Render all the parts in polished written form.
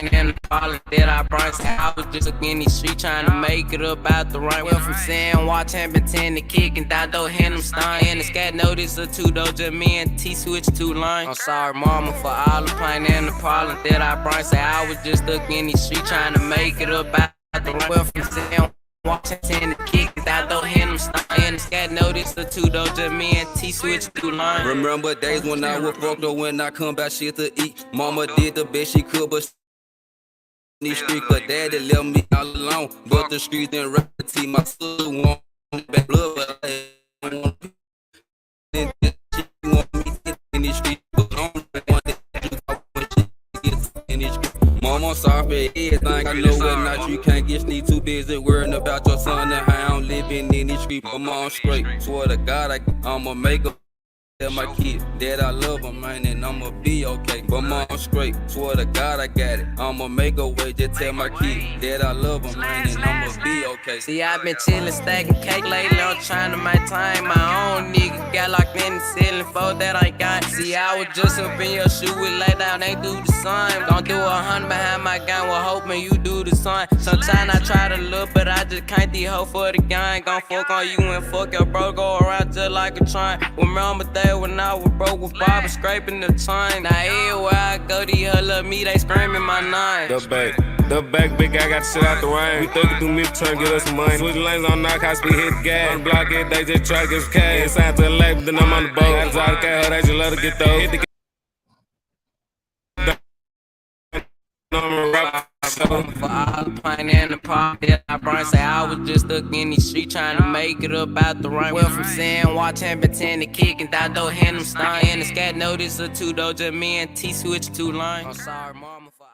pain and the problems that I brought. So I was just in the street trying to make it up out the rain. Went from saying watch and pretend to kick and thought though hand them stein. And the scat notice or two though, just me and T switch two lines. I'm sorry, mama, for all the pain and the problems that I brought. Say I was just stuck in the street trying to make it up out the rain. Went from saying watch and pretend to kick and thought though hand them stein. And the scat notice or two though, just me and T switch two lines. Remember days when I was fucked up when I come back shit to eat. Mama did the best she could, but these streets, but daddy left me all alone. But the streets didn't reality. My sister want back blood, but I want she want me in these streets. But I don't want to when she gets in these streets. Mama, sorry for everything. I know whether or not you can't get sleep. Too busy worrying about your son and how I'm living in these streets. But mom straight. Swear to God, I'ma make a tell my kid that I love him, man, and I'ma be okay. But mom straight, swear to God I got it. I'ma make a way, just tell my kid that I love him, man, and I'ma be okay. See, I've been chillin', stacking cake lately. I'm trying to make time. My own nigga got locked in the ceiling for that I got. See, I was just up in your shoe with lay down, they do the same. Gon' do 100 behind my gun, well, hoping you do the same. Sometimes I try to look, but I just can't the hoe for the gang. Gon' fuck on you and fuck your bro, go around just like a train. Remember that when I was broke with Bob scraping the time. Now everywhere I go, these her love me, they screaming my name. The back, big guy got to sit out the rain. We thuggin' through midterm, get us some money. Switch lanes on knock, high speed, hit the gas. On the block every day, just try to get some cash. Inside to the lake, then I'm on the boat. I just out the cat, they just let her get those. Hit the For all the pain and the problem that I brought. Say I was just stuck in the street trying to make it up out the rain. Went from saying watch and pretend to kick and thought though hand them stein. And the scat notice or two though, just me and T switch two lines. I'm sorry, mama, for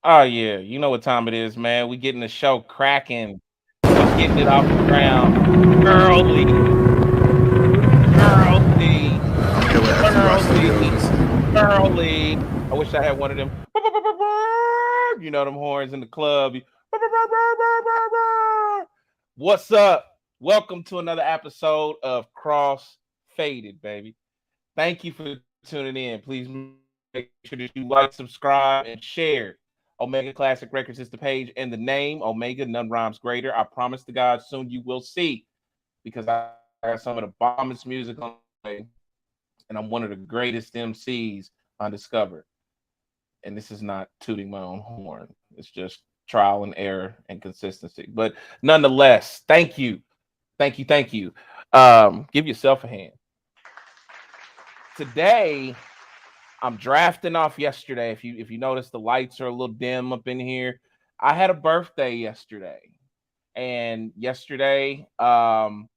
all the Oh yeah, you know what time it is, man. We getting the show cracking. We getting it off the ground early. I wish I had one of them. You know them horns in the club. What's up? Welcome to another episode of Cross Faded, baby. Thank you for tuning in. Please make sure that you like, subscribe, and share. Omega Classic Records is the page and the name. Omega, none rhymes greater. I promise to God, soon you will see, because I got some of the bombest music on the way, and I'm one of the greatest MCs undiscovered. And this is not tooting my own horn. It's just trial and error and consistency. But nonetheless, thank you. Thank you. Give yourself a hand. Today, I'm drafting off yesterday. If you notice, the lights are a little dim up in here. I had a birthday yesterday. And yesterday, it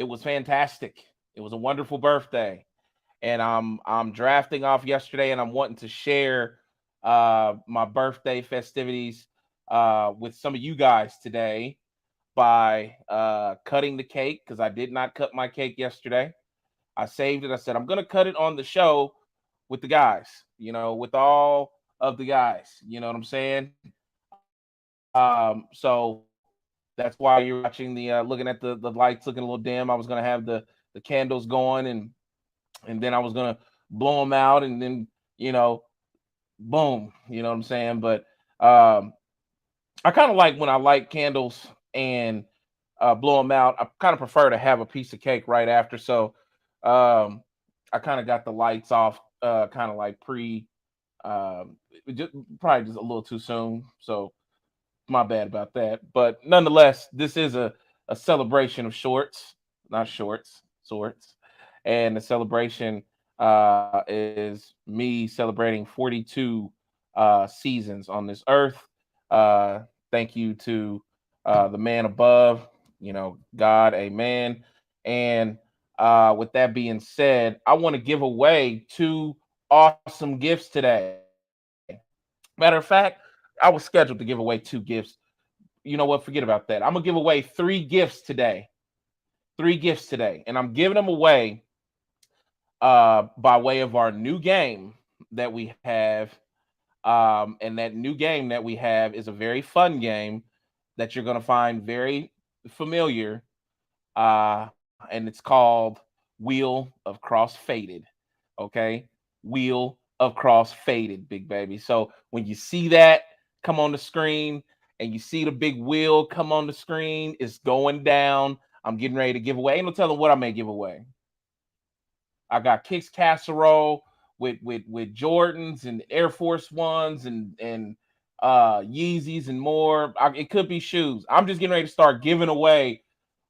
was fantastic. It was a wonderful birthday. And I'm drafting off yesterday, and I'm wanting to share my birthday festivities with some of you guys today by cutting the cake, because I did not cut my cake yesterday. I saved it. I said I'm gonna cut it on the show with the guys, with all of the guys. You know what I'm saying? So that's why you're watching the looking at the lights looking a little dim. I was gonna have the candles going, and then I was gonna blow them out, and then boom, you know what I'm saying? But I kind of like when I light candles and blow them out. I kind of prefer to have a piece of cake right after. So I kind of got the lights off, kind of like probably just a little too soon. So my bad about that. But nonetheless, this is a celebration of sorts. And the celebration is me celebrating 42 seasons on this earth. Thank you to the man above, God, amen. And with that being said, I want to give away 2 awesome gifts today. Matter of fact, I was scheduled to give away 2 gifts. You know what? Forget about that. I'm going to give away 3 gifts today. 3 gifts today. And I'm giving them away by way of our new game that we have. And that new game that we have is a very fun game that you're going to find very familiar. And it's called Wheel of Cross Faded. Okay? Wheel of Cross Faded, big baby. So when you see that come on the screen and you see the big wheel come on the screen, it's going down. I'm getting ready to give away. Ain't no telling what I may give away. I got Kicks Casserole with Jordans and Air Force Ones and Yeezys and more. It could be shoes. I'm just getting ready to start giving away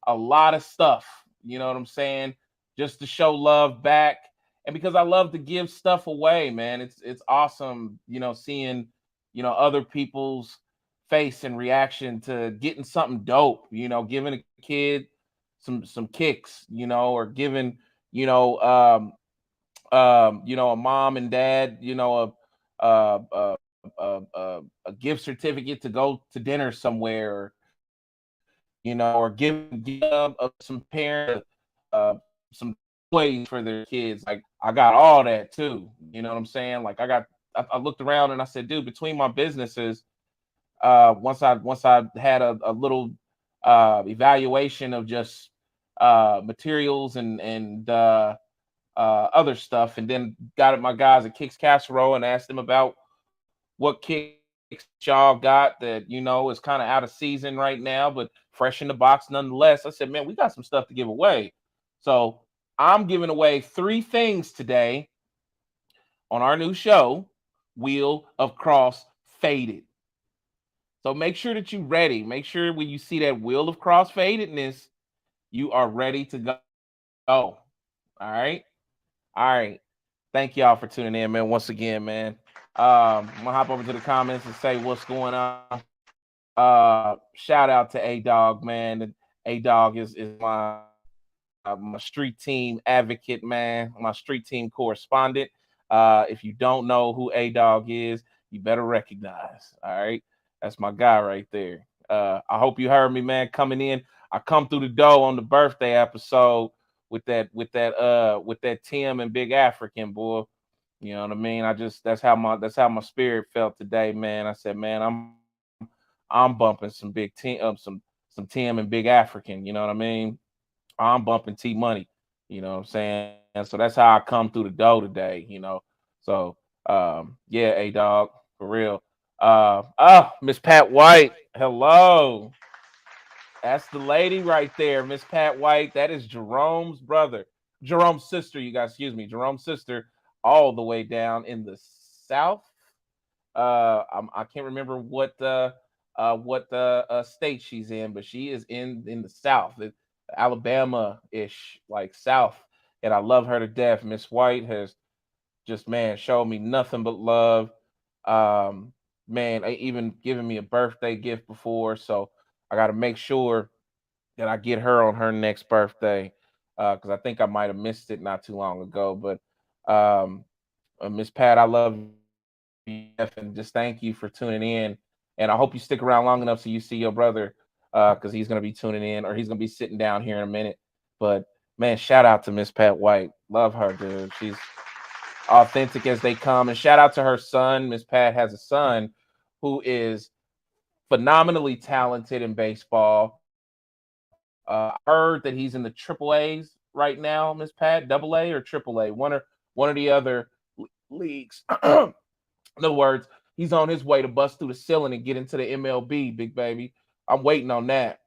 a lot of stuff. You know what I'm saying? Just to show love back. And because I love to give stuff away, man. It's awesome, seeing, other people's face and reaction to getting something dope, giving a kid some kicks, or giving, you know, a mom and dad, a gift certificate to go to dinner somewhere, or give some parents some toys for their kids. Like I got all that too. You know what I'm saying? Like I looked around and I said, dude, between my businesses, once I had a little evaluation of just materials and other stuff, and then got at my guys at Kicks Casserole and asked them about what kicks y'all got that is kind of out of season right now, but fresh in the box nonetheless. I said, man, we got some stuff to give away. So I'm giving away 3 things today on our new show, Wheel of Cross Faded. So make sure that you're ready. Make sure when you see that Wheel of Cross Fadedness, you are ready to go. All right. All right. Thank y'all for tuning in, man. Once again, man. I'm gonna hop over to the comments and say what's going on. Shout out to A Dog, man. A Dog is my street team advocate, man. My street team correspondent. If you don't know who A Dog is, you better recognize. All right, that's my guy right there. I hope you heard me, man. Coming in, I come through the door on the birthday episode with that Tim and Big African boy. You know what I mean? That's how my spirit felt today, man. I said, man, I'm bumping some big Tim, some Tim and Big African. You know what I mean? I'm bumping T Money. You know what I'm saying? So that's how I come through the door today. So yeah, A Dog, for real. Miss Pat White, hello. That's the lady right there, Miss Pat White. That is Jerome's brother, Jerome's sister. You guys, excuse me, Jerome's sister, all the way down in the south. I can't remember what state she's in, but she is in the south, Alabama ish, like south. And I love her to death. Miss White has just, man, showed me nothing but love. Man, even given me a birthday gift before, so I got to make sure that I get her on her next birthday, because I think I might have missed it not too long ago. But Miss Pat, I love you, and just thank you for tuning in. And I hope you stick around long enough so you see your brother, because he's going to be tuning in, or he's going to be sitting down here in a minute. But man, shout out to Miss Pat White. Love her, dude. She's authentic as they come. And shout out to her son. Miss Pat has a son who is phenomenally talented in baseball. I heard that he's in the triple A's right now, Miss Pat, double A or triple A, one or the other leagues. In other words, he's on his way to bust through the ceiling and get into the MLB, big baby. I'm waiting on that.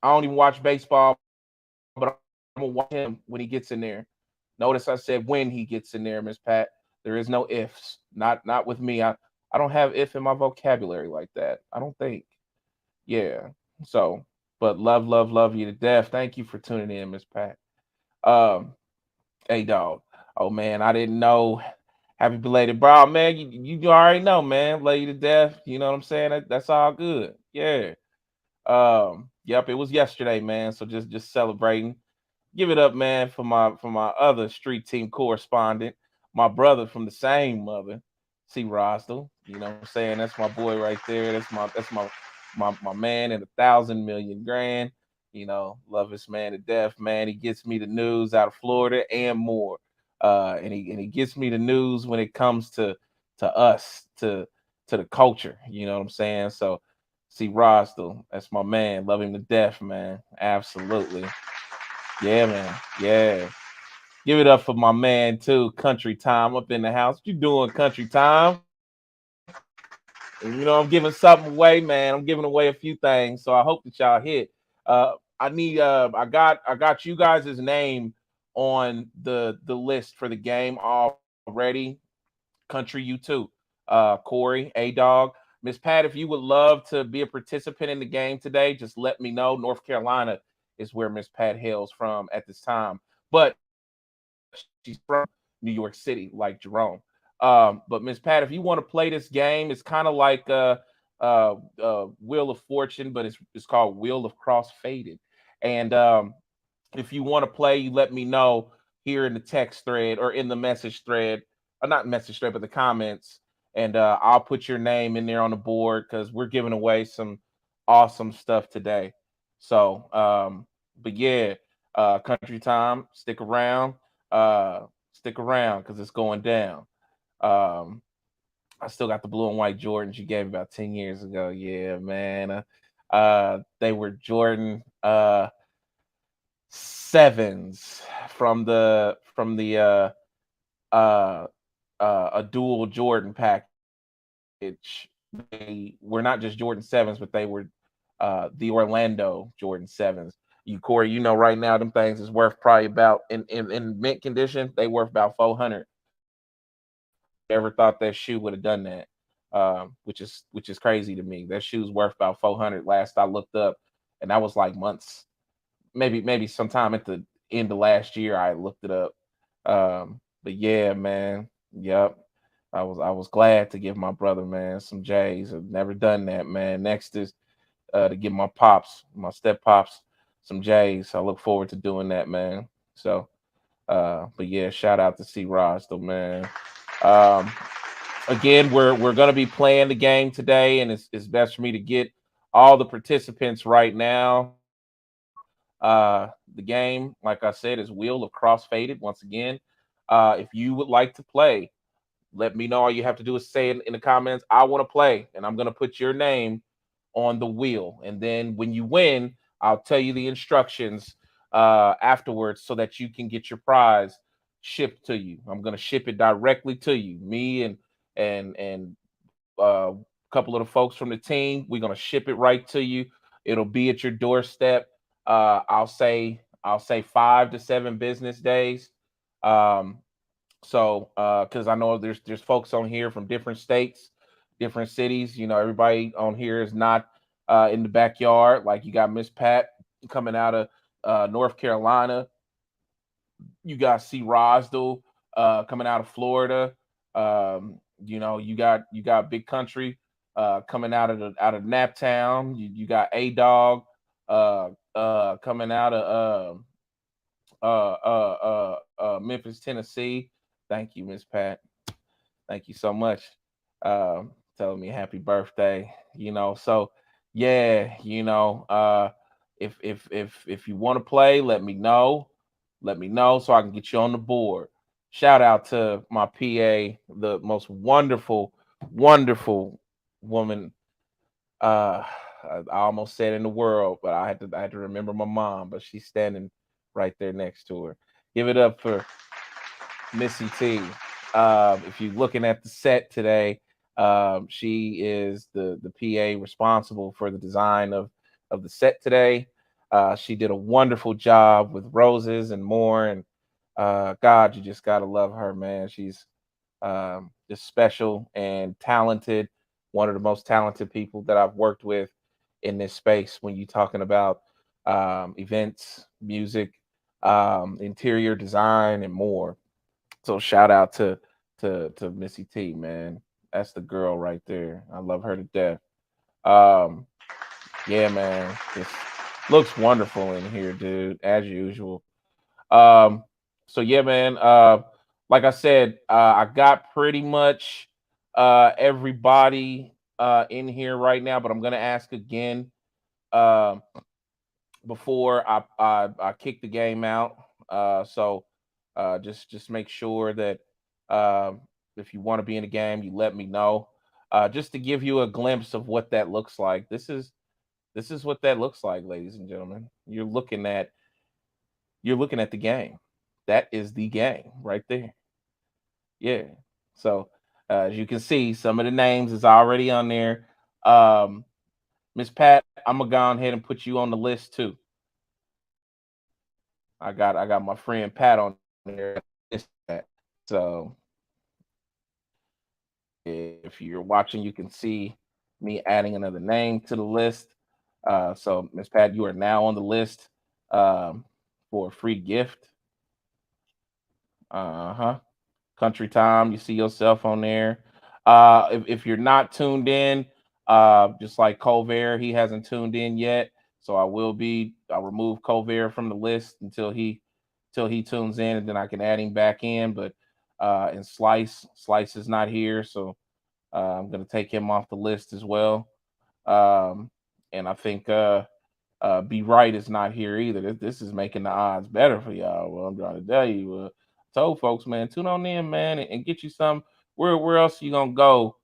I don't even watch baseball, but I'm gonna watch him when he gets in there. Notice I said when he gets in there, Miss Pat. There is no ifs. Not with me. I don't have if in my vocabulary like that. I don't think. Yeah. So, but love you to death. Thank you for tuning in, Miss Pat. Um, hey dog. Oh man, I didn't know. Happy belated, bro, man. You already know, man. Love you to death. You know what I'm saying? That's all good. Yeah. Yep, it was yesterday, man. So just celebrating. Give it up, man, for my other street team correspondent, my brother from the same mother, C. Rostel. You know what I'm saying? That's my boy right there. That's my man in 1,000,000,000 grand. Love this man to death, man. He gets me the news out of Florida and more. And he gets me the news when it comes to us, to the culture. You know what I'm saying? So see Rostel, that's my man. Love him to death, man. Absolutely. Yeah, man. Yeah. Give it up for my man too, Country Time up in the house. What you doing, Country Time? And, I'm giving something away, man. I'm giving away a few things, so I hope that y'all hit. I got you guys' name on the list for the game already. Country, you too. Corey, A Dog, Miss Pat, if you would love to be a participant in the game today, just let me know. North Carolina is where Miss Pat hails from at this time, but she's from New York City, like Jerome. But Miss Pat, if you want to play this game, it's kind of like Wheel of Fortune, but it's called Wheel of Cross Faded. And if you want to play, you let me know here in the text thread or in the message thread, or not message thread, but the comments, and I'll put your name in there on the board because we're giving away some awesome stuff today. So, but yeah, Country Time, stick around because it's going down. Um, I still got the blue and white Jordans you gave about 10 years ago. Yeah, man. They were Jordan. Sevens from the uh a dual Jordan package. They were not just Jordan sevens, but they were the Orlando Jordan sevens. You Corey, you know right now them things is worth probably about in mint condition, they worth about 400. Whoever thought that shoe would have done that? Which is crazy to me. That shoe's worth about 400 last I looked up, and that was like months, maybe sometime at the end of last year I looked it up. But yeah, man. Yep. I was glad to give my brother, man, some J's. I've never done that, man. Next is to give my step pops some J's. I look forward to doing that, man. So but yeah, shout out to C Ross though, man. Um Again, we're gonna be playing the game today, and it's best for me to get all the participants right now. The game, like I said, is Wheel of Cross Faded. Once again, if you would like to play, let me know. All you have to do is say in the comments, "I want to play," and I'm gonna put your name on the wheel. And then when you win, I'll tell you the instructions afterwards so that you can get your prize shipped to you. I'm gonna ship it directly to you. Me and a couple of the folks from the team. We're gonna ship it right to you. It'll be at your doorstep. I'll say 5 to 7 business days. Um, because I know there's folks on here from different states, different cities. You know, everybody on here is not in the backyard. Like you got Miss Pat coming out of North Carolina. You got C. Rosdell coming out of Florida. You got Big Country coming out of Naptown. You got A Dog coming out of Memphis, Tennessee. Thank you, Miss Pat. Thank you so much. Telling me happy birthday. So yeah, if you want to play, let me know. Let me know so I can get you on the board. Shout out to my PA, the most wonderful, wonderful woman. I almost said in the world, but I had to remember my mom, but she's standing right there next to her. Give it up for Missy T. If you're looking at the set today, she is the PA responsible for the design of the set today. She did a wonderful job with roses and more. And God, you just gotta love her, man. She's just special and talented. One of the most talented people that I've worked with in this space. When you're talking about events, music, interior design, and more. So shout out to Missy T, man. That's the girl right there. I love her to death. Um, yeah, man. Just looks wonderful in here, dude, as usual. Um, so yeah, man. Like I said, I got pretty much everybody in here right now, but I'm gonna ask again. Um, before I kick the game out. So just make sure that uh, if you want to be in the game, you let me know. Just to give you a glimpse of what that looks like. This is what that looks like, ladies and gentlemen. You're looking at the game. that is the gang right there. Yeah. So as you can see, some of the names is already on there. Miss Pat, I'm gonna go ahead and put you on the list too. I got my friend Pat on there. So if you're watching, you can see me adding another name to the list. So Miss Pat, you are now on the list for a free gift. Uh-huh. Country Time. You see yourself on there. If you're not tuned in, just like Colver, he hasn't tuned in yet. So I'll remove Colver from the list until he tunes in, and then I can add him back in. But and Slice is not here, so I'm gonna take him off the list as well. And I think Be Right is not here either. This is making the odds better for y'all. Well, I'm trying to tell you. Told folks, man, tune on in, man, and get you some. Where else you gonna go?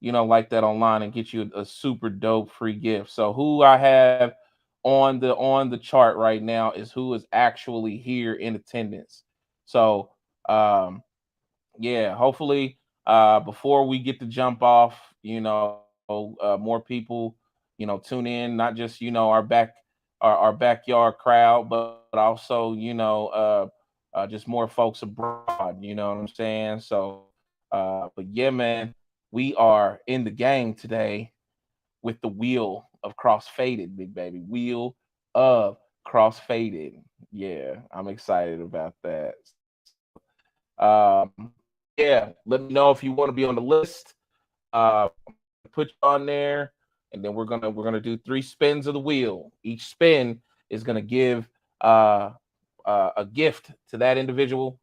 Like that online and get you a super dope free gift. So who I have on the chart right now is who is actually here in attendance. So yeah, hopefully before we get to jump off, more people, tune in, not just our backyard crowd, but also just more folks abroad. You know what I'm saying? So, but yeah, man, we are in the game today with the wheel of cross faded, big baby. Wheel of cross faded. Yeah, I'm excited about that. Yeah, let me know if you want to be on the list. Put you on there, and then we're gonna do 3 spins of the wheel. Each spin is gonna give a gift to that individual,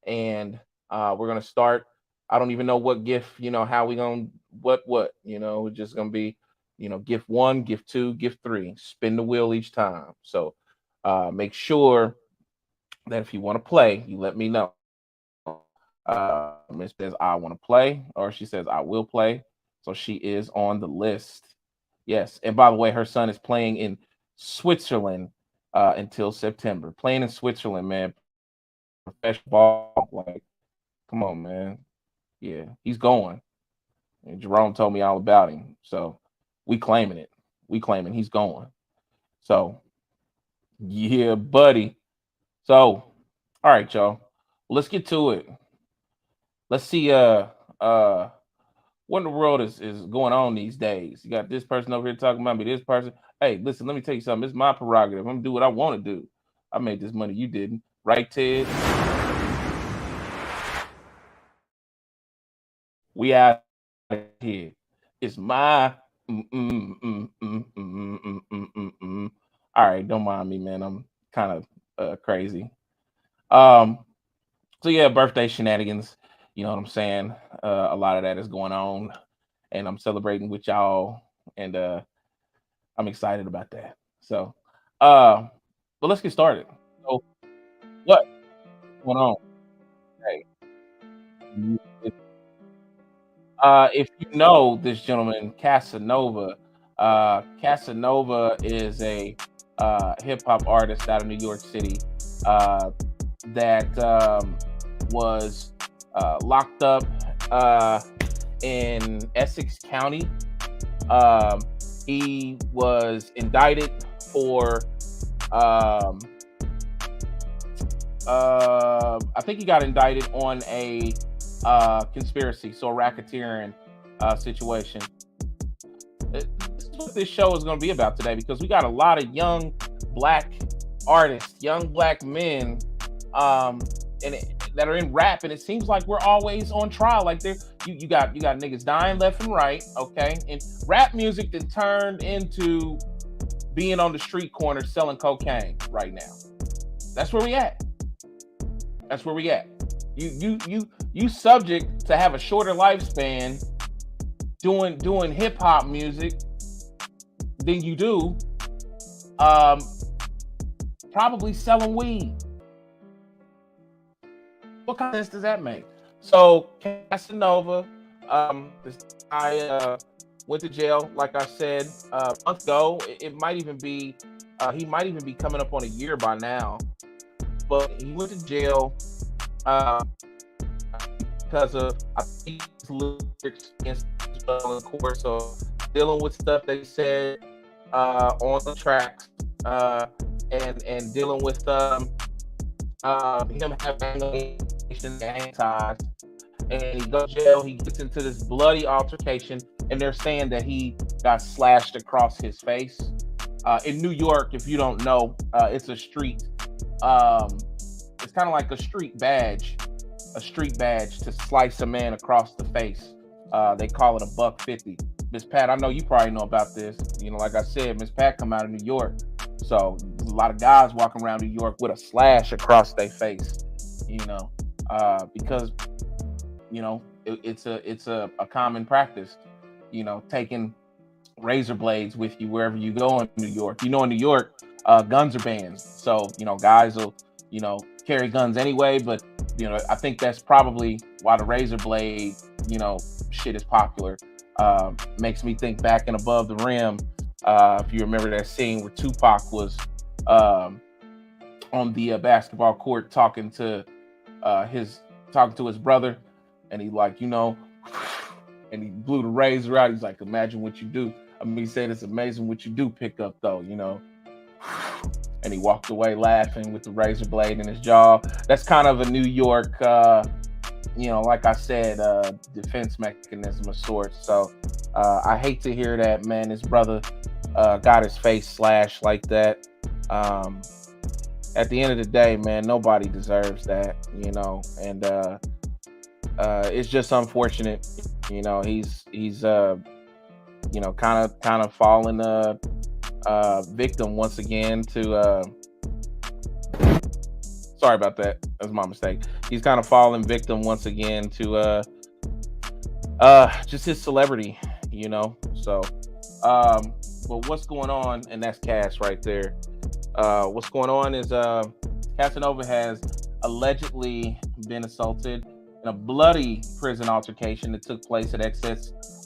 and we're gonna start. I don't even know what gift, how we gonna what, it's just gonna be, gift 1, gift 2, gift 3. Spin the wheel each time. So make sure that if you want to play, you let me know. Miss says I want to play, or she says I will play. So she is on the list. Yes. And by the way, her son is playing in Switzerland until September. Playing in Switzerland, man. Professional ball. Like, come on, man. Yeah, he's going. And Jerome told me all about him. So we claiming it. We claiming he's going. So yeah, buddy. So, all right, y'all. Let's get to it. Let's see what in the world is going on these days. You got this person over here talking about me, this person. Hey, listen, let me tell you something. It's my prerogative. I'm gonna do what I want to do. I made this money, you didn't. Right, Ted? We out here. It's my All right, don't mind me, man. I'm kind of crazy. Um, so yeah, birthday shenanigans. You know what I'm saying? A lot of that is going on, and I'm celebrating with y'all, and I'm excited about that. So, but let's get started. So, what's going on? Hey, if you know this gentleman, Casanova, Casanova is a hip hop artist out of New York City that was locked up in Essex County. He was indicted for I think he got indicted on a conspiracy, so a racketeering situation. This is what this show is going to be about today, because we got a lot of young black artists, young black men, that are in rap, and it seems like we're always on trial. Like you got niggas dying left and right, okay? And rap music that turned into being on the street corner selling cocaine right now. That's where we at. That's where we at. You subject to have a shorter lifespan doing hip hop music than you do probably selling weed. What kind of sense does that make? So Casanova, this guy went to jail, like I said, a month ago. It might even be he might even be coming up on a year by now. but he went to jail because of, I think, his lyrics against in court. So dealing with stuff they said on the tracks, and dealing with him having gang ties, and he goes to jail. He gets into this bloody altercation, and they're saying that he got slashed across his face. In New York, if you don't know, it's a street. It's kind of like a street badge to slice a man across the face. They call it a $150. Miss Pat, I know you probably know about this. You know, like I said, Miss Pat come out of New York, so a lot of guys walking around New York with a slash across their face. You know, because you know it's a common practice. You know, taking razor blades with you wherever you go in New York. You know, in New York, guns are banned, so you know guys will carry guns anyway. But you know, I think that's probably why the razor blade shit is popular. Makes me think back in Above the Rim. If you remember that scene where Tupac was on the basketball court talking to his brother, and he and he blew the razor out. He's like, "Imagine what you do." I mean, he said, "It's amazing what you do pick up, though." And he walked away laughing with the razor blade in his jaw. That's kind of a New York, like I said, defense mechanism of sorts. So I hate to hear that, man. His brother got his face slashed like that. At the end of the day, man, nobody deserves that, and it's just unfortunate. He's kind of fallen victim once again to sorry about that. That's my mistake. He's kind of fallen victim once again to just his celebrity, So but what's going on, and that's Cass right there. What's going on is Casanova has allegedly been assaulted in a bloody prison altercation that took place at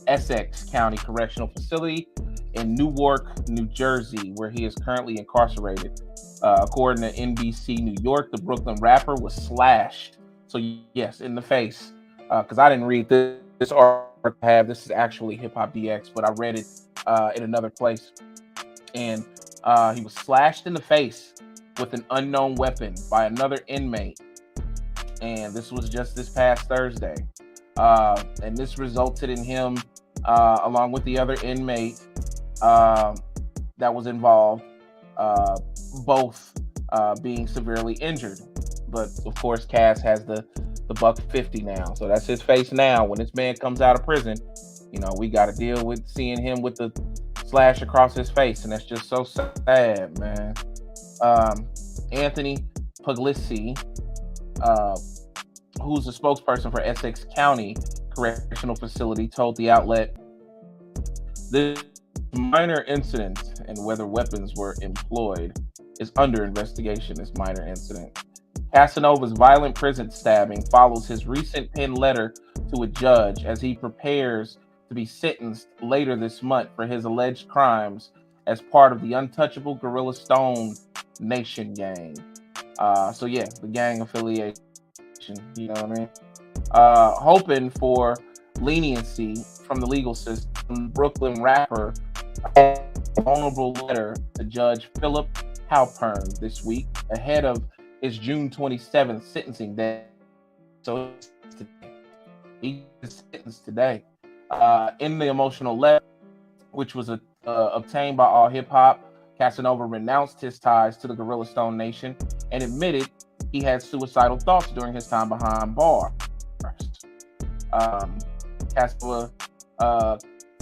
Essex County Correctional Facility in Newark, New Jersey, where he is currently incarcerated. According to NBC New York, the Brooklyn rapper was slashed. So yes, in the face. Because I didn't read this article I have. This is actually Hip Hop DX, but I read it in another place. And he was slashed in the face with an unknown weapon by another inmate. And this was just this past Thursday. And this resulted in him, along with the other inmate that was involved, both being severely injured. But of course, Cass has the $150 now. So that's his face now. When this man comes out of prison, we got to deal with seeing him with the slash across his face. And that's just so sad, man. Anthony Puglisi, who's the spokesperson for Essex County Correctional Facility, told the outlet this minor incident and whether weapons were employed is under investigation. This minor incident. Casanova's violent prison stabbing follows his recent penned letter to a judge as he prepares to be sentenced later this month for his alleged crimes as part of the untouchable Gorilla Stone Nation gang. So yeah, the gang affiliation, you know what I mean? Hoping for leniency from the legal system, Brooklyn rapper a vulnerable letter to Judge Philip Halpern this week ahead of his June 27th sentencing day. So he is sentenced today. In the emotional letter, which was obtained by All Hip Hop, Casanova renounced his ties to the Gorilla Stone Nation and admitted he had suicidal thoughts during his time behind bars. Casanova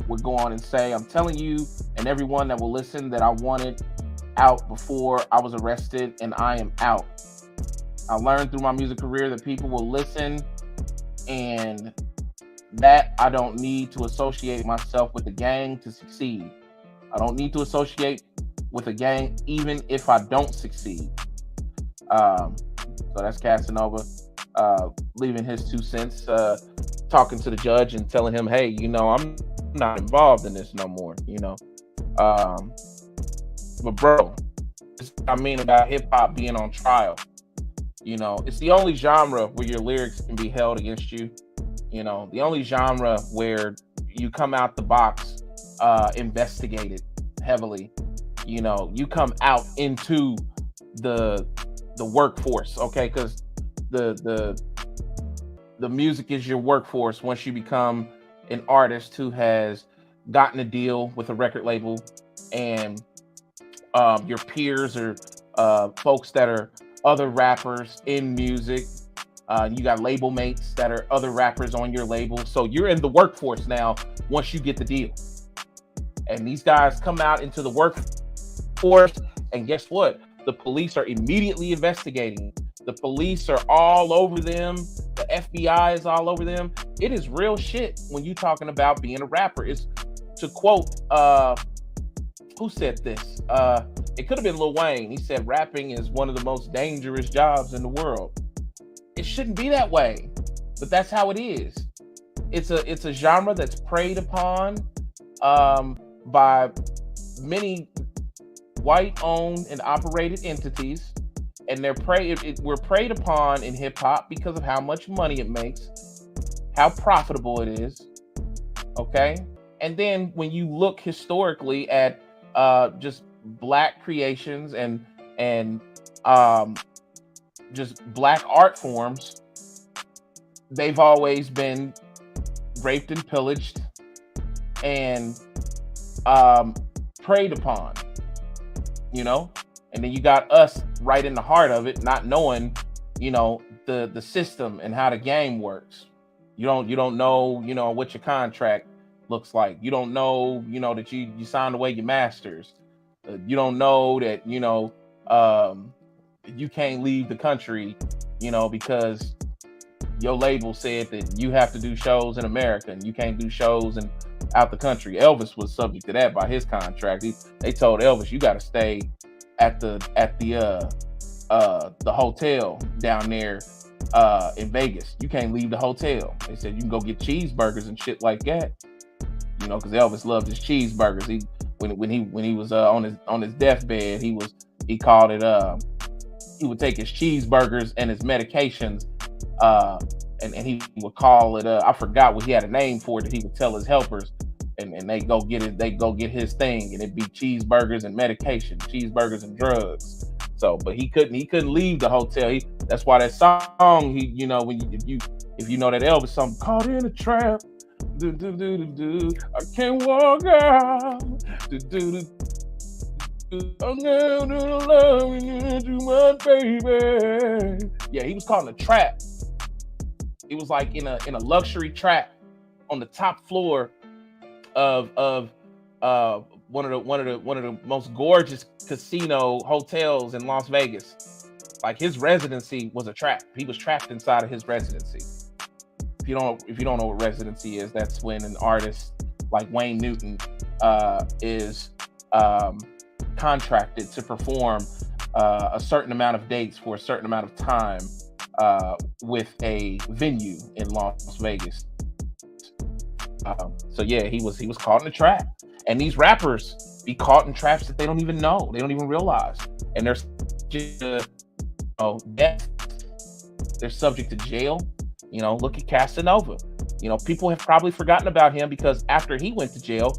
would go on and say, "I'm telling you and everyone that will listen that I wanted out before I was arrested, and I am out. I learned through my music career that people will listen, and that I don't need to associate myself with the gang to succeed. I don't need to associate with a gang even if I don't succeed." So that's Casanova leaving his 2 cents, talking to the judge and telling him, "Hey, I'm not involved in this no more." But bro, this is what I mean about hip hop being on trial. You know, it's the only genre where your lyrics can be held against you. You know, the only genre where you come out the box investigated heavily. You know, you come out into the workforce, okay? Because the the music is your workforce once you become an artist who has gotten a deal with a record label, and your peers are folks that are other rappers in music. You got label mates that are other rappers on your label. So you're in the workforce now once you get the deal. And these guys come out into the workforce, and guess what? The police are immediately investigating. The police are all over them. The FBI is all over them. It is real shit when you talking about being a rapper. It's, to quote, who said this? It could have been Lil Wayne. He said rapping is one of the most dangerous jobs in the world. It shouldn't be that way, but that's how it is. It's a genre that's preyed upon by many white-owned and operated entities, and we're preyed upon in hip hop because of how much money it makes, how profitable it is. Okay, and then when you look historically at just black creations and just black art forms, they've always been raped and pillaged and preyed upon, you know. And then you got us right in the heart of it, not knowing, you know, the system and how the game works. You don't know, you know, what your contract looks like. You don't know, you know, that you signed away your masters. You don't know that, you know, you can't leave the country, you know, because your label said that you have to do shows in America and you can't do shows out the country. Elvis was subject to that by his contract. They told Elvis, you got to stay at the hotel down there in Vegas. You can't leave the hotel. They said you can go get cheeseburgers and shit like that, you know, because Elvis loved his cheeseburgers. When he was on his deathbed, he called it he would take his cheeseburgers and his medications, and he would call it I forgot what he had a name for it, that he would tell his helpers, and they go get his thing, and it'd be cheeseburgers and medication, cheeseburgers and drugs. So, but he couldn't leave the hotel. That's why that song, you know, if you know that Elvis song, caught in a trap, do do do do do, I can't walk out, do do do. I'm gonna love you to my baby. Yeah, he was caught in a trap. It was like in a luxury trap on the top floor of one of the most gorgeous casino hotels in Las Vegas. Like, his residency was a trap. He was trapped inside of his residency. If you don't know what residency is, that's when an artist like Wayne Newton is contracted to perform a certain amount of dates for a certain amount of time with a venue in Las Vegas. So yeah, he was caught in a trap, and these rappers be caught in traps that they don't even know, they don't even realize, and they're just, death. They're subject to jail. You know, look at Casanova. You know, people have probably forgotten about him because after he went to jail,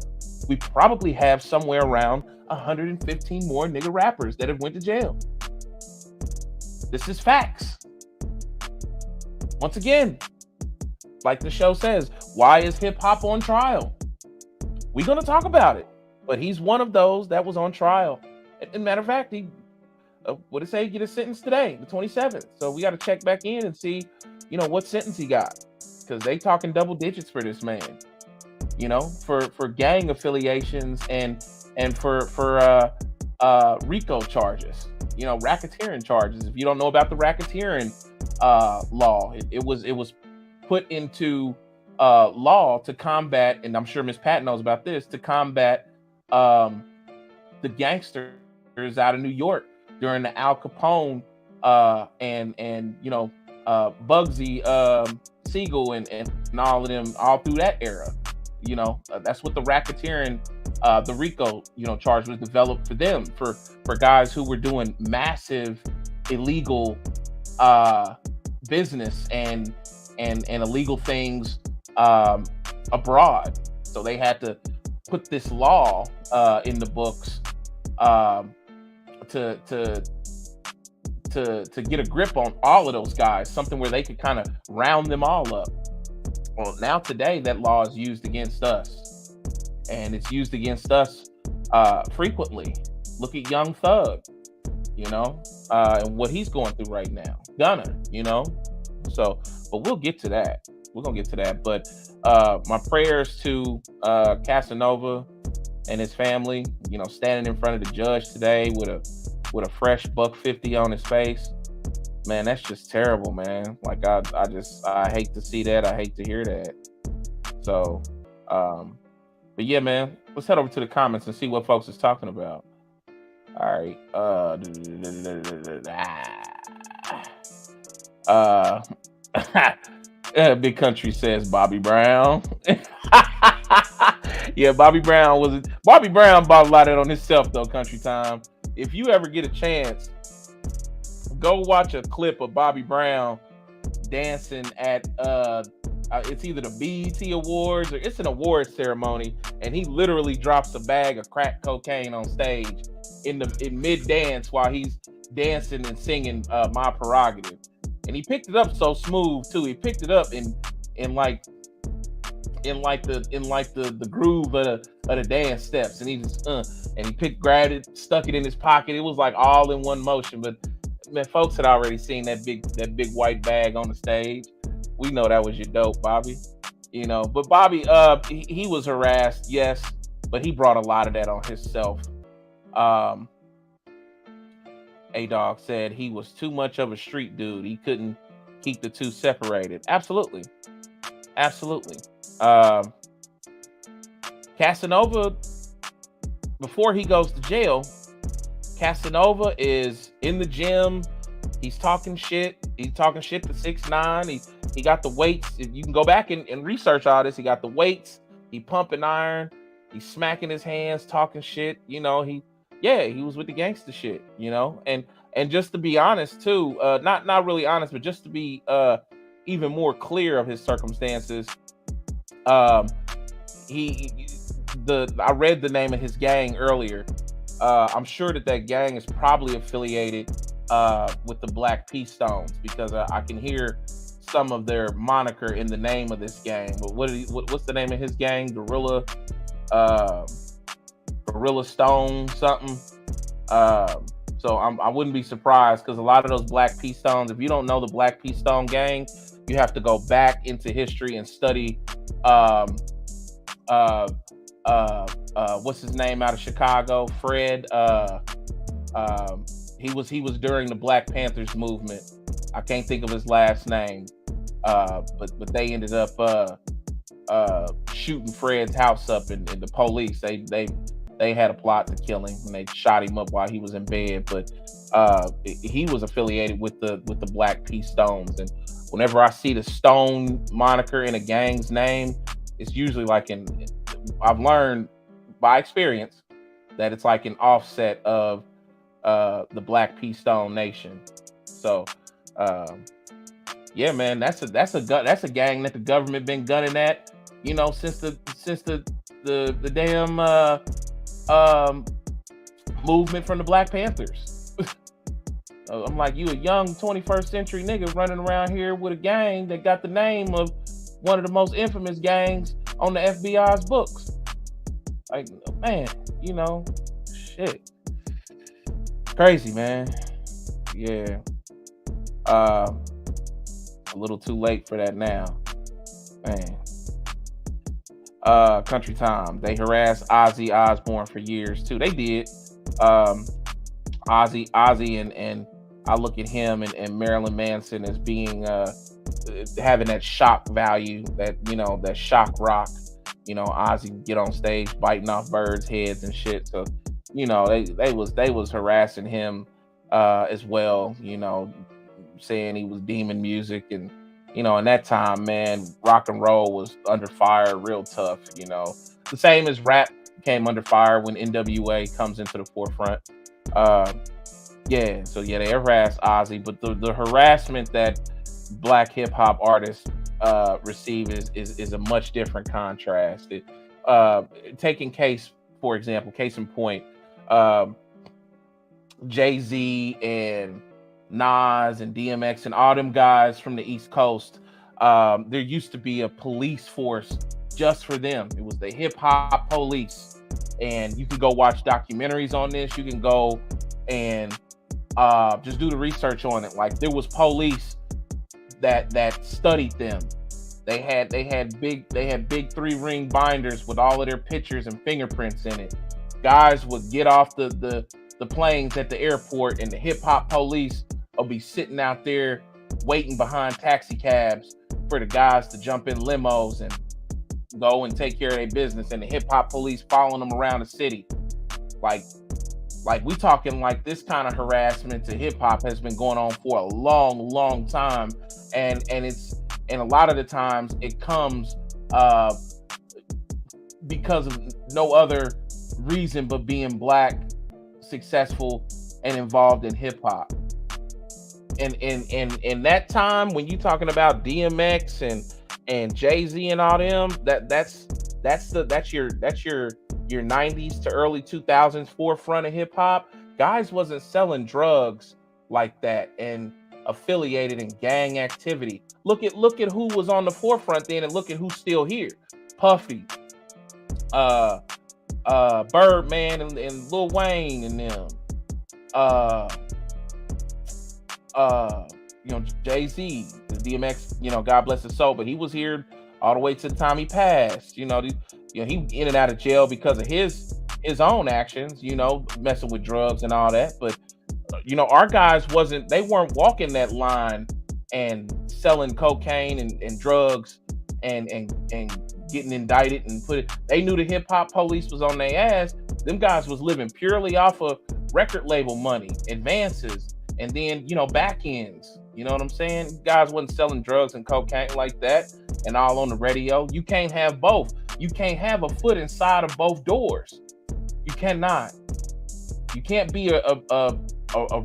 we probably have somewhere around 115 more nigga rappers that have went to jail. This is facts. Once again, like the show says, why is hip hop on trial? We're gonna talk about it, but he's one of those that was on trial. And matter of fact, he what did it say? Get a sentence today, the 27th. So we got to check back in and see, you know, what sentence he got, because they talking double digits for this man. You know, for gang affiliations and for RICO charges, you know, racketeering charges. If you don't know about the racketeering law, it was put into law to combat, and I'm sure Miss Pat knows about this, to combat the gangsters out of New York during the Al Capone and you know, Bugsy Siegel and all of them, all through that era. You know, that's what the racketeering, the RICO, you know, charge was developed for them, for guys who were doing massive illegal business and illegal things abroad. So they had to put this law in the books um, to get a grip on all of those guys, something where they could kind of round them all up. Well, now today that law is used against us, and it's used against us frequently. Look at Young Thug, and what he's going through right now. Gunner, So, but we'll get to that. We're gonna get to that. But my prayers to Casanova and his family. Standing in front of the judge today with a fresh $150 on his face. Man, that's just terrible, man. Like I hate to see that. I hate to hear that. So, but yeah, man, let's head over to the comments and see what folks is talking about. All right. Big Country says Bobby Brown. Yeah, Bobby Brown bought a lot of it on himself though, Country Time. If you ever get a chance, go watch a clip of Bobby Brown dancing at it's either the BET Awards or it's an awards ceremony, and he literally drops a bag of crack cocaine on stage in mid dance while he's dancing and singing My Prerogative. And he picked it up so smooth too. He picked it up in the groove of the dance steps, and he just and he grabbed it, stuck it in his pocket. It was like all in one motion. But man, folks had already seen that big white bag on the stage. We know that was your dope, Bobby. But Bobby, he was harassed, yes, but he brought a lot of that on himself. A-Dog said he was too much of a street dude. He couldn't keep the two separated. Absolutely. Casanova, before he goes to jail, Casanova is in the gym. He's talking shit. He's talking shit to 6ix9ine. He got the weights. If you can go back and research all this, he got the weights. He pumping iron. He's smacking his hands, talking shit. He was with the gangster shit. And just to be honest too, not really honest, but just to be even more clear of his circumstances. I read the name of his gang earlier. I'm sure that gang is probably affiliated with the Black P Stones, because I can hear some of their moniker in the name of this gang. But what's the name of his gang? Gorilla Stone something. So I wouldn't be surprised, because a lot of those Black P Stones, if you don't know the Black P Stone gang, you have to go back into history and study what's his name out of Chicago, Fred. He was during the Black Panthers movement. I can't think of his last name, but they ended up shooting Fred's house up, and the police they had a plot to kill him, and they shot him up while he was in bed. But he was affiliated with the Black P Stones, and whenever I see the Stone moniker in a gang's name, it's usually like I've learned by experience that it's like an offset of the Black P Stone Nation. So yeah, man, that's a gang that the government been gunning at, since the damn movement from the Black Panthers. I'm like, you a young 21st century nigga running around here with a gang that got the name of one of the most infamous gangs on the FBI's books. Like, man, shit. Crazy, man. Yeah. A little too late for that now. Man. Country Time. They harassed Ozzy Osbourne for years too. They did. Ozzy and I look at him and Marilyn Manson as being having that shock value, that shock rock. Ozzy get on stage biting off birds' heads and shit. So, they was harassing him as well, saying he was demon music, and in that time, man, rock and roll was under fire real tough, the same as rap came under fire when NWA comes into the forefront. Yeah, so yeah, they harassed Ozzy, but the harassment that black hip hop artists receive is a much different contrast. Taking case for example, case in point, um, Jay-Z and Nas and DMX and all them guys from the East Coast. There used to be a police force just for them. It was the hip hop police, and you can go watch documentaries on this. You can go and just do the research on it. Like there was police that studied them. They had big 3-ring binders with all of their pictures and fingerprints in it. Guys would get off the planes at the airport, and the hip hop police will be sitting out there waiting behind taxi cabs for the guys to jump in limos and go and take care of their business, and the hip hop police following them around the city. Like we talking like this kind of harassment to hip hop has been going on for a long time, and a lot of the times it comes because of no other reason but being black, successful, and involved in hip hop. And in that time when you talking about DMX and Jay-Z and all them, that's your 90s to early 2000s forefront of hip hop. Guys wasn't selling drugs like that and affiliated in gang activity. Look at who was on the forefront then, and look at who's still here. Puffy, Birdman and Lil Wayne and them. Jay-Z, the DMX, God bless his soul, but he was here all the way to the time he passed. He in and out of jail because of his own actions, messing with drugs and all that. But our guys weren't walking that line and selling cocaine and drugs and getting indicted and they knew the hip hop police was on their ass. Them guys was living purely off of record label money, advances, and then back ends. You know what I'm saying? Guys wasn't selling drugs and cocaine like that and all on the radio. You can't have both. You can't have a foot inside of both doors. You cannot. You can't be a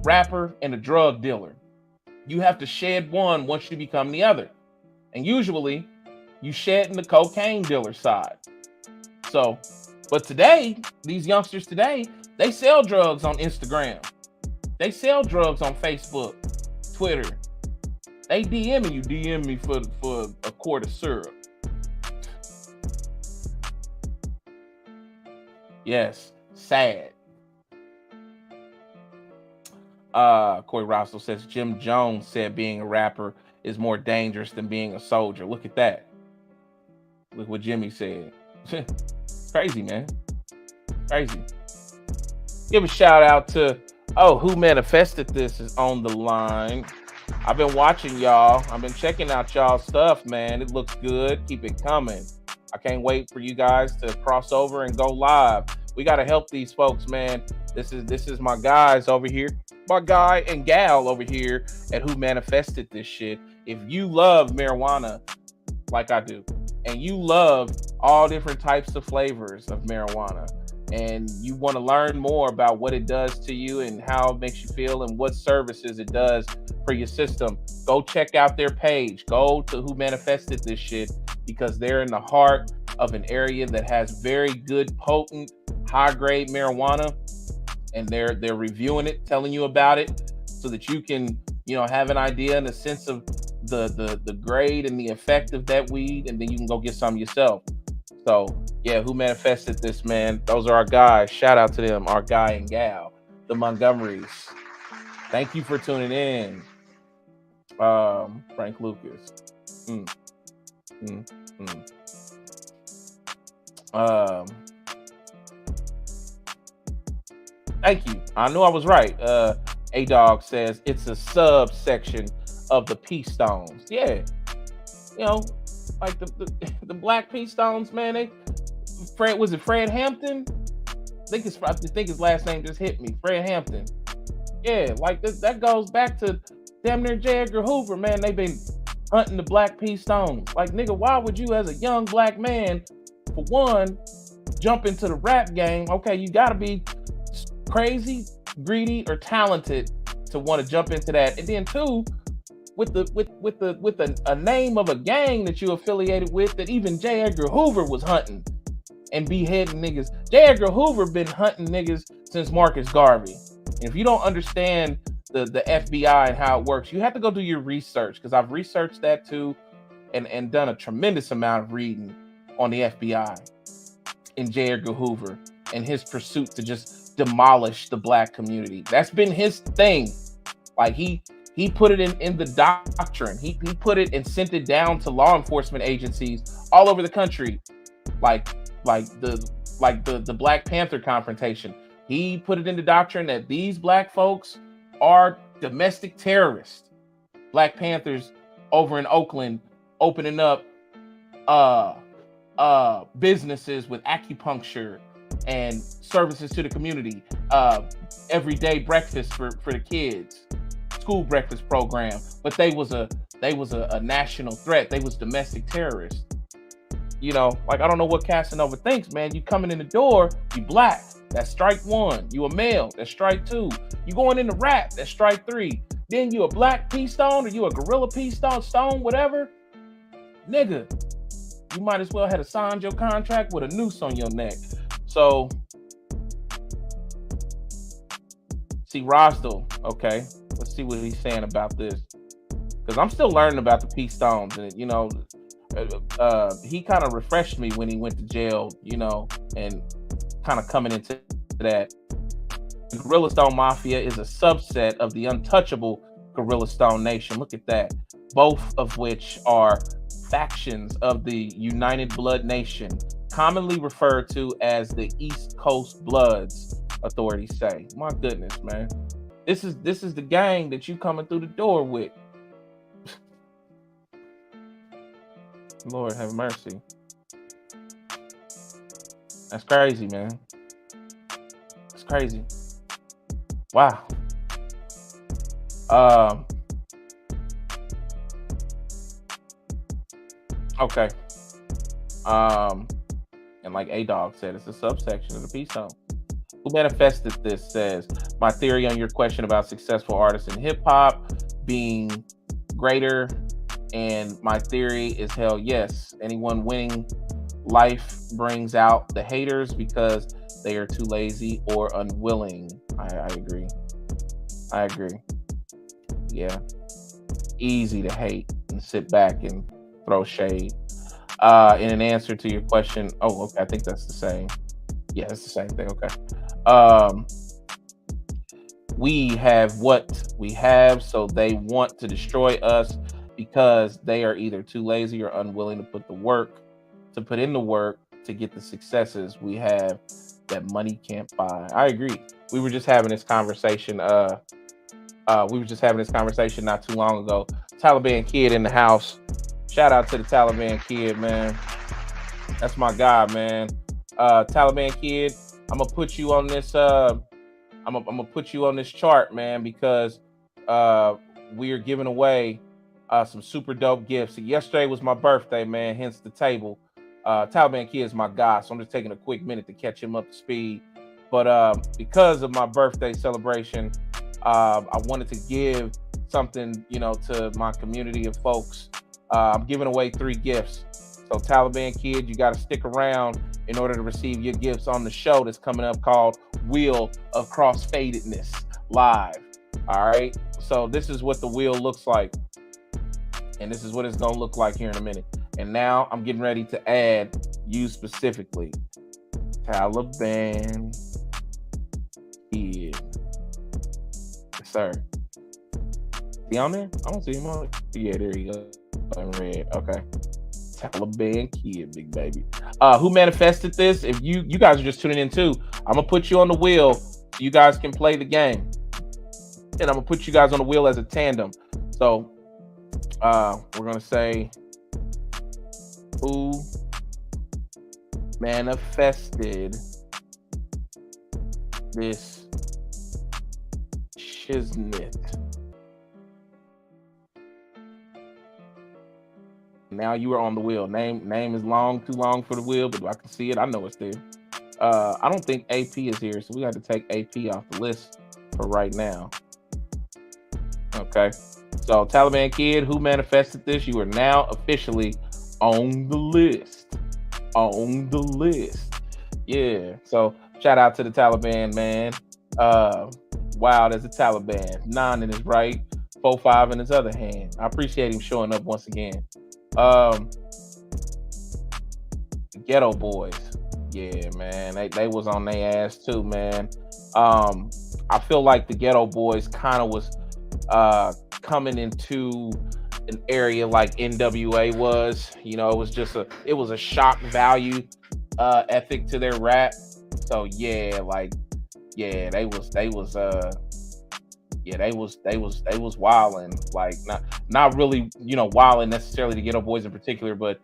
rapper and a drug dealer. You have to shed one once you become the other. And usually you shed in the cocaine dealer side. So, but today, these youngsters today, they sell drugs on Instagram. They sell drugs on Facebook, Twitter. They DM me for a quart of syrup. Yes, sad. Corey Rostel says Jim Jones said being a rapper is more dangerous than being a soldier. Look at that. Look what Jimmy said. Crazy, man. Crazy. Give a shout out to Who Manifested This is on the line. I've been watching y'all. I've been checking out y'all's stuff, man. It looks good. Keep it coming. I can't wait for you guys to cross over and go live. We got to help these folks, man. This is my guys over here. My guy and gal over here at Who Manifested This shit. If you love marijuana like I do, and you love all different types of flavors of marijuana, and you want to learn more about what it does to you and how it makes you feel and what services it does for your system, go check out their page. Go to Who Manifested This shit, because they're in the heart of an area that has very good, potent, high-grade marijuana, and they're reviewing it, telling you about it, so that you can have an idea and a sense of the grade and the effect of that weed, and then you can go get some yourself. So yeah, Who Manifested This, man? Those are our guys. Shout out to them, our guy and gal, the Montgomerys. Thank you for tuning in. Frank Lucas. Thank you. I knew I was right. A-Dog says it's a subsection of the P Stones. Yeah. Like the Black P Stones, man. Was it Fred Hampton? I think his last name just hit me. Fred Hampton. Yeah, like that goes back to damn near J. Edgar Hoover, man. They've been hunting the Black P Stones. Like, nigga, why would you as a young black man, for one, jump into the rap game? Okay, you gotta be crazy, greedy or talented to want to jump into that. And then two, with a name of a gang that you affiliated with that even J. Edgar Hoover was hunting and beheading niggas. J. Edgar Hoover been hunting niggas since Marcus Garvey. And if you don't understand the FBI and how it works, you have to go do your research, because I've researched that too and done a tremendous amount of reading on the FBI and J. Edgar Hoover and his pursuit to just demolish the black community. That's been his thing. Like he put it in the doctrine. He put it and sent it down to law enforcement agencies all over the country. Like the Black Panther confrontation. He put it in the doctrine that these black folks are domestic terrorists. Black Panthers over in Oakland opening up businesses with acupuncture and services to the community, everyday breakfast for the kids, school breakfast program. But they was a national threat. They was domestic terrorists. You know, like, I don't know what Casanova thinks, man. You coming in the door, you black, that's strike one. You a male, that's strike two. You going into rap, that's strike three. Then you a black P-Stone, or you a gorilla P-Stone, whatever. Nigga, you might as well have signed your contract with a noose on your neck. So, see, Rosdell, okay, let's see what he's saying about this. Because I'm still learning about the P-Stones, and, you know, he kind of refreshed me when he went to jail, you know, and kind of coming into that. The Gorilla Stone Mafia is a subset of the untouchable Gorilla Stone Nation. Look at that. Both of which are factions of the United Blood Nation, commonly referred to as the East Coast Bloods, authorities say. My goodness, man. This is the gang that you coming through the door with. Lord have mercy. That's crazy, man. It's crazy. Wow. Okay. And like A-Dog said, it's a subsection of the P-Stone. Who Manifested This says, my theory on your question about successful artists in hip-hop being greater, and my theory is, hell yes, anyone winning life brings out the haters because they are too lazy or unwilling. I agree. Yeah. Easy to hate and sit back and throw shade. In an answer to your question, oh, okay, I think that's the same. Yeah, it's the same thing. Okay. We have what we have, so they want to destroy us because they are either too lazy or unwilling to put in the work to get the successes we have that money can't buy. I agree. We were just having this conversation. Not too long ago. Taliban Kid in the house. Shout out to the Taliban Kid, man. That's my guy, man. Taliban Kid, I'm gonna put you on this. I'm gonna put you on this chart, man, because we are giving away some super dope gifts. Yesterday was my birthday, man. Hence the table. Taliban Kid is my guy, so I'm just taking a quick minute to catch him up to speed. But because of my birthday celebration, I wanted to give something, you know, to my community of folks. I'm giving away 3 gifts. So Taliban Kid, you got to stick around in order to receive your gifts on the show that's coming up called Wheel of Crossfadedness Live. All right. So this is what the wheel looks like. And this is what it's going to look like here in a minute. And now I'm getting ready to add you specifically. Taliban Kid. Yes, sir. Is he on there? I don't see him on it. Yeah, there you go. In red. Okay. Taliban Kid, big baby. Who manifested this? If you guys are just tuning in too, I'm gonna put you on the wheel so you guys can play the game. And I'm gonna put you guys on the wheel as a tandem. So we're gonna say who manifested this shiznit. Now you are on the wheel. Name is too long for the wheel, but I can see it. I know it's there. I don't think AP is here, so we got to take AP off the list for right now. Okay. So Taliban Kid, who manifested this, you are now officially on the list. On the list. Yeah. So shout out to the Taliban, man. Wild as a Taliban. 9 in his right, 4-5 in his other hand. I appreciate him showing up once again. Ghetto Boys. Yeah, man. They was on their ass too, man. I feel like the Ghetto Boys kind of was coming into an area like NWA was. You know, it was a shock value ethic to their rap. So yeah, like they was wilding, like not really, you know, wilding necessarily the Ghetto Boys in particular, but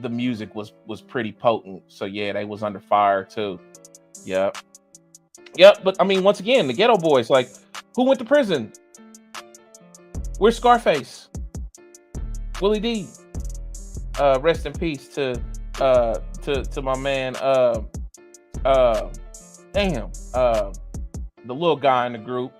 the music was pretty potent. So yeah, they was under fire too. Yep. But I mean, once again, the Ghetto Boys, like, who went to prison? Where's Scarface? Willie D. Rest in peace to my man. The little guy in the group.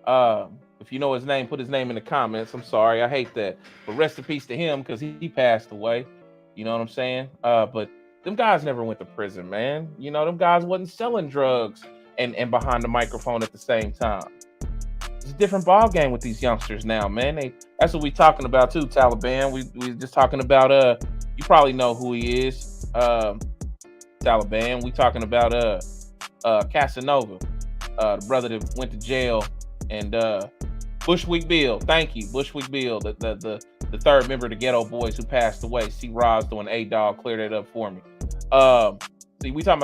If you know his name, put his name in the comments. I'm sorry, I hate that, but rest in peace to him because he passed away. You know what I'm saying? But them guys never went to prison, man. You know, them guys wasn't selling drugs and behind the microphone at the same time. It's a different ball game with these youngsters now, man. That's what we talking about too, Taliban. We just talking about you probably know who he is, Taliban. We talking about Casanova, the brother that went to jail, and Bushwick Bill. Thank you, Bushwick Bill, the third member of the Ghetto Boys who passed away. See Roz doing A-Dog, clear that up for me. See, we talking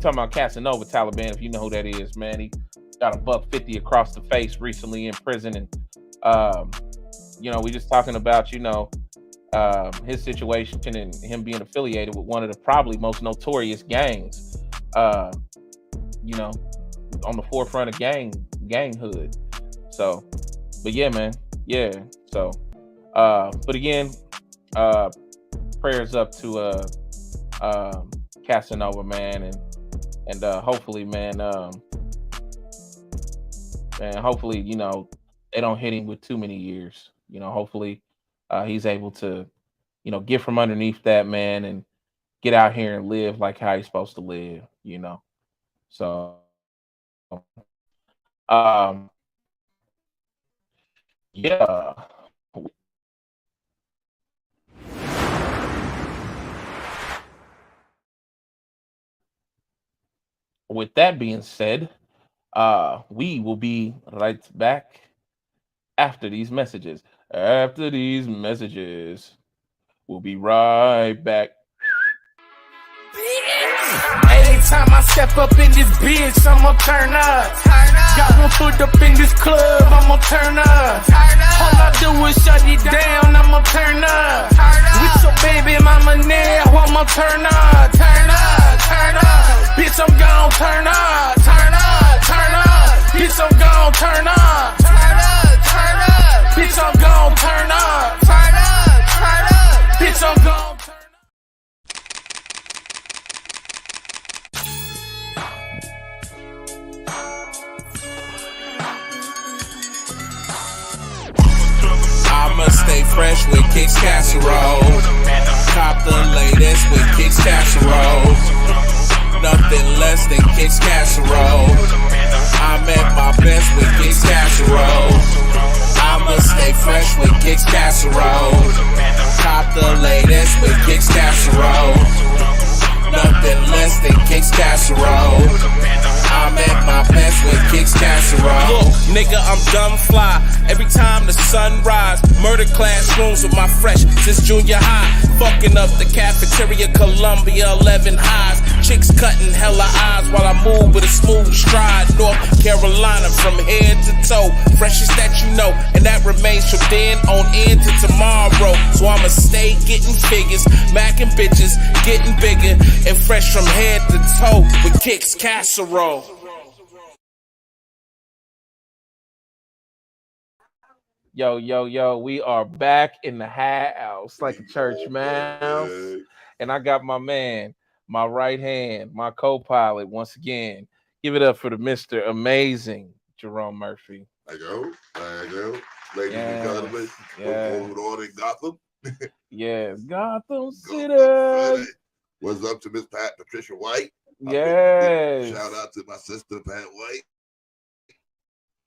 about Casanova, Taliban. If you know who that is, man, he got a $150 across the face recently in prison, and you know, we just talking about, you know, his situation and him being affiliated with one of the probably most notorious gangs, you know, on the forefront of ganghood. So, but yeah, man, yeah. So, but again, prayers up to Casanova, man, and hopefully, man, hopefully, you know, they don't hit him with too many years. You know, hopefully, he's able to, you know, get from underneath that, man, and get out here and live like how he's supposed to live. You know, so, yeah. With that being said, we will be right back after these messages. After these messages, we'll be right back. Anytime I step up in this bitch, I'ma turn up. Got one foot up in this club, I'ma turn up. All I do is shut it down, I'ma turn up. With your baby mama now, I'ma turn up. Bitch, I'm gon' turn up. Bitch, I'm gon' turn up. Bitch, I'm gon' turn up. Bitch, I'm gon' turn up. I'ma stay fresh with Kicks Casserole. Cop the latest with Kicks Casserole. Nothing less than Kicks Casserole. I'm at my best with Kicks Casserole. I'ma stay fresh with Kicks Casserole. Cop the latest with Kicks Casserole. Nothing less than Kicks Casserole. I'm at my best with Kicks Casserole. Look, nigga, I'm dumb fly. Every time the sun rise, murder classrooms with my fresh since junior high. Fucking up the cafeteria, Columbia 11 highs. Chicks cutting hella eyes while I move with a smooth stride. North Carolina from head to toe, freshest that you know, and that remains from then on into tomorrow. So I'ma stay getting figures, macking bitches, getting bigger, and fresh from head to toe with Kicks Casserole. Yo, we are back in the house like a church mouse. And I got my man, my right hand, my co-pilot once again, Give it up for the Mr. Amazing Jerome Murphy. I go. Ladies and gentlemen, what's going on in Gotham? Yes, Gotham City. What's up to Miss Patricia White? Yes. Shout out to my sister Pat White.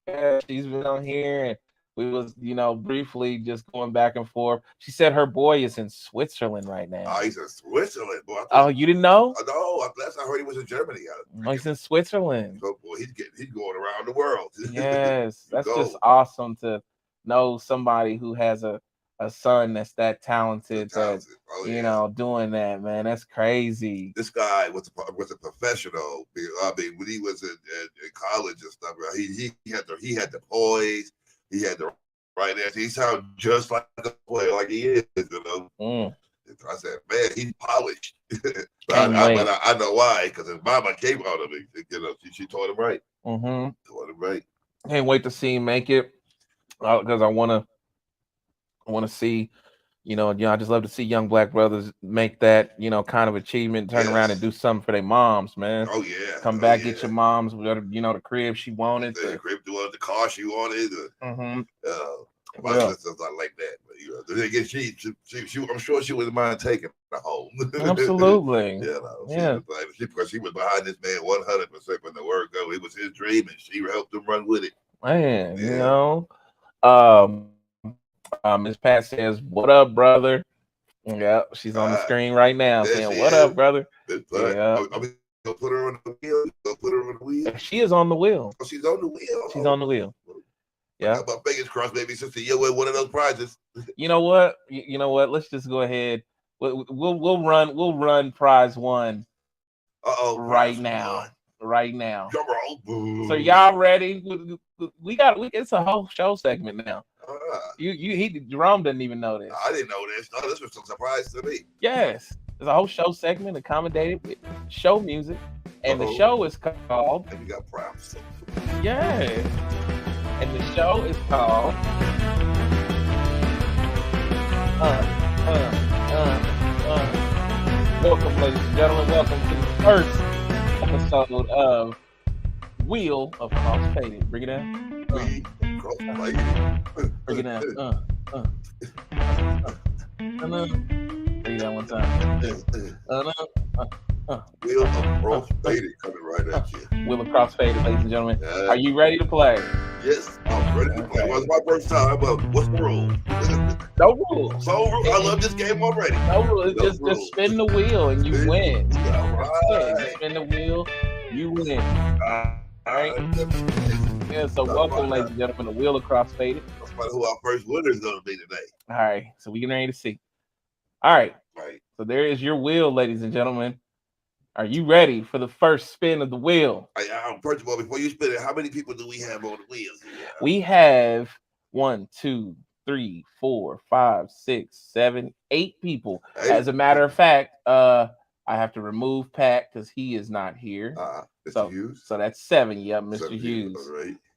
Yeah, she's been on here, and we was, briefly just going back and forth. She said her boy is in Switzerland right now. Oh, he's in Switzerland, boy. Oh, you didn't know? No, last I heard he was in Germany. Oh, he's in Switzerland. So, boy, he's going around the world. Yes, that's just awesome to know somebody who has a son that's that talented. Doing that, man. That's crazy. This guy was a professional. I mean, when he was in college and stuff, he had the poise. He had the right answer. He sounded just like a player, like he is. I said, man, he's polished. I know why, because his mama came out of it. She taught him right. Taught him right. Can't wait to see him make it, because I want to see. I just love to see young black brothers make that, kind of achievement, turn around and do something for their moms, man. Oh yeah. Come back, get your moms, the crib she wanted. The crib she wanted, the car she wanted. My sister's not like that, but again, she I'm sure she wouldn't mind taking the home. Absolutely. Because she was behind this man 100% when the word go. It was his dream, and she helped him run with it. Man, Miss Pat says, "What up, brother?" Yeah, she's on the screen right now saying, "What up, brother?" I'm gonna put her on the wheel. Put her on the wheel. She is on the wheel. Oh, she's on the wheel. She's on the wheel. Yeah. My fingers crossed, baby sister. You win one of those prizes. You know what? Let's just go ahead. We'll run prize one. Right now. Drum roll. So y'all ready? It's a whole show segment now. Jerome didn't even know this. I didn't know this. No, this was a surprise to me. Yes, there's a whole show segment accommodated with show music, and the show is called. And you got props. Yes, and the show is called. Welcome, ladies and gentlemen. Welcome to the first episode of Wheel of Cross Faded. Bring it down. Bring it down. Bring it down one time. Wheel of Cross Faded coming right at you. Wheel of Cross Faded, ladies and gentlemen. Are you ready to play? Yes, I'm ready to play. Well, it's my first time. What's the rule? No rules. I love this game already. No rules. Just spin the wheel and you win. All right. Spin the wheel, you win. All right. Yeah, so welcome, ladies and gentlemen, to Wheel of Cross Faded. That's about who our first winner is going to be today. All right, so we're getting ready to see. All right. So there is your wheel, ladies and gentlemen. Are you ready for the first spin of the wheel? First of all, before you spin it, how many people do we have on the wheels? We have 1, 2, 3, 4, 5, 6, 7, 8 people. As a matter of fact, I have to remove Pat because he is not here. Mr. Hughes. So that's 7. Yep, Mr. Hughes.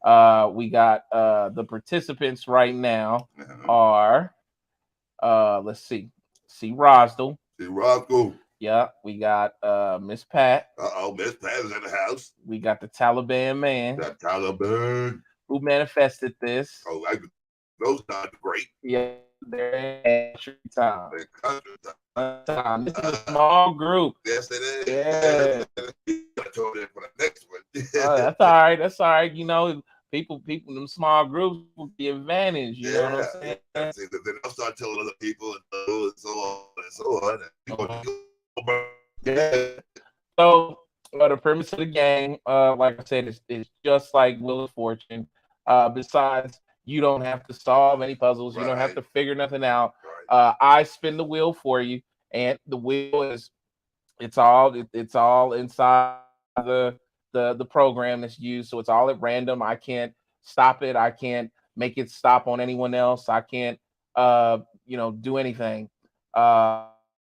All right. We got the participants right now are let's see. Rosdell. Yeah, we got Miss Pat. Miss Pat is in the house. We got the Taliban man. That Taliban. Who manifested this. Those guys are great. Yeah, they're in country time. This is a small group. Yes, it is. Yeah. I told them for the next one. That's all right. That's all right. People in small groups will be advantage. You know what I'm saying? Then I'll start telling other people and so on and so on. Yeah. So the premise of the game, like I said, is just like Wheel of Fortune. Besides, you don't have to solve any puzzles. You don't have to figure nothing out. I spin the wheel for you, and the wheel it's all inside the program that's used. So it's all at random. I can't stop it. I can't make it stop on anyone else. I can't do anything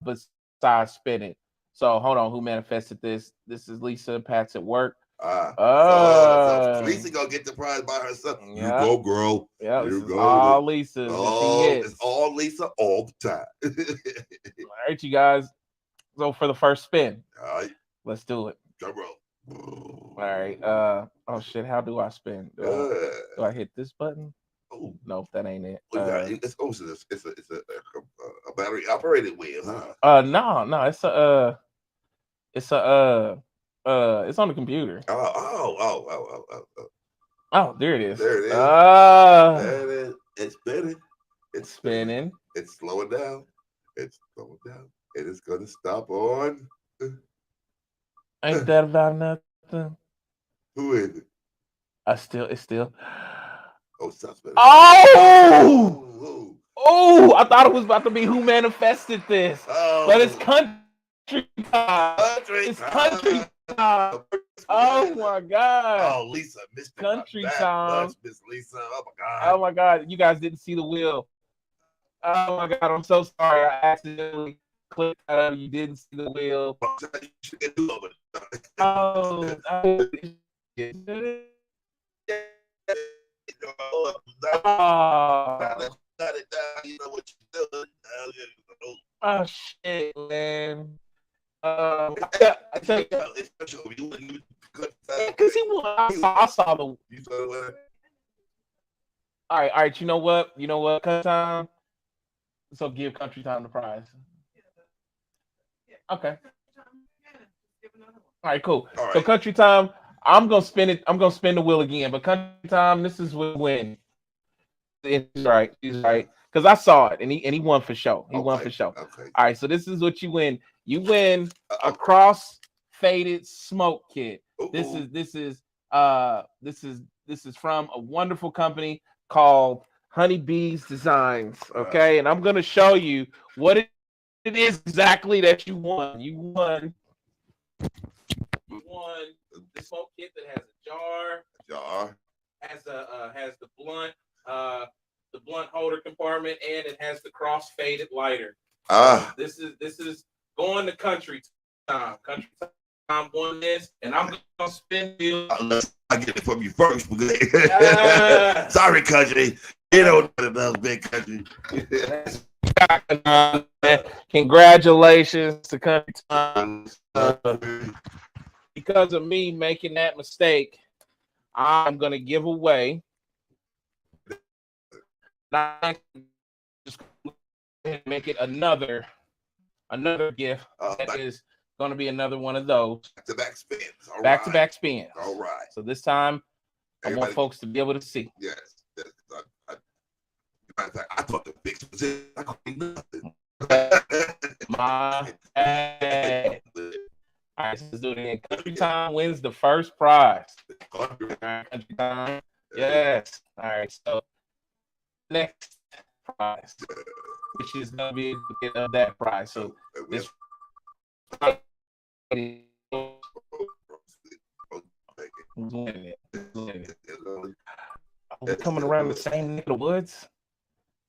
besides spin it. So hold on, who manifested this? This is Lisa. Pat's at work. So Lisa gonna get the prize by herself. Yeah. You go, girl. Yeah, you go. All Lisa. It's all Lisa all the time. All right, you guys. So for the first spin, all right, let's do it. Drum roll. All right. Oh shit. How do I spin? Do I hit this button? Oh, Nope, that ain't it. it's a battery operated wheel, huh? No. It's it's on the computer. Oh, there it is. There it is. There it is. It's spinning. It's spinning. It's slowing down. It's slowing down. It is gonna stop on. Ain't that about nothing? Who is it? It's still. Oh, stop spinning. Oh! Oh! I thought it was about to be who manifested this, but it's country time. It's country time. Oh my god! Oh, Lisa, missed country time. Miss Lisa. Oh my god. Oh my god! You guys didn't see the wheel. Oh my god! I'm so sorry. I accidentally clicked out. You didn't see the wheel. Oh. Oh shit, man. I tell you, because he won. I saw the. All right. You know what? Country time. So give Country Time the prize. Okay. All right, cool. All right. So Country Time, I'm gonna spin it. I'm gonna spin the wheel again. But Country Time, this is what win. He's right. Because I saw it, and he won for sure. He won for sure. Okay. All right. So this is what you win. You win a cross faded smoke kit. This is from a wonderful company called Honeybees Designs. Okay, and I'm gonna show you what it is exactly that you won. You won the smoke kit that has a jar. Has the blunt holder compartment, and it has the cross faded lighter. This is going to Country Time. Country Time won this, and I'm gonna spin you. Unless I get it from you first. Sorry, Country. You don't know about Big Country. Congratulations to Country Time. Because of me making that mistake, I'm gonna give away. Just make it another gift. That is gonna be another one of those back-to-back spins. Back-to-back spins. All right. So this time, I want folks to be able to see. Yes. I thought the fix was it. I couldn't nothing. My bad. All right, so let's do it again. Country Time wins the first prize. Country Time. Yes. All right. So next prize, which is gonna be that prize. So this. Who's winning it? Are we coming around the same neck of the woods?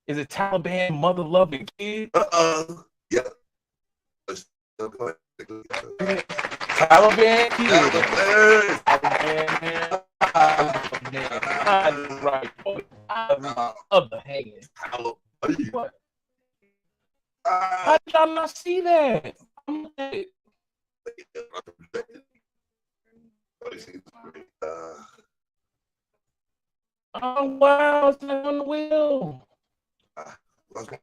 Is it Taliban mother loving kid? Yeah. Taliban kid. Right. Other hand. What? How did y'all not see that? Oh wow, it's not on the wheel.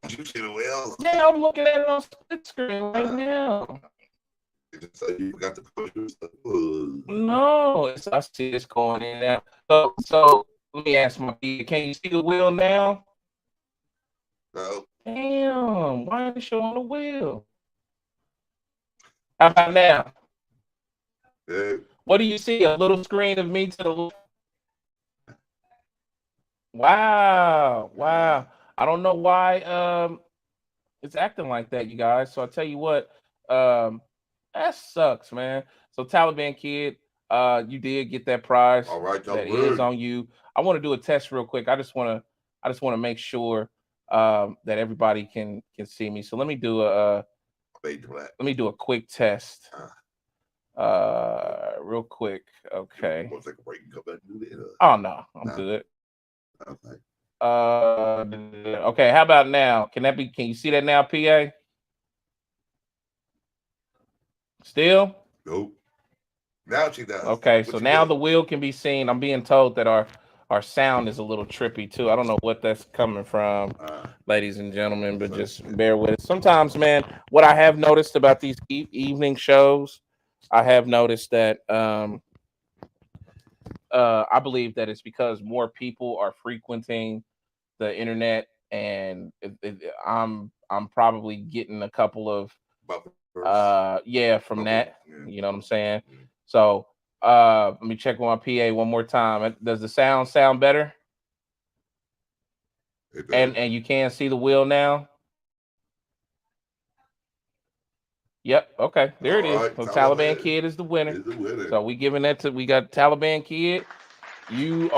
You see the wheel? Yeah, I'm looking at it on split screen right now. You got the No, I see it's going in now. So let me ask my kid, can you see the wheel now? No. Damn, why ain't it showing the wheel? How about now? Yeah. What do you see? A little screen of me to the left. Wow. I don't know why it's acting like that, you guys. So I'll tell you what, that sucks, man. So Taliban kid, you did get that prize. All right, that is on you. I want to do a test real quick. I just want to make sure that everybody can see me. So let me do a quick test. Real quick. Okay. Want to take a break and come back and do that? Oh no, I'm good. Okay, how about now? Can you see that now, PA? Still? Nope. Now she does. Okay, so now the wheel can be seen. I'm being told that our sound is a little trippy too. I don't know what that's coming from, ladies and gentlemen, but just bear with it. Sometimes, man, what I have noticed about these evening shows, I have noticed that I believe that it's because more people are frequenting the internet, and I'm probably getting a couple of from that. You know what I'm saying? So let me check with my PA one more time. Does the sound better? And you can see the wheel now. Yep. Okay. There it is. Right, so Taliban Kid is the winner. So we got Taliban Kid. I'm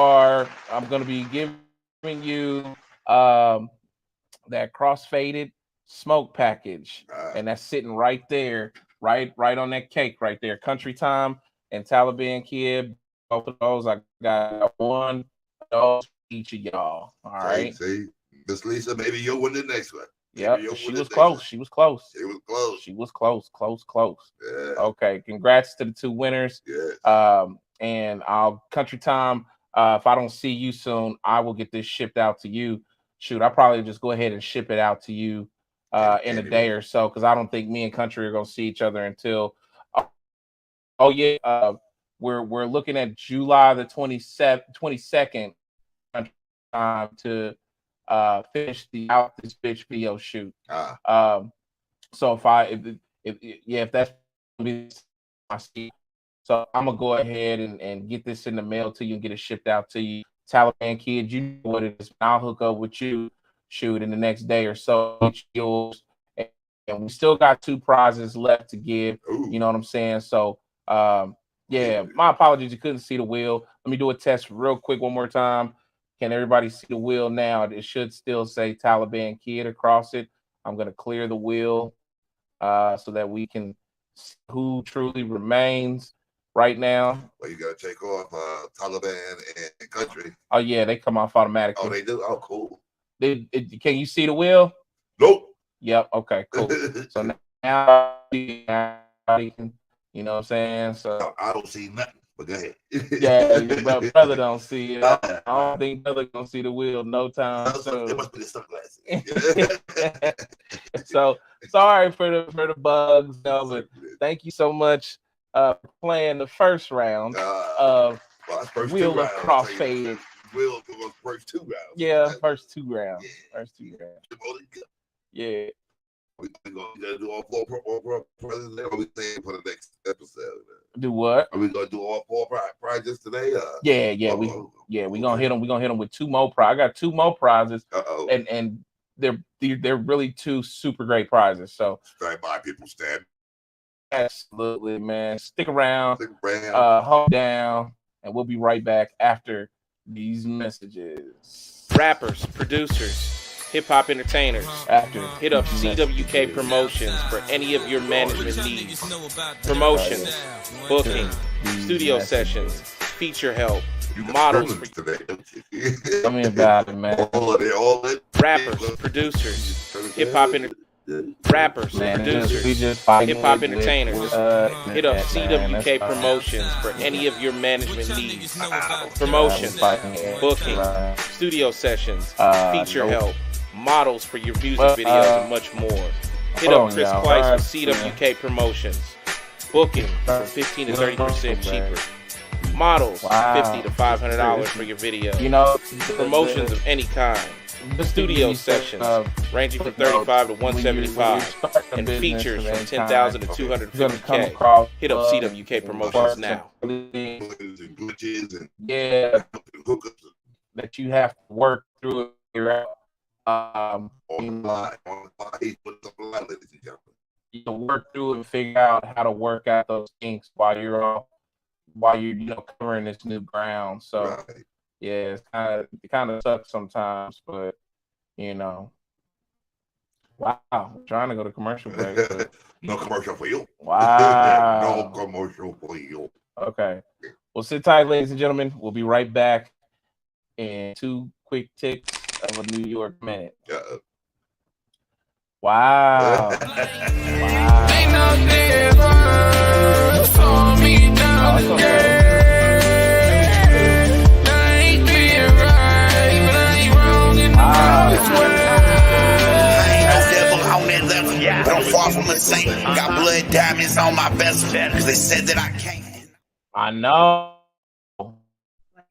going to be giving you that cross-faded smoke package, and that's sitting right there, right on that cake right there. Country Time and Taliban Kid, both of those. I got one of those for each of y'all. All right. See, Miss Lisa, maybe you'll win the next one. Yep, she was close. She was close. Close. Yeah. Okay, congrats to the two winners. Yes. And I'll Country Time. If I don't see you soon, I will get this shipped out to you. Shoot, I'll probably just go ahead and ship it out to you in a day or so, because I don't think me and Country are gonna see each other until. We're looking at July the 22nd to finish the Out This Bitch video shoot. So if that's my seat, so I'm gonna go ahead and get this in the mail to you and get it shipped out to you. Taliban Kid, you know what it is. I'll hook up with you, shoot, in the next day or so. And we still got 2 prizes left to give. Ooh. You know what I'm saying? So my apologies, you couldn't see the wheel. Let me do a test real quick one more time. Can everybody see the wheel now? It should still say Taliban Kid across it. I'm going to clear the wheel so that we can see who truly remains right now. Well, you got to take off Taliban and Country. Oh, yeah, they come off automatically. Oh, they do? Oh, cool. Can you see the wheel? Nope. Yep. Okay, cool. So now you know what I'm saying? So I don't see nothing. But go ahead. Yeah, brother don't see it. I don't think brother gonna see the wheel no time soon. It must be the sunglasses. So sorry for the bugs, but thank you so much for playing the first round of Wheel of Crossfaded. Wheel of the first 2 rounds. Yeah, first 2 rounds. Yeah. We gotta do all 4 prizes there, or we staying for the next episode? Do what? Are we gonna do all 4 prizes today? We gonna hit them. We gonna hit them with 2 more prizes. I got 2 more prizes, and they're really 2 super great prizes. So stand by, people, stand. Absolutely, man. Stick around. Hold down, and we'll be right back after these messages. Rappers, producers, hip-hop entertainers, actors, hit up CWK Promotions for any of your management needs. Promotions, booking, studio sessions, feature help, models for tell me about it, man. Rappers, producers, hip-hop rappers, producers, hip-hop entertainers, hit up CWK Promotions for any of your management needs. Promotions, booking, studio sessions, feature help, models for your music videos, and much more. Hit up Chris Kleiss with CWK Promotions. Booking from 15 to 30% cheaper. Models, $50 to $500 for your video. You know, promotions of any kind. Studio sessions ranging from $35 to $175, and features from $10,000 to $250K. Hit up CWK Promotions now. Yeah, that you have to work through and figure out. You can work through and figure out how to work out those kinks while you're covering this new ground. So yeah, it kind of sucks sometimes, but wow, I'm trying to go to commercial break. But no commercial for you. Wow. No commercial for you. Okay. Well, sit tight, ladies and gentlemen. We'll be right back in 2 quick ticks of a New York minute. Wow. Wow. Ain't no difference for me down. never said that I can't. I know.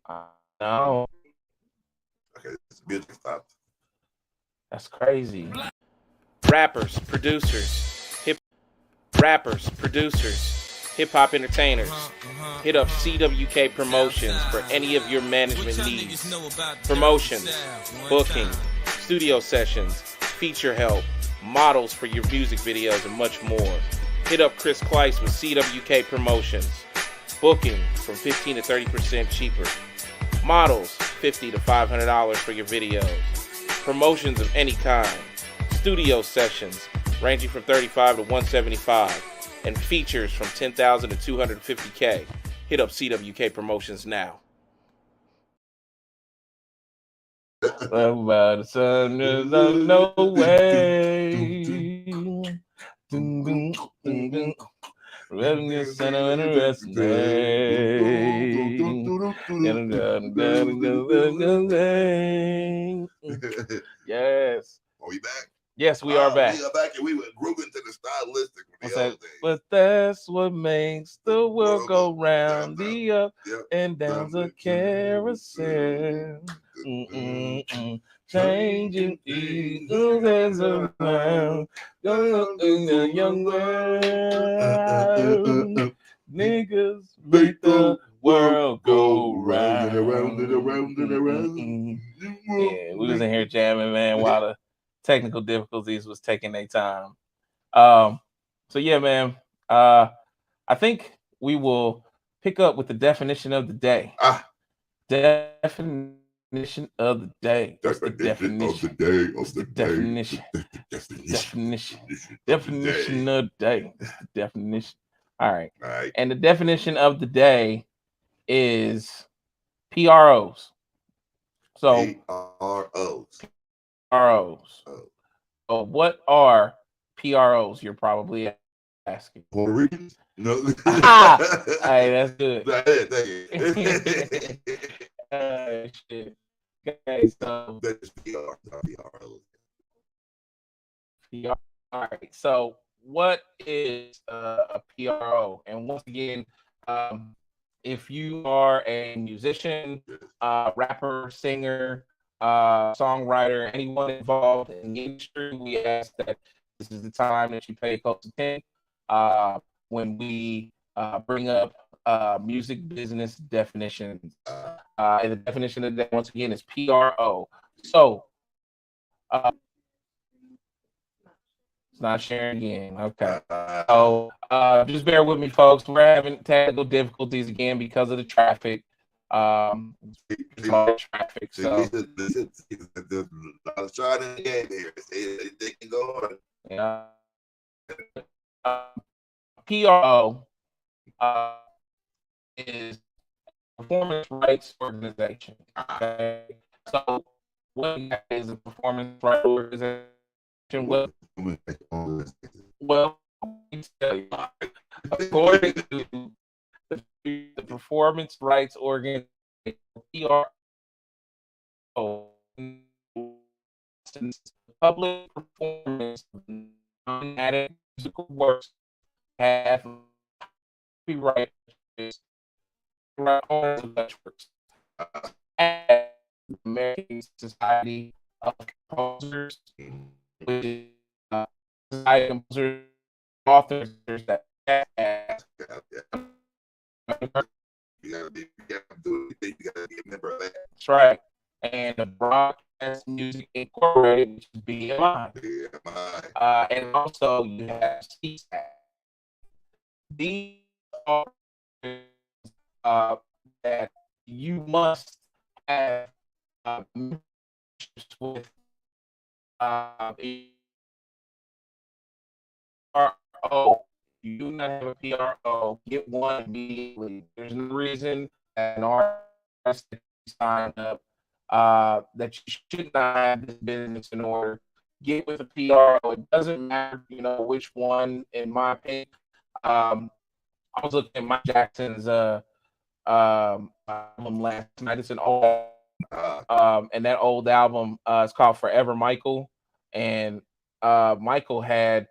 I know. Okay, this music stopped. That's crazy. Rappers, producers, hip hop entertainers. Hit up CWK Promotions for any of your management needs. Promotions, booking, studio sessions, feature help, models for your music videos, and much more. Hit up Chris Kleiss with CWK Promotions. Booking from 15 to 30% cheaper. Models, $50 to $500 for your videos. Promotions of any kind. Studio sessions ranging from $35 to $175. And features from $10,000 to $250K. Hit up CWK Promotions now. About the sun, there's no way. Revenue center and rest Yes. Are we back? Yes, we are back. We are back, and we were grooving to the stylistic from the old days. But that's what makes the world go round. The up and downs of carousel. Changing eagles as around. In the young world. Niggas make the world go round. Yeah, we was in here jamming, man, while the technical difficulties was taking their time. So yeah, man. I think we will pick up with the definition of the day. Definition of the day. Definition of the day. Definition of the day. Definition. All right. And the definition of the day is PROs. So PROs. So what are PROs? You're probably asking. Puerto Ricans? No. Hey, that's good. Thank you. Shit. Okay, so that's PR, not PROs. PR. All right. So what is a PRO? And once again, if you are a musician, rapper, singer, songwriter, anyone involved in the industry, we ask that this is the time that you pay close attention when we bring up music business definitions. And the definition of that, once again, is PRO. So it's not sharing again. Okay. So just bear with me, folks. We're having technical difficulties again because of the traffic. Traffic. So I was trying to get here. They can go on. Yeah. PRO is performance rights organization. Okay. So what is a performance rights organization? Well, according to the performance rights organization, PRO, public performance of non-added musical works have copyright owners of such works. As the American Society of Composers, which is society of composers, authors that has you gotta be a member of that. That's right. And the Broadcast Music Incorporated, which is BMI. And also you have CSAC. These are that you must have memberships with PRO. You do not have a PRO, get one immediately. There's no reason that an artist signed up that you should not have this business in order. Get with a PRO. It doesn't matter, which one. In my opinion, I was looking at Mike Jackson's album last night. It's an old and that old album is called Forever Michael, and Michael had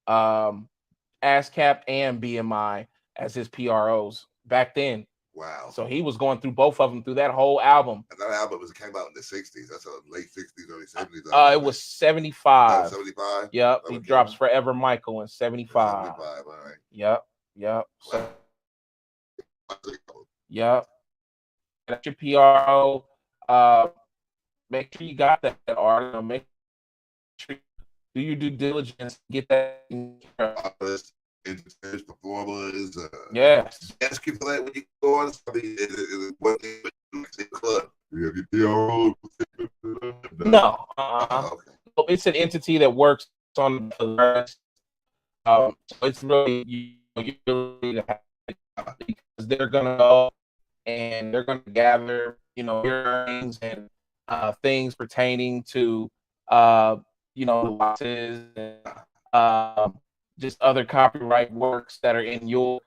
ASCAP and BMI, as his PROs back then. Wow. So he was going through both of them through that whole album. And that album came out in the 60s. That's a late 60s, early 70s. It was 75. 75? Yep. He drops Forever Michael in 75. 75, all right. Yep. So, yep. That's your PRO. Make sure you got that artist. Make sure do your due diligence. Get that. Artists, entertainers, performers. Yes. Ask you for that when you go on. I mean, what the club? You have your PRO? No. Okay. It's an entity that works on the rest. So it's really you really have because they're gonna go and they're gonna gather earnings and things pertaining to losses and just other copyright works that are in your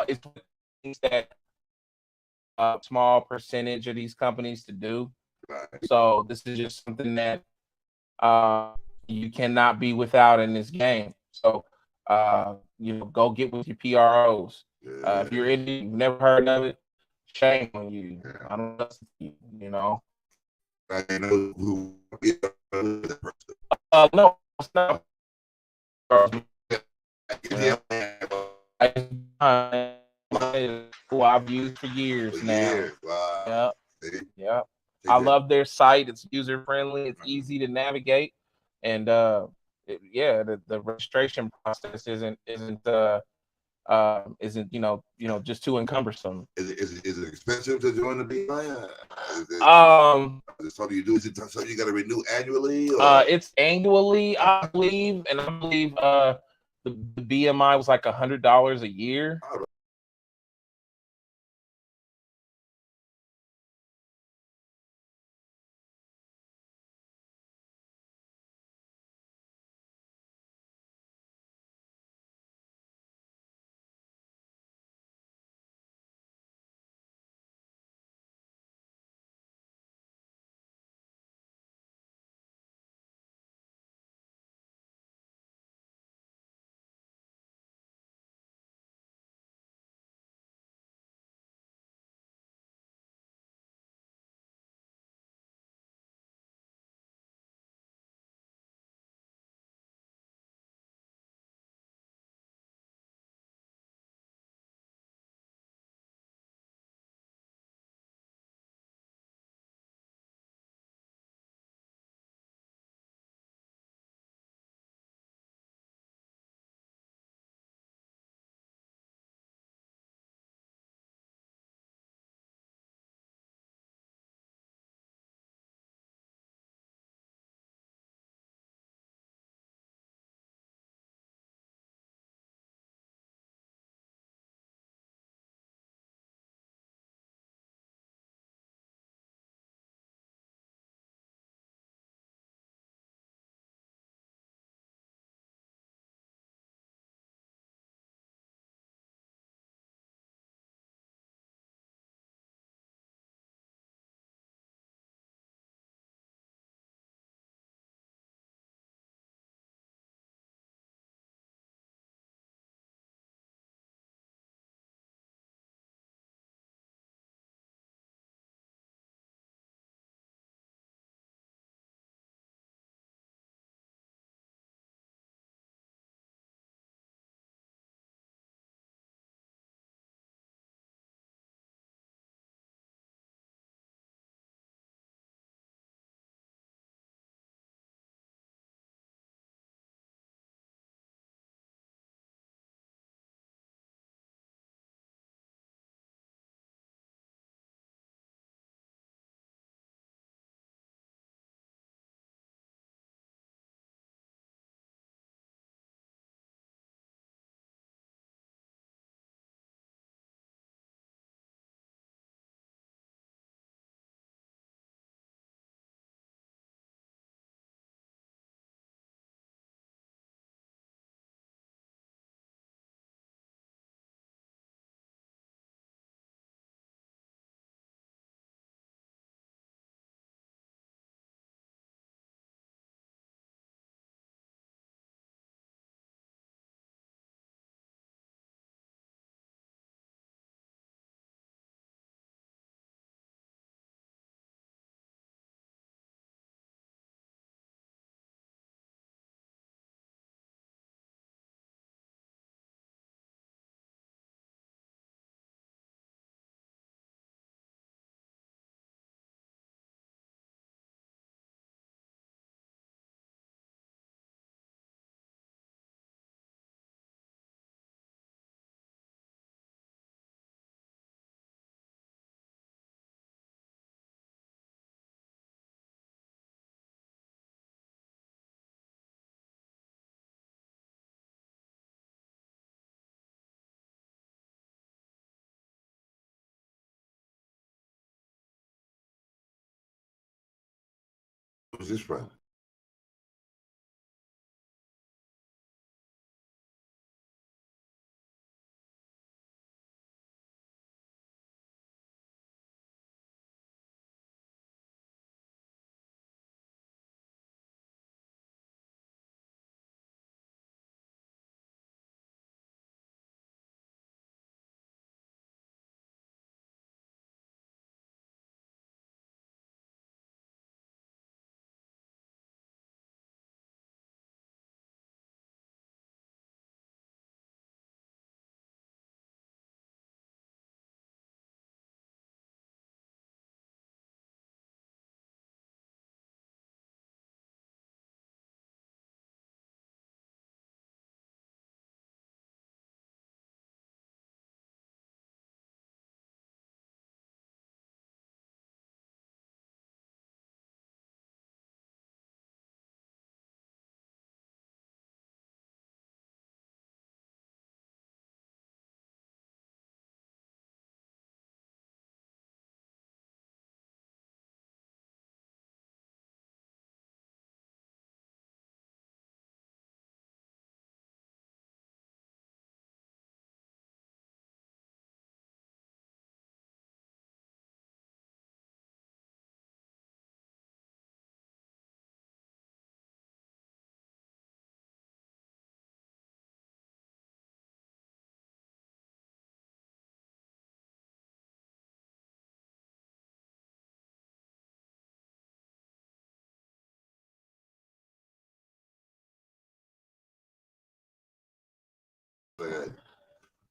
it's things that a small percentage of these companies to do. Right. So this is just something that you cannot be without in this game. So go get with your PROs. If you're in it, you've never heard of it, shame on you. Yeah. I don't know. I know who. No, it's not. Who I've used for years now. Wow. Yep. I love their site. It's user friendly. It's easy to navigate, and the registration process isn't just too encumbersome. Is it expensive to join the BI? Is it something you do? Is it something you got to renew annually? It's annually, I believe, and I believe the BMI was like $100 a year. Who's this from?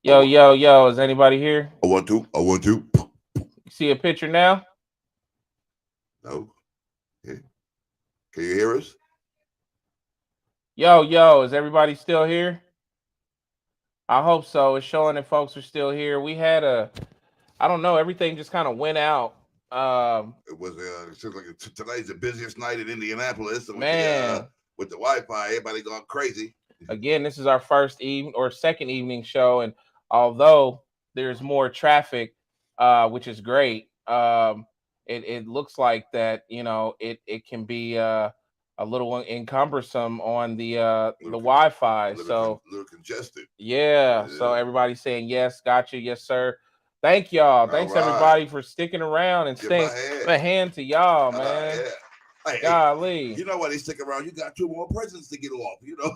Yo, yo, yo, is anybody here? I want to. You see a picture now? No. Yeah. Can you hear us? Yo, yo, is everybody still here? I hope so. It's showing that folks are still here. We had I don't know, everything just kind of went out. It was it seems like tonight's the busiest night in Indianapolis, and Man, with the Wi-Fi, everybody going crazy. again, this is our first evening or second evening show, and although there's more traffic, which is great, it looks like that it can be a little encumbersome on the Wi-Fi. So a little congested. yeah, so everybody's saying yes, gotcha, yes sir. Thank y'all. Thanks everybody for sticking around and staying. A hand to y'all, man. Yeah. Hey, golly. You know why they stick around? You got 2 more presents to get off. You know, 2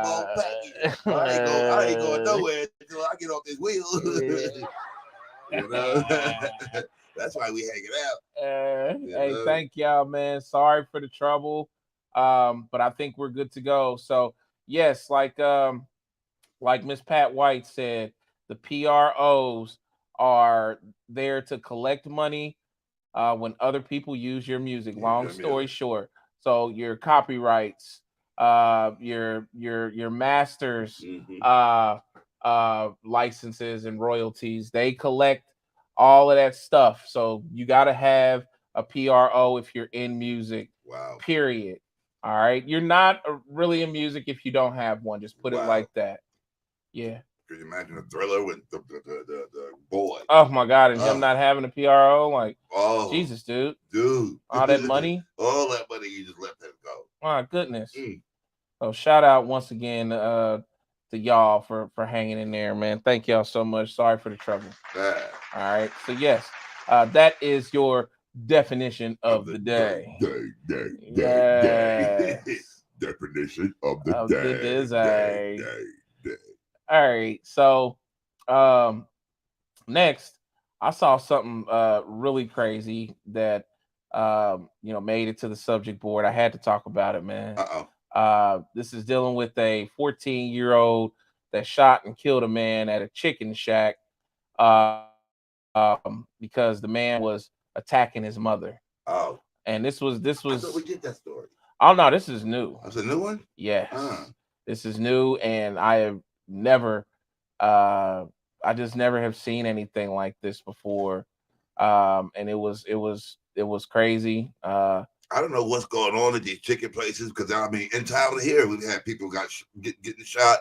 more packages. I ain't going nowhere until I get off this wheel. You know, that's why we hanging out. Hey, thank y'all, man. Sorry for the trouble, but I think we're good to go. So yes, like Miss Pat White said, the PROs are there to collect money when other people use your music. Long story short, so your copyrights, your masters, licenses and royalties, they collect all of that stuff. So you got to have a PRO if you're in music. Wow. Period. All right. You're not really in music if you don't have one. Just put it like that. Yeah. Could you imagine a Thriller with the boy? Oh my God, and him not having a PRO, like, Jesus, dude, all that money, you just let that go. My goodness. So shout out once again to y'all for hanging in there, man. Thank y'all so much. Sorry for the trouble. All right, so yes, that is your definition of the day. Definition of the day. All right, so next I saw something really crazy that made it to the subject board. I had to talk about it, man. This is dealing with a 14-year-old that shot and killed a man at a chicken shack because the man was attacking his mother. And this was I thought we did that story. Oh no, this is new. That's a new one? Yes. This is new, and I have never I just never have seen anything like this before. And it was crazy. I don't know what's going on at these chicken places, because I mean, in town here, we've had people getting shot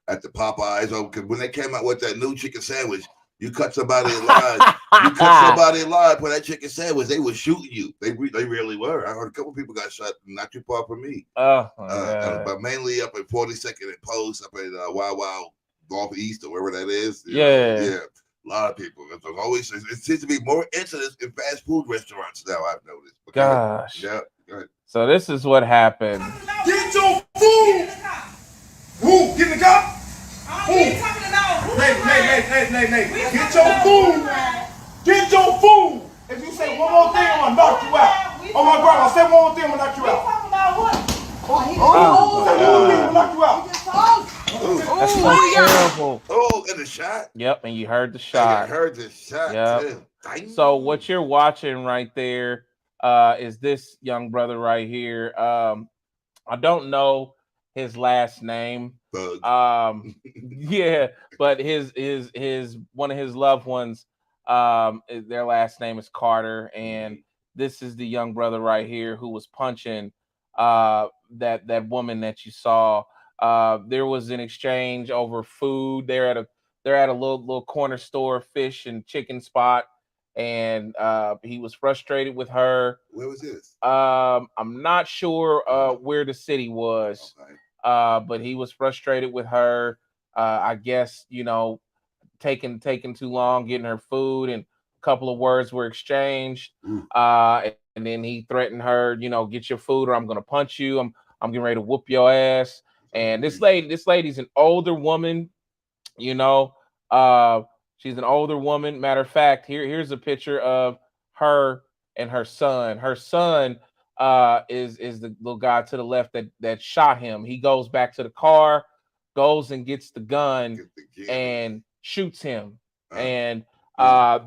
at the Popeyes. Because when they came out with that new chicken sandwich, You cut somebody in line. You cut somebody in line for that chicken sandwich. They were shooting you. They really were. I heard a couple people got shot not too far from me. Oh my God. But mainly up at 42nd and Post, up in Wild Wild Northeast or wherever that is. Yeah. A lot of people. There's always it seems to be more incidents in fast food restaurants now. I've noticed. Okay. Gosh. Yeah. Go ahead. So this is what happened. Get your food. Who? Get in the car. Who? Nay. Get your food. Get your food. If you say one more thing, I'm gonna knock you out. Oh my grandma, say one more thing, I'm gonna knock you out. Say one more thing, I'm gonna knock you out. That's so terrible. Oh, and the shot. Yep, and you heard the shot. I heard the shot. Yep. So what you're watching right there is this young brother right here. I don't know his last name. Yeah, but his one of his loved ones, their last name is Carter, and this is the young brother right here who was punching that woman that you saw. There was an exchange over food. They're at a little corner store, fish and chicken spot, and he was frustrated with her. Where was this? I'm not sure where the city was. Okay. But he was frustrated with her. I guess, taking too long getting her food, and a couple of words were exchanged. And then he threatened her, get your food or I'm gonna punch you. I'm getting ready to whoop your ass. And this lady's an older woman, she's an older woman. Matter of fact, here's a picture of her and her son. Her son is the little guy to the left that shot him. He goes back to the car, goes and gets the gun and shoots him. And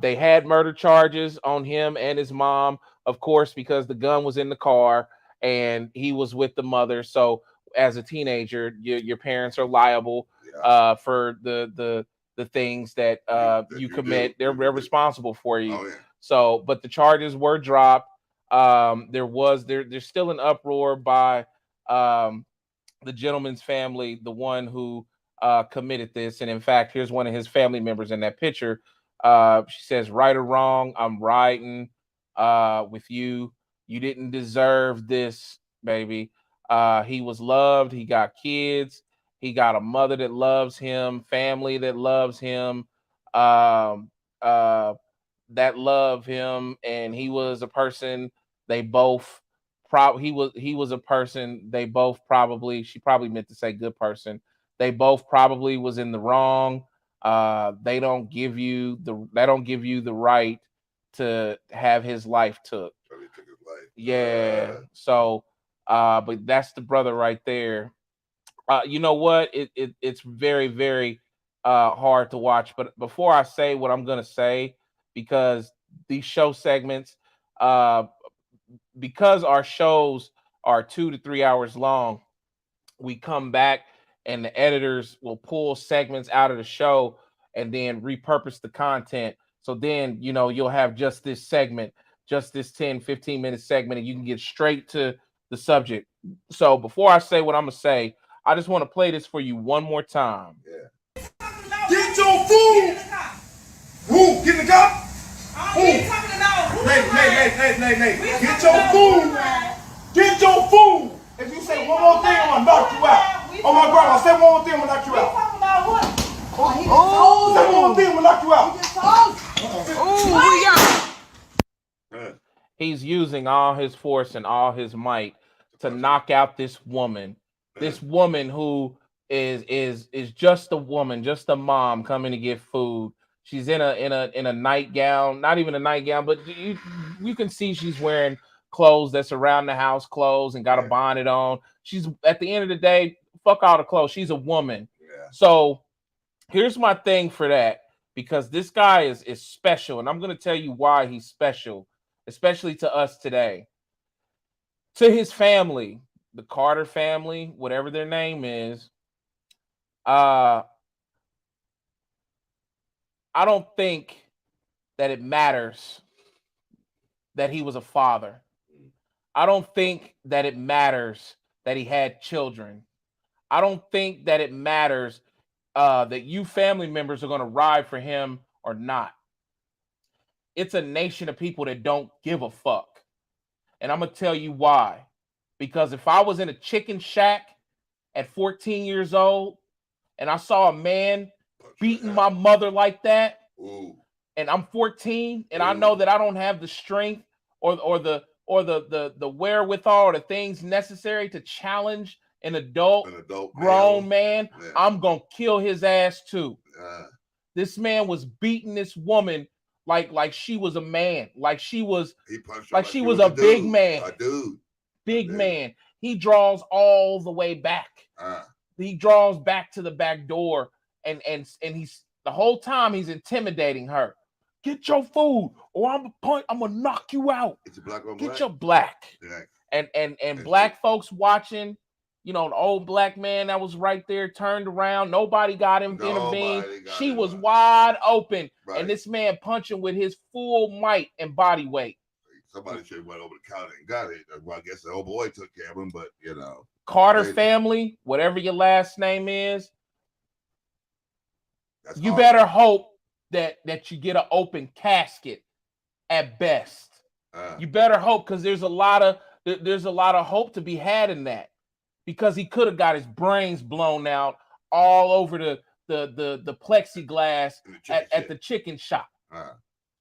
they had murder charges on him and his mom, of course, because the gun was in the car and he was with the mother. So as a teenager, your parents are liable for the things that you commit. They're responsible for you. Oh, yeah. So, but the charges were dropped. There's still an uproar by the gentleman's family, the one who committed this. And in fact, here's one of his family members in that picture. She says, right or wrong, I'm riding with you. You didn't deserve this, baby. He was loved. He got kids. He got a mother that loves him, family that loves him, that love him. And he was a person they both he was a person they both probably, she probably meant to say good person. They both probably was in the wrong. They don't give you the right to have his life took. Took his life. Yeah. So but that's the brother right there. You know what? It's very, very hard to watch. But before I say what I'm gonna say, because these show segments, because our shows are 2 to 3 hours long, we come back and the editors will pull segments out of the show and then repurpose the content. So then, you'll have just this segment, just this 10-15 minute segment, and you can get straight to the subject. So before I say what I'm going to say, I just want to play this for you one more time. Yeah. Get your food. Who? Get in the car. Who? Nay. Get your food. Get your food. If you say one more thing, I'm gonna knock you out. Oh my grandma, say one more thing, I'm gonna knock you out. Say one more thing, I'm gonna knock you out. He's using all his force and all his might to knock out this woman. This woman who is just a woman, just a mom coming to get food. She's in a nightgown, not even a nightgown, but you can see she's wearing clothes that's around the house clothes and got a bonnet on. She's, at the end of the day, fuck all the clothes. She's a woman. Yeah. So here's my thing for that, because this guy is special, and I'm going to tell you why he's special, especially to us today. To his family, the Carter family, whatever their name is, I don't think that it matters that he was a father. I don't think that it matters that he had children. I don't think that it matters that you family members are going to ride for him or not. It's a nation of people that don't give a fuck. And I'm going to tell you why. Because if I was in a chicken shack at 14 years old and I saw a man beating my mother like that, and I'm 14 and I know that I don't have the strength or the wherewithal or the things necessary to challenge an adult grown man, I'm going to kill his ass too. This man was beating this woman like she was a man, like she was a big man. A dude. Big man. He draws all the way back. He draws back to the back door, and he's the whole time he's intimidating her. Get your food, or I'm gonna knock you out. It's a black on Get black. your black. Yeah. And black folks watching, you know, an old black man that was right there turned around. Nobody got him intervened. She was wide open, and this man punching with his full might and body weight. Somebody should have went over the counter and got it. Well, I guess the old boy took care of him, but you know. Carter family, whatever your last name is, you better hope that you get an open casket at best. You better hope, because there's a lot of hope to be had in that, because he could have got his brains blown out all over the plexiglass at the chicken shop,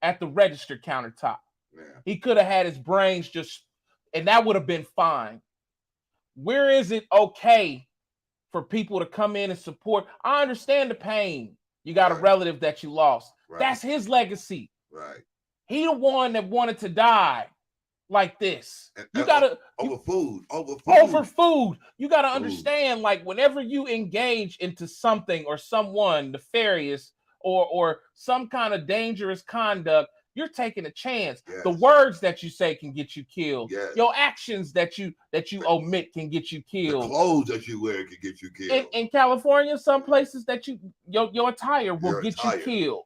at the register countertop. Yeah. He could have had his brains and that would have been fine. Where is it okay for people to come in and support? I understand the pain. You got a relative that you lost. That's his legacy. Right. He the one that wanted to die like this. You gotta over food. You gotta understand, like, whenever you engage into something or someone nefarious or some kind of dangerous conduct, you're taking a chance. Yes. The words that you say can get you killed. Yes. Your actions that you omit can get you killed. The clothes that you wear can get you killed. In California, some places that your attire will get you killed.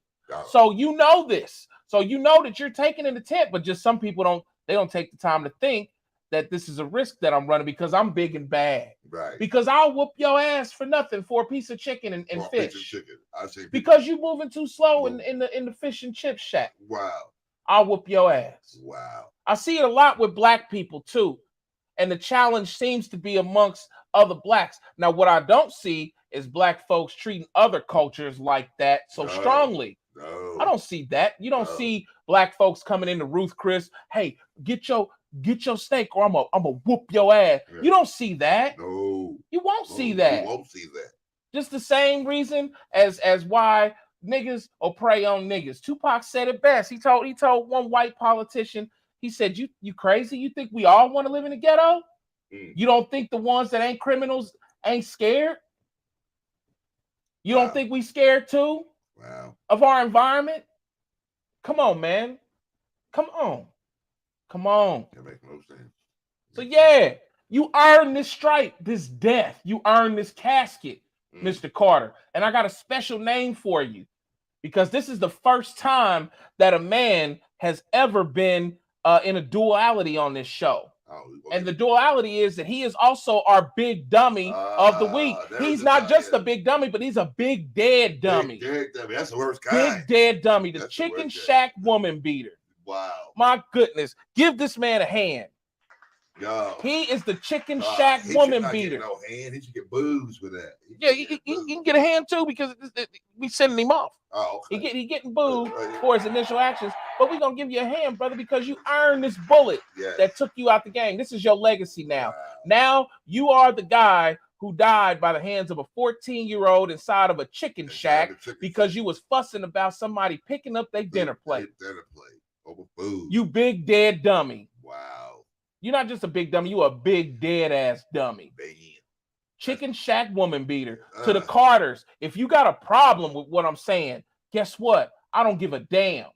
So you know this. So you know that you're taking an attempt, but just some people don't take the time to think that this is a risk that I'm running because I'm big and bad. Right. Because I'll whoop your ass for nothing for a piece of chicken and fish. Piece of chicken. I say because you're moving too slow in the fish and chip shack. Wow. I'll whoop your ass. Wow. I see it a lot with black people too. And the challenge seems to be amongst other blacks. Now, what I don't see is black folks treating other cultures like that so strongly. No. I don't see that. You don't see black folks coming into Ruth Chris. Hey, get your steak, or I'm a whoop your ass. Yeah. You don't see that. No. You won't see that. You won't see that. Just the same reason as why niggas will prey on niggas. Tupac said it best. He told one white politician, he said, you crazy? You think we all want to live in the ghetto? You don't think the ones that ain't criminals ain't scared? You don't think we scared too? Wow. Of our environment? Come on, man. Come on. That makes no sense. So yeah, you earned this stripe, this death. You earned this casket, Mr. Carter. And I got a special name for you, because this is the first time that a man has ever been in a duality on this show. And the duality is that he is also our big dummy of the week. He's not just a big dummy, but he's a big dead dummy. Big dead dummy. That's the worst kind. Big dead dummy. The chicken shack woman beater. Wow. My goodness. Give this man a hand. Yo. He is the chicken shack woman beater. No hand. He should get booze with that. He can get a hand too, because we sending him off. Oh, okay. He getting booed for his initial actions, but we're gonna give you a hand, brother, because you earned this bullet that took you out the game. This is your legacy now. Wow. Now you are the guy who died by the hands of a 14-year-old inside of a chicken shack because you was fussing about somebody picking up their dinner plate. Over food. You big dead dummy. Wow. You're not just a big dummy, you a big dead ass dummy. Man. Chicken shack woman beater. To the Carters, if you got a problem with what I'm saying, guess what? I don't give a damn.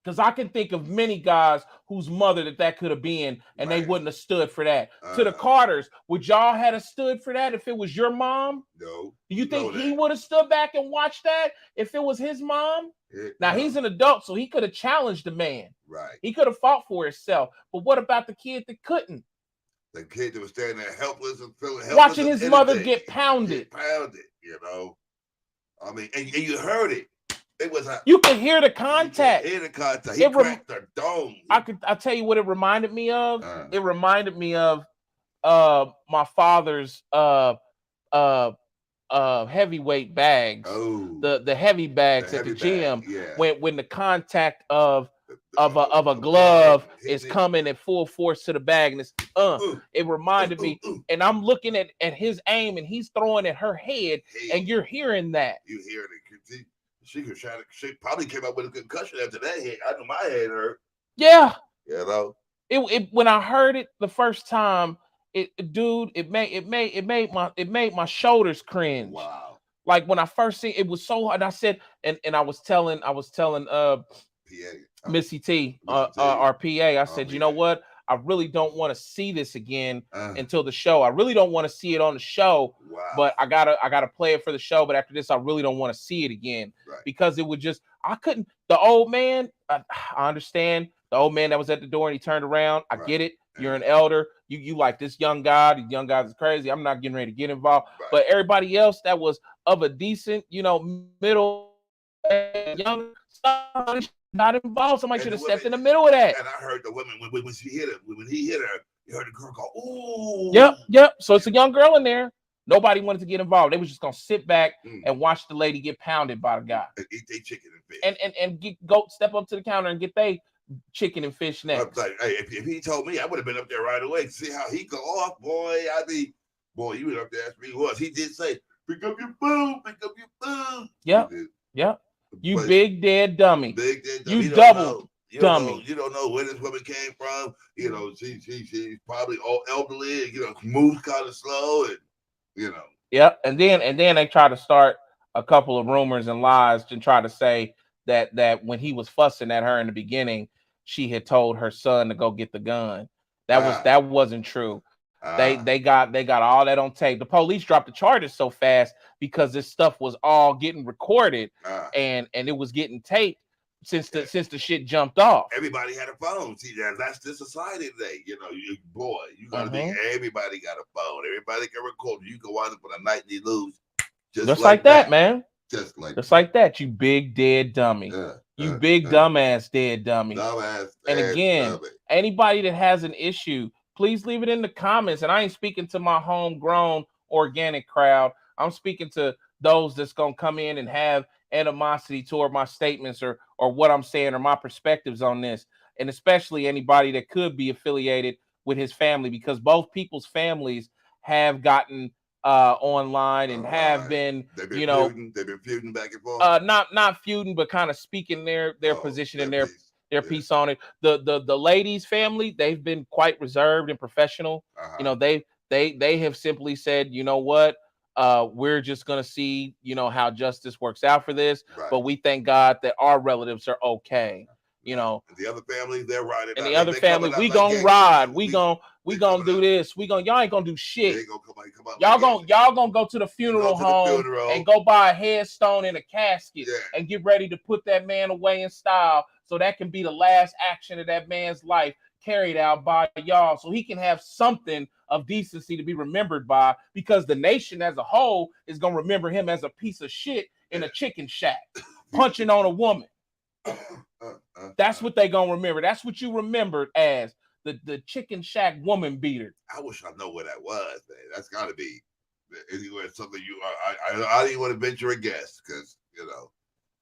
Because I can think of many guys whose mother that could have been, and they wouldn't have stood for that. To the Carters, would y'all have stood for that if it was your mom? No. Do you think he would have stood back and watched that if it was his mom? He's an adult, so he could have challenged the man. Right. He could have fought for himself. But what about the kid that couldn't? The kid that was standing there helpless and feeling helpless. Watching his mother get pounded. You know. I mean, and you heard it. It was a. You could hear the contact. Hear the contact. He cracked the dome. I'll tell you what it reminded me of. It reminded me of my father's heavyweight bags. The heavy bags at the gym. When the contact of a glove is coming at full force to the bag, and it's it reminded me. And I'm looking at his aim, and he's throwing at her head, and you're hearing that. You hear it. She probably came up with a concussion after that hit. I know my head hurt. Yeah. You know. It when I heard it the first time, it made my shoulders cringe. Wow. Like when I first seen it was so hard. I said, and I was telling Missy T, our PA, I said, you know what? I really don't want to see this again until the show. I really don't want to see it on the show, but I gotta play it for the show. But after this, I really don't want to see it again because it would just, I couldn't. The old man, I understand the old man that was at the door and he turned around. I get it. You're an elder. You like this young guy. The young guys is crazy. I'm not getting ready to get involved. But everybody else that was of a decent, middle young not involved. Somebody should have stepped in the middle of that. And I heard the women when she hit her, when he hit her, you heard the girl go, "Ooh." Yep. So it's a young girl in there. Nobody wanted to get involved. They was just gonna sit back and watch the lady get pounded by the guy. And eat their chicken and fish. And go step up to the counter and get they chicken and fish next. Like, hey, if he told me, I would have been up there right away. See how he go off, boy. You went up there as he was. He did say, "Pick up your food, pick up your food." Yep. You big dead dummy. Big dead dummy. You double dummy. You don't know where this woman came from. She's probably all elderly. Moves kind of slow, and Yep. And then they try to start a couple of rumors and lies to try to say that when he was fussing at her in the beginning, she had told her son to go get the gun. That wasn't true. They got all that on tape. The police dropped the charges so fast because this stuff was all getting recorded and it was getting taped since the shit jumped off. Everybody had a phone. See, that's the society today. You gotta be. Everybody got a phone. Everybody can record. You can wind up on a nightly lose. Just like that, man. Just like that. You big dead dummy. You big dumbass dead dummy. And again, anybody that has an issue, please leave it in the comments. And I ain't speaking to my homegrown organic crowd. I'm speaking to those that's gonna come in and have animosity toward my statements or what I'm saying or my perspectives on this, and especially anybody that could be affiliated with his family, because both people's families have gotten online and have been, they've been feuding back and forth. Not feuding, but kind of speaking their position and their piece on it. The ladies' family, they've been quite reserved and professional. They have simply said, you know what, we're just gonna see, how justice works out for this. But we thank God that our relatives are okay. And the other family, they're riding. And the other family, we gonna ride. We gonna do this. Y'all ain't gonna do shit. Y'all gonna go to the funeral home and go buy a headstone and a casket and get ready to put that man away in style, so that can be the last action of that man's life carried out by y'all, so he can have something of decency to be remembered by, because the nation as a whole is gonna remember him as a piece of shit in a chicken shack punching on a woman. That's what they gonna remember. That's what you remembered as the chicken shack woman beater. I wish I know where that was, man. That's got to be anywhere. Something I didn't want to venture a guess, because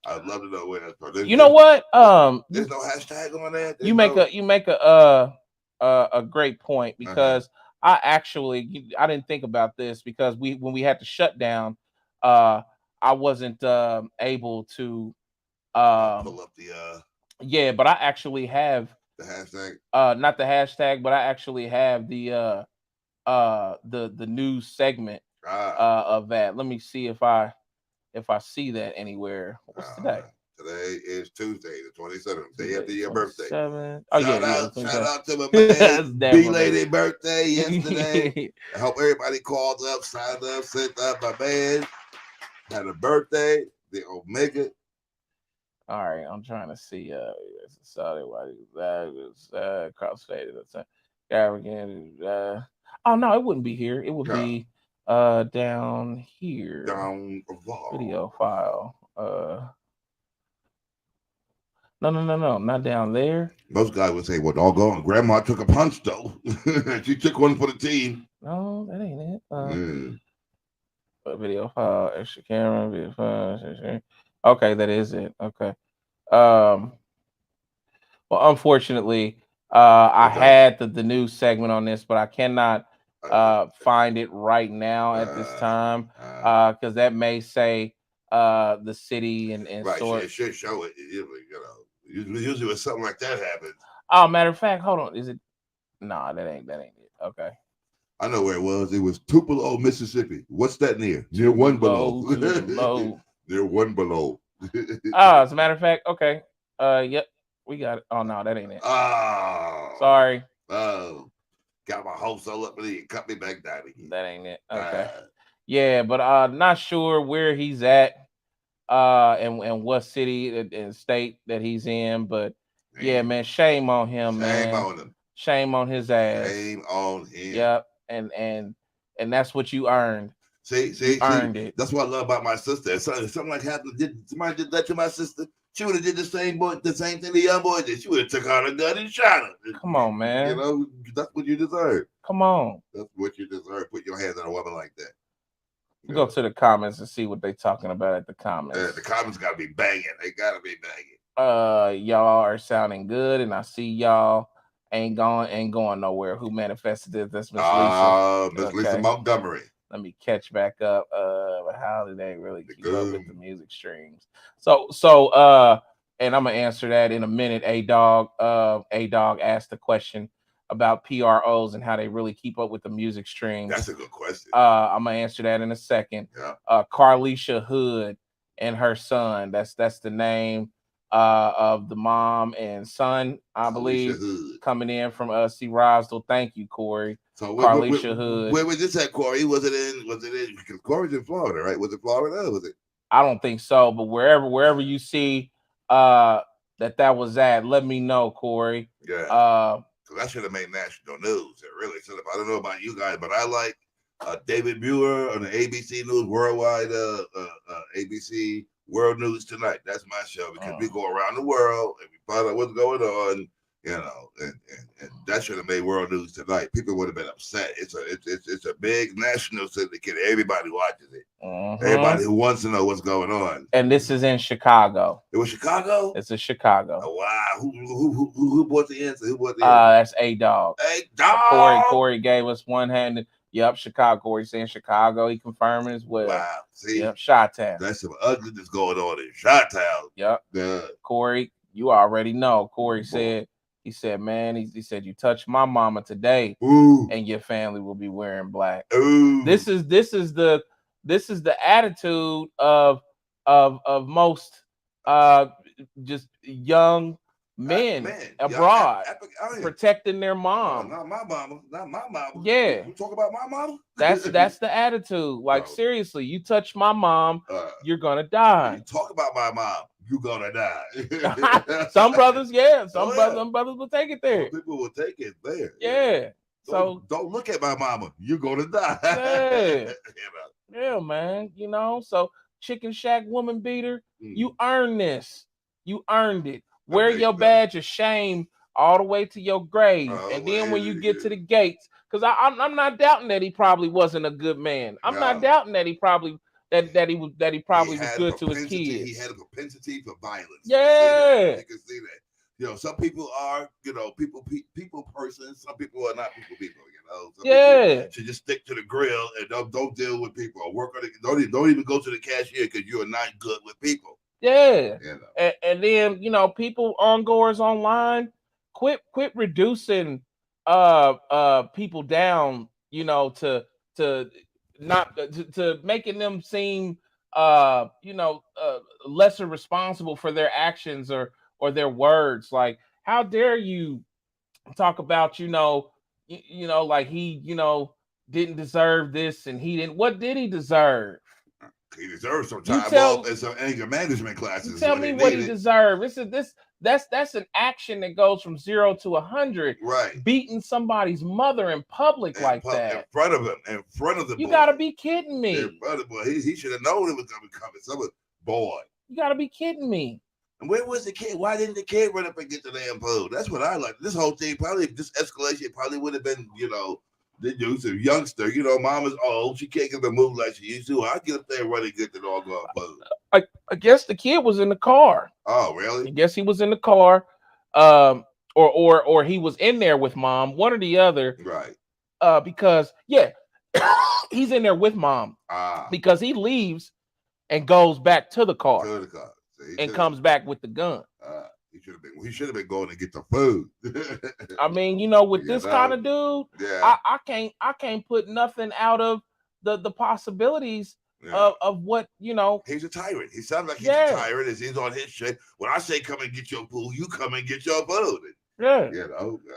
I'd love to know where that's from. You know what? There's no hashtag on that. You make a great point, because I didn't think about this, because when we had to shut down, I wasn't able to pull up the but I actually have the hashtag. Not the hashtag, but I actually have the news segment of that. Let me see if I see that anywhere. What's today? Today is Tuesday, the 27th, day after your birthday. Shout out to my man, belated birthday yesterday. I hope everybody called up, signed up, sent up. My man had a birthday, the Omega. All right, I'm trying to see. Cross-faded. Oh no, it wouldn't be here. It would be down here. Down video file. No, not down there. Most guys would say, "Well, doggone, Grandma took a punch though. She took one for the team." No, that ain't it. Mm. Video file, extra camera, video file. Okay, that is it. Okay. Um. Well, unfortunately, I Okay. had the news segment on this, but I cannot Uh, find it right now at this time because that may say the city and right, sort. it should show it. Usually when something like that happens, Oh, matter of fact, hold on. Is it? Nah, that ain't it. Okay. I know where it was. It was Tupelo, Mississippi. What's that near? Near One Below. Tupelo. Near One Below. As a matter of fact, okay. Yep, we got it. Oh no, that ain't it. Oh, Sorry. Oh, got my hopes all up and he cut me back down again. That ain't it. Okay. Yeah, but not sure where he's at, and what city and state that he's in. But yeah, man, shame on him, man. Shame on him. Shame on his ass. Shame on him. Yep, and that's what you earned. See, earned it. That's what I love about my sister. If something like happened, somebody did that to my sister, she would have did the same thing the young boy did. She would have took out a gun and shot her. Come on, man. You know, that's what you deserve. Come on. That's what you deserve. Put your hands on a woman like that. Go to the comments and see what they're talking about at the comments. The comments gotta be banging. They gotta be banging. Y'all are sounding good, and I see y'all ain't going nowhere. Who manifested this? That's Miss Lisa. Miss Lisa Montgomery. Let me catch back up. How did they really keep up with the music streams? So, and I'm gonna answer that in a minute. A dog asked the question about PROs and how they really keep up with the music streams. That's a good question. I'm gonna answer that in a second. Yeah. Carlisha Hood and her son. That's the name of the mom and son, I believe, coming in from C. Rosdell. Thank you, Corey. So Carlisha Hood. Where was this at, Corey? Was it in? Because Corey's in Florida, right? Was it Florida? Was it? I don't think so, but wherever you see that was at, let me know, Corey. Yeah. So that should have made national news. It really should have. I don't know about you guys, but I like David Muir on the ABC News Worldwide, ABC World News Tonight. That's my show because we go around the world and we find out what's going on. You know, and that should have made World News Tonight. People would have been upset. It's a big national syndicate. Everybody watches it. Everybody who wants to know what's going on. And this is in Chicago. It was Chicago. It's in Chicago. Oh, wow. Who bought the answer? Who bought the answer? That's A Dog. A Dog. Corey gave us one handed. Yep, Chicago. Corey saying Chicago. He confirming as well. Wow. See, yep, Chi-Town. That's some ugliness going on in Chi-Town. Yep. Corey, you already know. Corey said. He said, man, he said, you touch my mama today, and your family will be wearing black. This is the attitude of most just young men abroad protecting their mom. Not my mama. Yeah. You talk about my mama? That's the attitude. Like, seriously, you touch my mom, you're gonna die. You talk about my mom, you're gonna die. Some brothers, yeah. Some brothers will take it there. Some people will take it there. Yeah. So don't look at my mama, you're gonna die. Yeah. Yeah, man. You know, so Chicken Shack woman beater, you earned this. You earned it. Wear your badge of shame all the way to your grave. And then when you get to the gates, because I'm not doubting that he probably wasn't a good man. I'm not doubting that he probably that he was good to his kids. He had a propensity for violence. Yeah. You can see that. You know, some people are, people persons. Some people are not people. You know, some people should just stick to the grill and don't deal with people or work on it. Don't even go to the cashier because you are not good with people. Yeah. You know. And then, people ongoers online, quit reducing people down, to not to making them seem lesser responsible for their actions or their words. Like, how dare you talk about, like he, didn't deserve this and he didn't. What did he deserve? He deserves some time off and some anger management classes. Tell me what he deserved. That's an action that goes from 0 to 100. Right. Beating somebody's mother in public like that. In front of him. In front of the boy. You gotta be kidding me. In front of the boy. He should have known it was gonna be coming. Boy. You gotta be kidding me. And where was the kid? Why didn't the kid run up and get the damn food? That's what I like. This whole thing probably, this escalation probably would have been, the dude's a youngster. Mama's old. She can't get the move like she used to. I get up there and run and get the doggone food. I guess the kid was in the car. Oh, I really? guess he was in the car, or he was in there with mom, one or the other. Right. Because he's in there with mom. Because he leaves and goes back to the car. To the car. So and comes back with the gun. He should have been going to get the food. I mean, with this kind of dude, I can't put nothing out of the possibilities of what He's a tyrant. He sounds like he's a tyrant as he's on his shit. When I say come and get your food, you come and get your food. Yeah.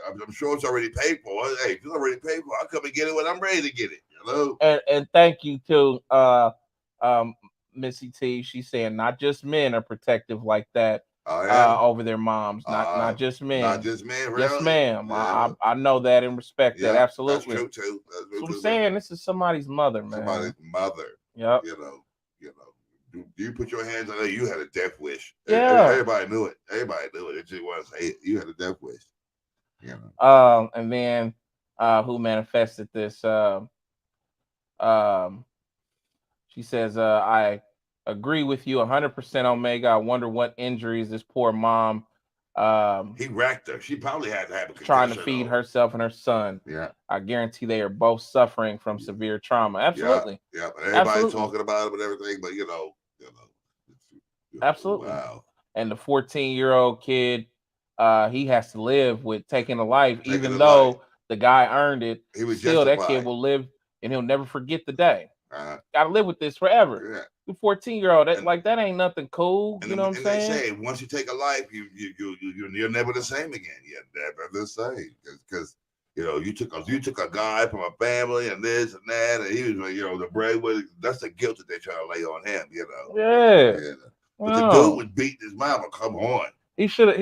I'm sure it's already paid for. Hey, if it's already paid for, I'll come and get it when I'm ready to get it. And thank you to Missy T. She's saying not just men are protective like that over their moms. Not just men. Not just men, really? Yes, ma'am. Yeah. I know that and respect that. Absolutely. That's true too. So I'm saying this is somebody's mother, man. Somebody's mother. Yep. You put your hands on it. You had a death wish. Yeah. Everybody knew it. Everybody knew it. It just want to say it. You had a death wish. And then who manifested this? She says, I agree with you 100%, Omega. I wonder what injuries this poor mom he racked her. She probably had to have a condition, trying to feed herself and her son. Yeah. I guarantee they are both suffering from severe trauma. Absolutely. Yeah. Everybody talking about it and everything, but absolutely. Wow. And the 14-year-old kid, he has to live with taking a life, even though the guy earned it. He was still justified. That kid will live and he'll never forget the day. Gotta live with this forever. Yeah. The 14-year-old, that ain't nothing cool. You know what I'm saying? They say once you take a life, you're never the same again. You're never the same because you took a guy from a family and this and that, and he was the breadwinner. That's the guilt that they try to lay on him. Yeah. But the dude was beating his mama. Come on. He should have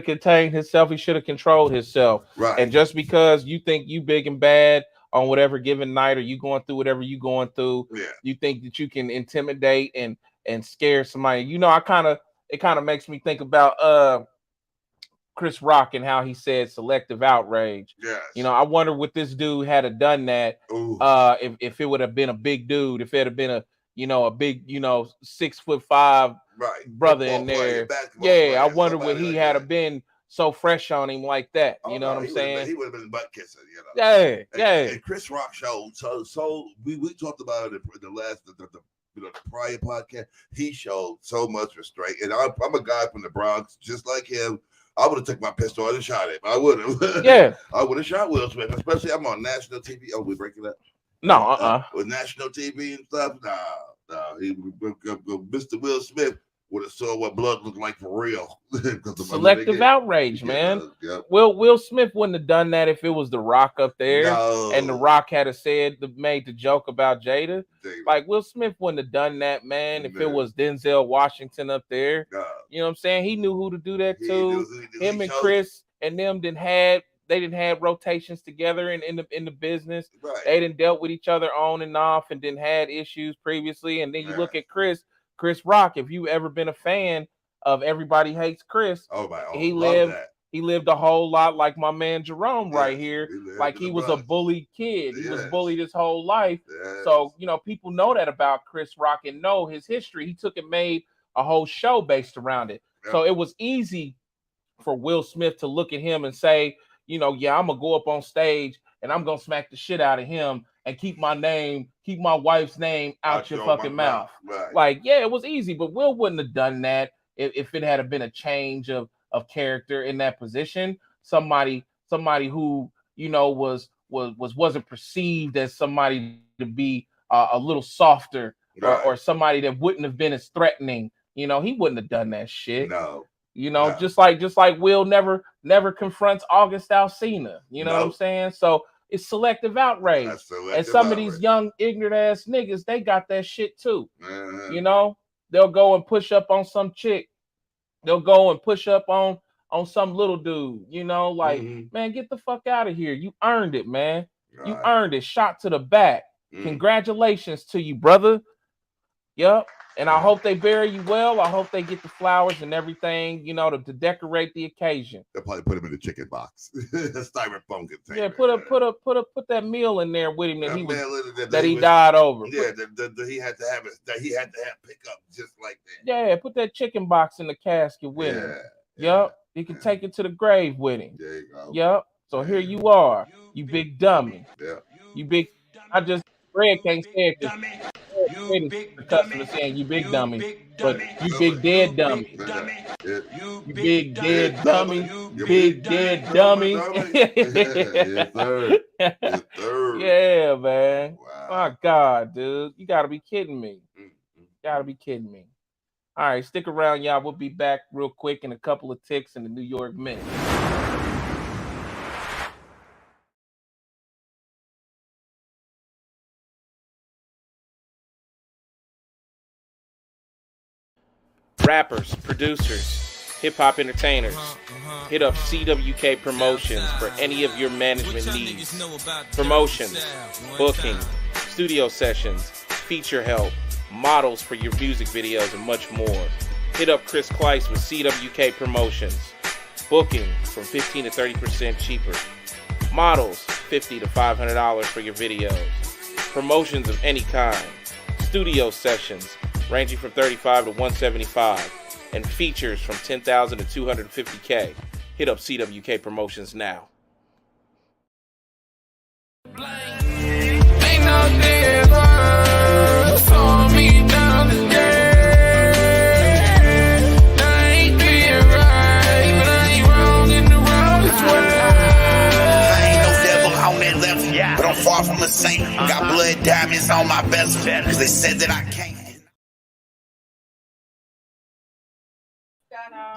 contained himself. He should have controlled himself. Right. And just because you think you big and bad on whatever given night, or you going through whatever you going through, you think that you can intimidate and scare somebody. It kind of makes me think about Chris Rock and how he said selective outrage. Yes. I wonder what this dude had done that if it would have been a big dude, if it had been a big 6'5" brother in there. I wonder what he had been so fresh on him like that. You know what I'm saying? He would have been butt kissing. Yeah. And Chris Rock showed so we talked about it in the last the prior podcast. He showed so much restraint, and I'm a guy from the Bronx, just like him. I would have took my pistol out and shot him. I would have. Yeah. I would have shot Will Smith, especially I'm on national TV. Oh, we breaking up? No, with national TV and stuff. No. Mr. Will Smith would have saw what blood looked like for real. Selective outrage, man. Yep. Will Smith wouldn't have done that if it was The Rock up there, and The Rock had made the joke about Jada. Like Will Smith wouldn't have done that, man. If it was Denzel Washington up there, you know what I'm saying? He knew who to do that to. Him and Chris and them didn't have rotations together in the business. Right. They didn't dealt with each other on and off, and didn't had issues previously. And then you look at Chris Rock. If you ever been a fan of Everybody Hates Chris, he lived a whole lot like my man Jerome right here. Like he was a bullied kid. He was bullied his whole life. So people know that about Chris Rock and know his history. He took and made a whole show based around it. So it was easy for Will Smith to look at him and say, I'm gonna go up on stage and I'm gonna smack the shit out of him and keep my wife's name out your fucking mouth. Right. Like, it was easy, but Will wouldn't have done that if it had been a change of character in that position. Somebody who wasn't perceived as somebody to be a little softer, or somebody that wouldn't have been as threatening. He wouldn't have done that shit. No. Just like Will never confronts August Alsina. You know what I'm saying? So it's selective outrage. And some of these young ignorant ass niggas, they got that shit too. They'll go and push up on some chick. They'll go and push up on some little dude. Man, get the fuck out of here. You earned it, man. You earned it. Shot to the back. Congratulations to you, brother. Yep. And I hope they bury you well. I hope they get the flowers and everything, you know, to decorate the occasion. They'll probably put him in the chicken box, the styrofoam container. Yeah, put that meal in there with him that he was, died over. Yeah, he had to have pickup just like that. Yeah, put that chicken box in the casket with him. Yup, you can take it to the grave with him. There you go. Yup. So here you are, you big dummy. Yeah. You big. I just Fred can't say it. The customer saying you big dummy, but you big dead dummy. You big dead dummy. You big dead dummy. Yes, sir. Yes, sir. Yeah, man. Wow. My God, dude, you gotta be kidding me. Gotta be kidding me. All right, stick around, y'all. We'll be back real quick in a couple of ticks in the New York Mint. Rappers, producers, hip-hop entertainers, hit up CWK Promotions for any of your management needs. Promotions, booking, studio sessions, feature help, models for your music videos, and much more. Hit up Chris Kleiss with CWK Promotions. Booking from 15 to 30% cheaper. Models, $50 to $500 for your videos. Promotions of any kind. Studio sessions, ranging from $35 to $175, and features from $10,000 to $250K. Hit up CWK Promotions now. Ain't no never saw me down the I ain't being right, but I ain't wrong in the wrongest way. I ain't no devil on that level, but I'm far from a saint. Got blood diamonds on my bezel, cause they said that I can't.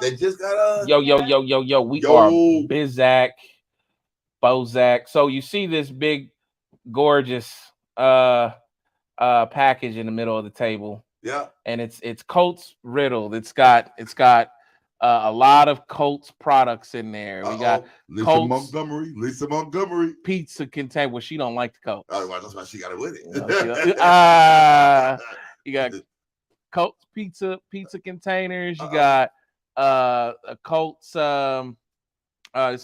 They just got Yo. We are Bizak, Bozak. So you see this big, gorgeous package in the middle of the table. Yeah. And it's Colts riddled. It's got a lot of Colts products in there. We got Lisa Montgomery pizza container. Well, she don't like the Colts. Oh, well, that's why she got it with it. You got Colts pizza containers. You got a Colts it's a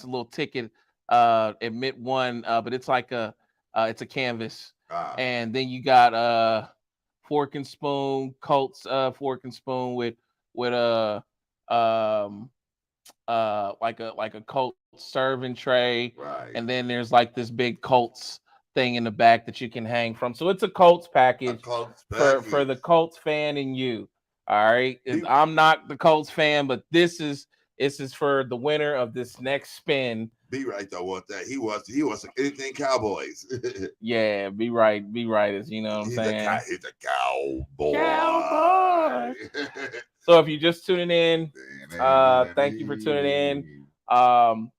little ticket admit one, but it's like it's a canvas. And then you got fork and spoon, Colts fork and spoon with a like a Colts serving tray. Right. And then there's like this big Colts thing in the back that you can hang from. So it's a Colts package, for the Colts fan in you. All right. I'm not the Colts fan, but this is for the winner of this next spin. Be right though, what that he wants anything Cowboys. Yeah, be right, as you know what I'm saying. He's a cowboy. So if you're just tuning in, thank you for tuning in.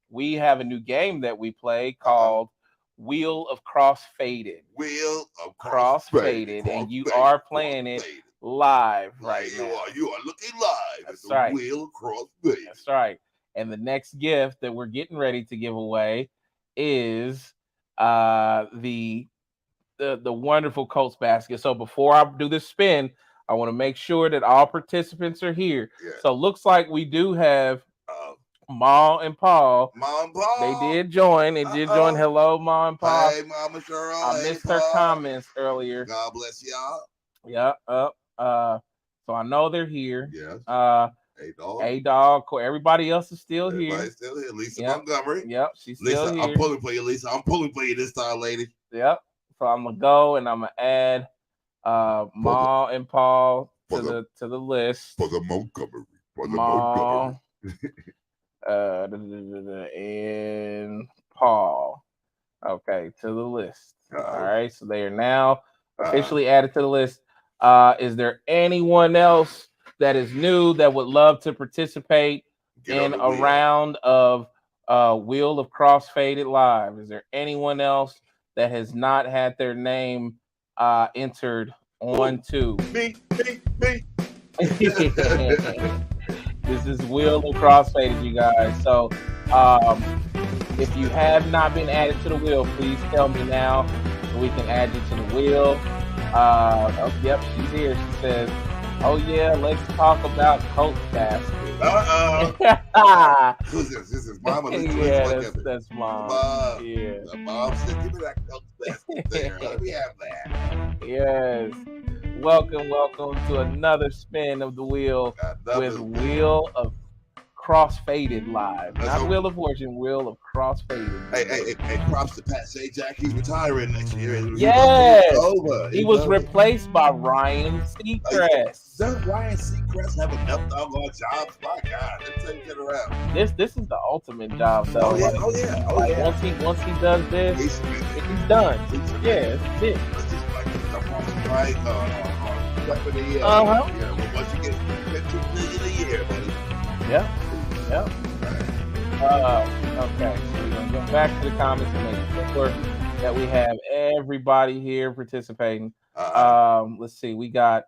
We have a new game that we play called Wheel of Crossfaded. Wheel of Crossfaded, and you are playing it live right now. You are looking live. That's at the right. Wheel of Crossfaded. That's right. And the next gift that we're getting ready to give away is the wonderful Colts basket. So before I do this spin, I want to make sure that all participants are here. Yeah. So looks like we do have Ma and Paul. Ma and Paul. They did join. Join. Hello, Ma and Paul. Hey, Mama Cheryl. I missed her comments earlier. God bless y'all. Yeah. So I know they're here. Yes. A-Dog. Everybody else is still here. Everybody's still here. Lisa Montgomery. Yep, she's still here. I'm pulling for you, Lisa. I'm pulling for you this time, lady. Yep. So I'm gonna go and I'm gonna add Ma and Paul to the list. For the Montgomery. Ma and Paul. Okay, to the list. All right. So they are now officially added to the list. Is there anyone else that is new that would love to participate in a round of Wheel of Crossfaded Live? Is there anyone else that has not had their name entered onto? Me. This is Wheel of Crossfaded, you guys. So if you have not been added to the wheel, please tell me now so we can add you to the wheel. Yep, she's here. She says, Oh yeah, let's talk about Coach basket. Who's this? This is Mama. Yeah, that's Mom. Yeah. Mom said, "Give me that Coach basket there. Let me have that." Yes. Welcome to another spin of the wheel with Wheel of Crossfaded Live. Not Wheel of Fortune, Wheel of Crossfaded. Hey, props to Pat Sajak. He's retiring next year. Yes. Over. He was replaced by Ryan Seacrest. Does Ryan Seacrest have enough doggone jobs? My God, let's take it around. This is the ultimate job. So Oh yeah. Once he does this, he's done. Yeah, it's it. It's just like come off the right weapon of the year. Uh-huh. Yeah, well, once you get $15 million a year, buddy. Yep. Okay, so we're gonna go back to the comments and make sure that we have everybody here participating. Let's see, we got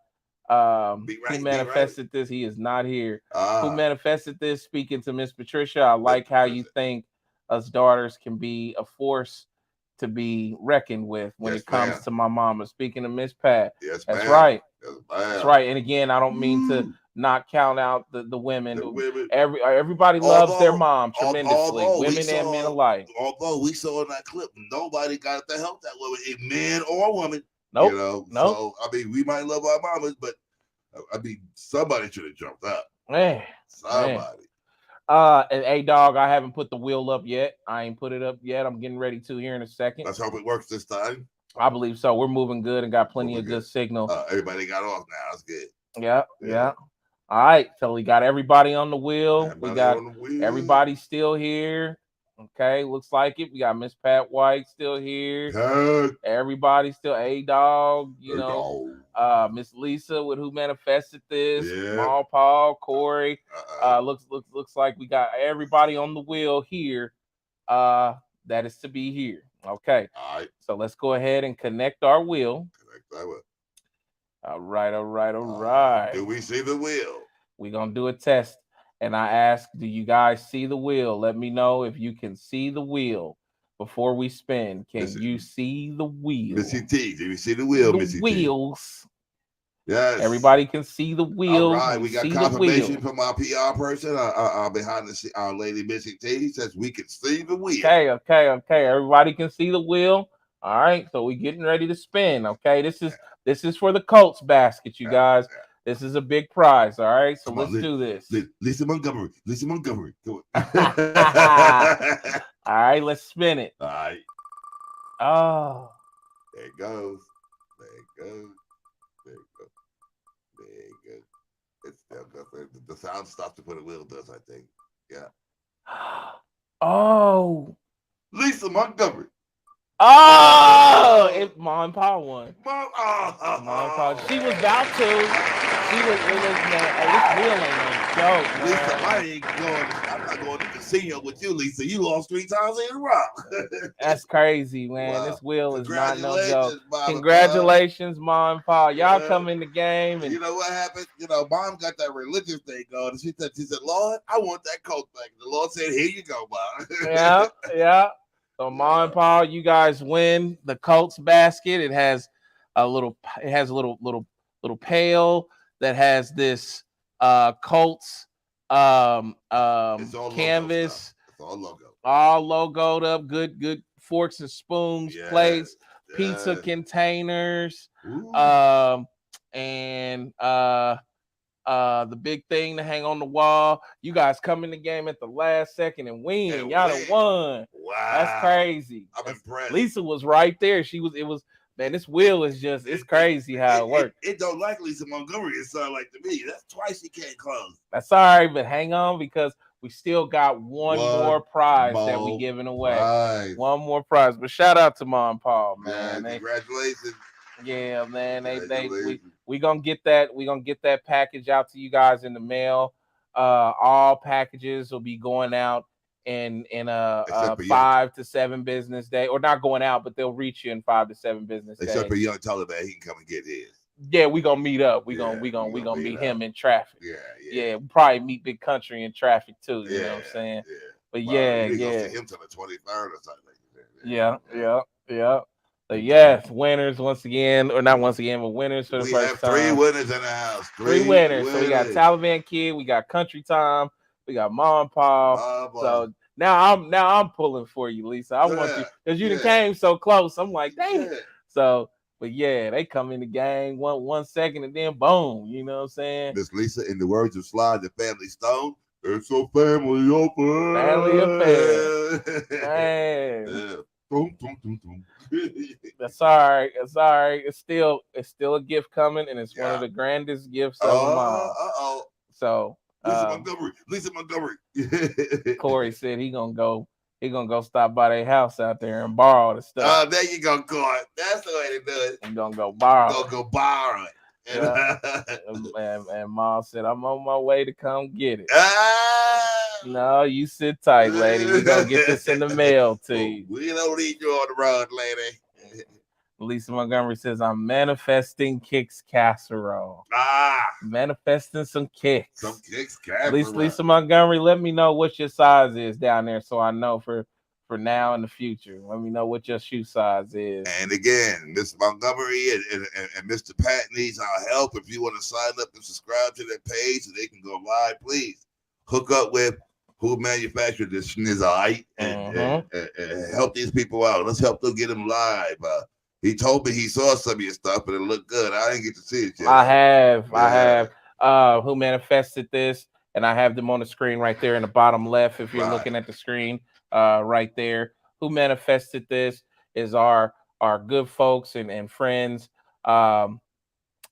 who manifested this. He is not here. Who manifested this? Speaking to Miss Patricia, I like how you think us daughters can be a force to be reckoned with when it comes to my mama. Speaking of Miss Pat, that's right. That's right. And again, I don't mean to not count out the women. Everybody loves their mom tremendously, women and men alike. Although we saw in that clip, nobody got to help that woman, a man or a woman. Nope. You know, nope. So I mean, we might love our mamas, but I mean, somebody should have jumped up. Man, somebody. And hey, dog, I haven't put the wheel up yet. I ain't put it up yet. I'm getting ready to here in a second. Let's hope it works this time. I believe so. We're moving good and got plenty of good signal. Everybody got off now. That's good. Yeah. All right. So we got everybody on the wheel. Everybody still here. Okay. Looks like it. We got Miss Pat White still here. Everybody still A-Dog, Miss Lisa with who manifested this. Small Paul, Corey. Looks like we got everybody on the wheel here. That is to be here. Okay. All right. So let's go ahead and connect our wheel. All right. Do we see the wheel? We're going to do a test. And I ask, do you guys see the wheel? Let me know if you can see the wheel before we spin. Can you see the wheel? Missy T, do you see the wheel, Missy T? Wheels. Yes. Everybody can see the wheel. All right, we got confirmation from our PR person, behind the scene, our lady Missy T says we can see the wheel. Okay. Everybody can see the wheel. All right, so we're getting ready to spin. Okay, this is for the Colts basket, you guys. This is a big prize. All right, so let's do this. Lisa Montgomery. Go on. All right, let's spin it. All right. Oh, there it goes. It's the sound stops when the wheel does, I think. Yeah. Oh. Lisa Montgomery. Oh, it's Mom and Pa won. Mom and Pa. She was about to. This wheel ain't no joke, Lisa, I'm not going to the casino with you, Lisa. You lost 3 times in a row. That's crazy, man. Wow. This wheel is not no joke. Congratulations, Mom and Pa. Y'all come in the game. And you know what happened? Mom got that religious thing going. She said, Lord, I want that coat back. The Lord said, here you go, Mom. Yeah. So Mom and Pa, you guys win the Colts basket. It has a little pail that has this Colts canvas. It's all logo. All logoed up. Good forks and spoons, plates, pizza containers, and the big thing to hang on the wall. You guys come in the game at the last second and win. Y'all done won. Wow. That's crazy. I'm impressed. Lisa was right there. It was man, this wheel is just, it's crazy how it works. It don't like Lisa Montgomery. It sounds like to me. That's twice he can't close. That's all right, but hang on because we still got one more prize that we giving away. One more prize. But shout out to Mom and Pa, man. Congratulations. Yeah, man. We gonna get that package out to you guys in the mail. All packages will be going out in a 5 to 7 business day, or not going out, but they'll reach you in 5 to 7 business days. Except for young Taliban, he can come and get his. Yeah, we gonna meet up. We gonna meet him in traffic. Yeah. We probably meet Big Country in traffic too. You know what I'm saying? Yeah. But you gonna see him till the 23rd or something. Yeah. So yes, winners once again, or not once again, but winners for the We first have 3 time. winners in the house. 3 winners. So we got Taliban Kid, we got Country Time, we got Mom and Paul. So now I'm pulling for you, Lisa. I want you because you done came so close. I'm like, dang. So, but yeah, they come in the game 1 second and then boom. You know what I'm saying? Miss Lisa, in the words of Slide the Family Stone, it's a family affair. Family affair. Man. Yeah. Boom, boom, boom, boom. That's all right. It's all right. It's still a gift coming, and it's one of the grandest gifts of them all. So Lisa Montgomery. Corey said he gonna go stop by their house out there and borrow the stuff. Oh, there you go, Corey. That's the way to do it. He gonna go borrow. Go borrow it. Yeah. and Mom said, I'm on my way to come get it. No, you sit tight, lady. We're gonna get this in the mail to you. We don't need you on the road, lady. Lisa Montgomery says, I'm manifesting kicks casserole. Manifesting some kicks. Some kicks casserole. Lisa Montgomery, let me know what your size is down there so I know for now and the future. Let me know what your shoe size is. And again, Miss Montgomery and Mr. Pat needs our help. If you want to sign up and subscribe to their page so they can go live, please hook up with who manufactured this schnizzite and help these people out. Let's help them get them live. He told me he saw some of your stuff, but it looked good. I didn't get to see it yet. I have. Who manifested this, and I have them on the screen right there in the bottom left. If you're looking at the screen, right there. Who manifested this is our good folks and friends that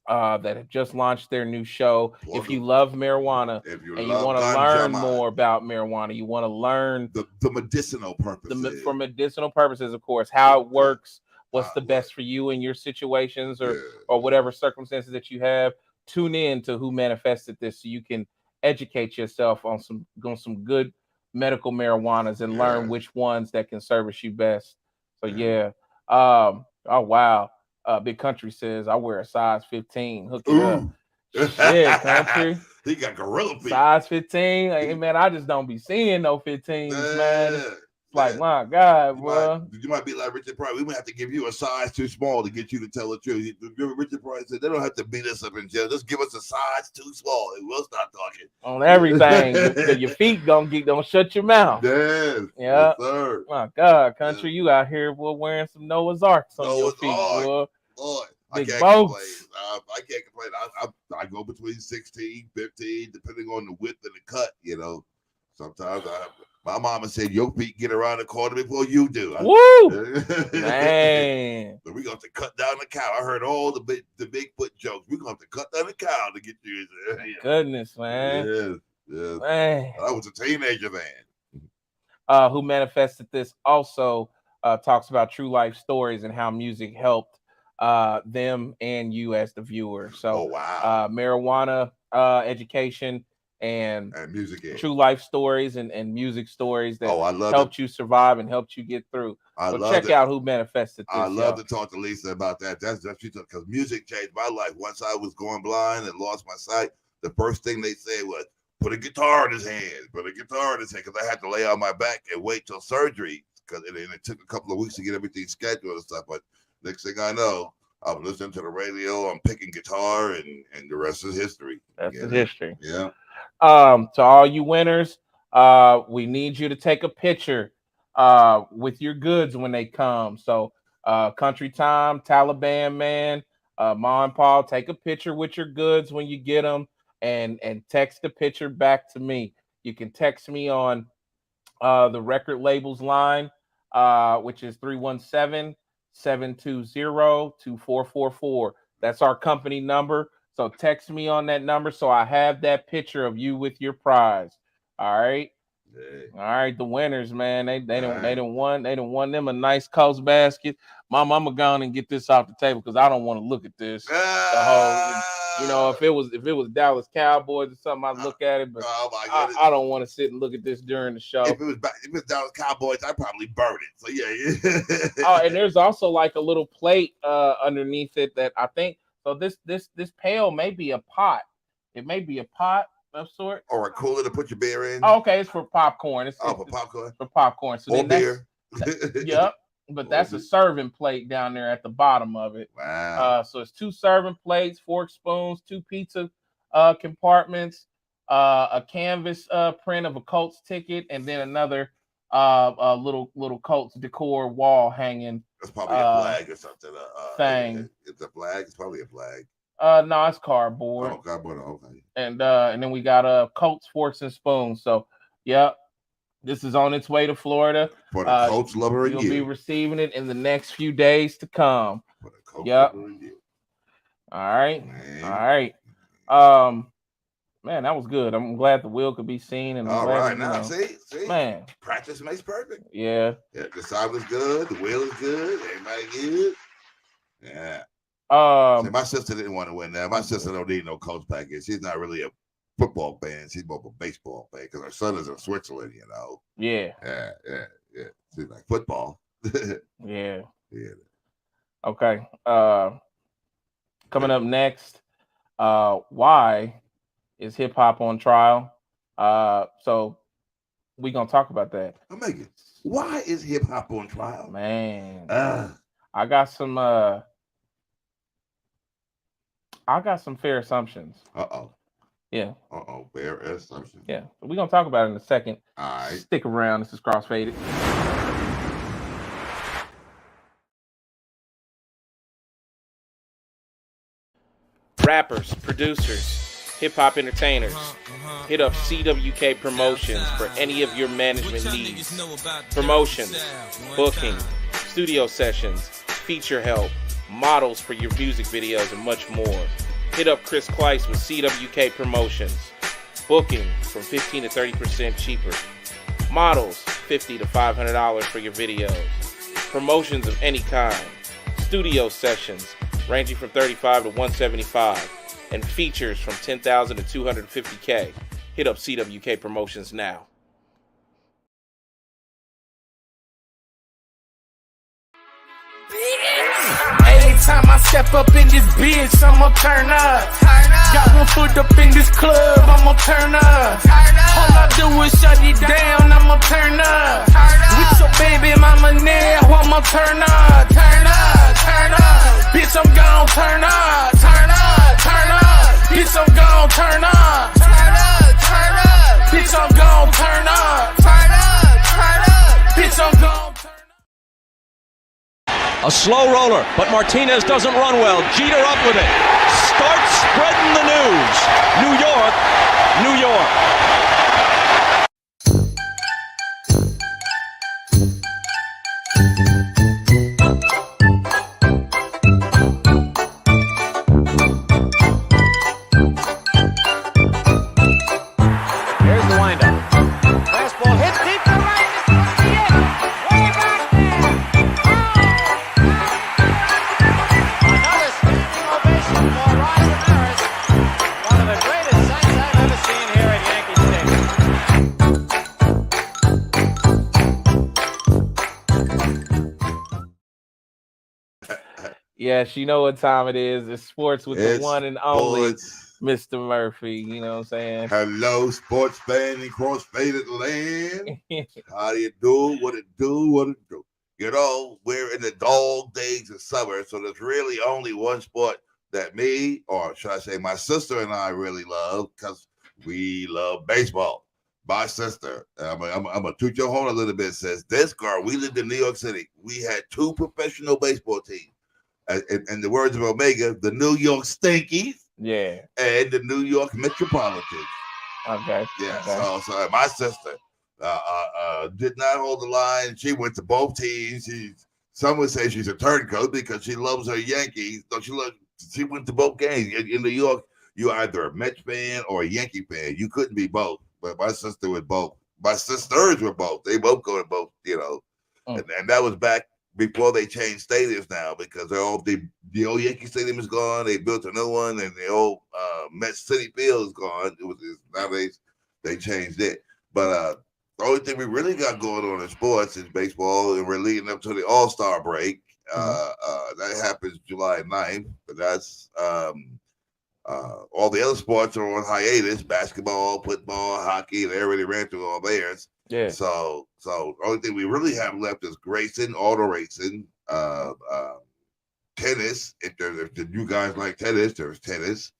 have just launched their new show. If you love marijuana and you want to learn more about marijuana, you want to learn the medicinal purposes. For medicinal purposes, of course, how it works, what's the best for you in your situations or whatever circumstances that you have. Tune in to Who Manifested This so you can educate yourself on some good medical marijuanas and learn which ones that can service you best. So oh wow. Big Country says I wear a size 15. Hook it up. Shit, Country. He got gorilla feet. Size 15. Hey man, I just don't be seeing no 15s, man. It's like, my God, bro. You might be like Richard Pryor. We might have to give you a size too small to get you to tell the truth. Richard Pryor said they don't have to beat us up in jail. Just give us a size too small and we'll start talking. On everything. Your feet don't shut your mouth. Yes. Yeah. Yes, sir. My God, Country, you out here wearing some Noah's Arks on your feet, boy. Boy. Big I can't boats. complain. I can't complain. I go between 16, 15, depending on the width of the cut, you know. Sometimes my mama said your feet get around the corner before you do. Woo! Man. So we're going to have to cut down the cow. I heard all the Bigfoot jokes. We're going to have to cut down the cow to get you. Goodness, man. Yes. Man. I was a teenager then. Who Manifested This also talks about true life stories and how music helped them and you as the viewer. So marijuana education and music true life stories and music stories that helped helped you survive and helped you get through. So check out Who Manifested This. I love to talk to Lisa about that. That's because music changed my life. Once I was going blind and lost my sight, the first thing they said was put a guitar in his hand. Because I had to lay on my back and wait till surgery because it took a couple of weeks to get everything scheduled and stuff. But next thing I know, I'm listening to the radio, I'm picking guitar, and the rest is history. That's the history. Yeah. To all you winners, we need you to take a picture with your goods when they come. So Country Time, Taliban Man, Ma and Paul, take a picture with your goods when you get them and text the picture back to me. You can text me on the record labels line, which is 317-720-2444. That's our company number. So text me on that number so I have that picture of you with your prize. All right. All right, the winners, man. They done won them a nice Coast basket. Mom, I'm gonna go on and get this off the table because I don't want to look at this. The whole, if it was Dallas Cowboys or something, I'd look at it, but I don't want to sit and look at this during the show. If it was Dallas Cowboys, I'd probably burn it. So yeah. And there's also like a little plate underneath it that I think. So this pail may be a pot. It may be a pot of sort. Or a cooler to put your beer in. Oh, okay, it's for popcorn. For popcorn. For popcorn. So or beer. Yep. but that's a serving plate down there at the bottom of it. Wow. So it's 2 serving plates, forks, spoons, 2 pizza compartments, a canvas print of a Colts ticket, and then another little Colts decor wall hanging. That's probably a flag or something. Thing. It's a flag. It's probably a flag. No, it's cardboard. Oh, cardboard. Okay. And then we got Colts forks and spoons. So, yep. This is on its way to Florida. For the Colts lover You'll be receiving it in the next few days to come. For the Colts yep. lover and you. All right. Man. All right. Man, that was good. I'm glad the wheel could be seen. And all right, now see, man, practice makes perfect. Yeah. The side was good. The wheel is good. Everybody good. Yeah. See, my sister didn't want to win that. My sister don't need no Colts package. She's not really a football fan. She's more of a baseball fan because her son is in Switzerland, you know. Yeah. Yeah. She's like football. Yeah. Yeah. Okay. Coming up next, why is hip hop on trial? So we're gonna talk about that. Megan, why is hip hop on trial? Man. I got some fair assumptions. Yeah. Fair assumptions. Yeah. We're gonna talk about it in a second. All right. Stick around. This is Crossfaded. Rappers, producers, hip-hop entertainers. Hit up CWK Promotions for any of your management needs. Promotions, booking, studio sessions, feature help, models for your music videos, and much more. Hit up Chris Kleiss with CWK Promotions. Booking from 15 to 30% cheaper. Models, $50 to $500 for your videos. Promotions of any kind. Studio sessions, ranging from $35 to $175. And features from $10,000 to $250K. Hit up CWK Promotions now. Anytime I step up in this bitch, I'ma turn up. Got one foot up in this club, I'ma turn up. All I do is shut it down, I'ma turn up. With your baby mama now, I'ma turn up. Bitch, I'm gon' turn up. Bitch, I'm gon' turn up. Bitch, I'm gon' turn up. Bitch, I'm gon' turn up. A slow roller, but Martinez doesn't run well. Jeter up with it. Starts spreading the news. New York, New York. Here's the windup. Fastball hit deep to right. Way back there. Another standing ovation for Roger Maris. One of the greatest sights I've ever seen here at Yankee Stadium. Yes, you know what time it is. It's sports with the one and only Mr. Murphy. You know what I'm saying? Hello, sports fan in cross-faded land. How do you do? What it do? What it do? You know, we're in the dog days of summer, so there's really only one sport that me, or should I say my sister and I really love, because we love baseball. My sister, I'm gonna toot your horn a little bit, says this girl, we lived in New York City. We had 2 professional baseball teams. In the words of Omega, the New York Stinkies. Yeah. And the New York Metropolitans. Okay. Yeah. Okay. So my sister did not hold the line. She went to both teams. Some would say she's a turncoat because she loves her Yankees. She went to both games. In New York, you're either a Mets fan or a Yankee fan. You couldn't be both. But my sister was both. My sisters were both. They both go to both, you know. And that was back before they changed stadiums now, because the old Yankee Stadium is gone. They built a new one, and the old Mets City Field is gone. Nowadays they changed it. But the only thing we really got going on in sports is baseball, and we're leading up to the All-Star break. That happens July 9th, but that's All the other sports are on hiatus: basketball, football, hockey. They already ran through all theirs. Yeah. So the only thing we really have left is racing, auto racing, tennis. If you guys like tennis, there's tennis.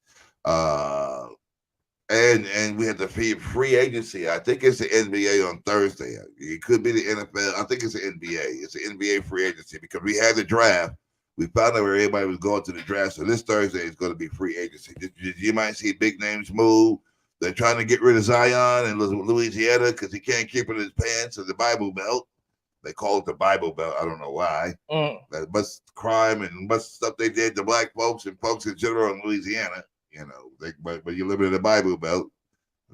And we had the free agency. I think it's the NBA on Thursday. It could be the NFL. I think it's the NBA. It's the NBA free agency because we had the draft. We found out where everybody was going to the draft. So this Thursday is going to be free agency. You might see big names move. They're trying to get rid of Zion in Louisiana because he can't keep it in his pants in the Bible Belt. They call it the Bible Belt. I don't know why. That much crime and much stuff they did to black folks and folks in general in Louisiana. You know, but you live in the Bible Belt.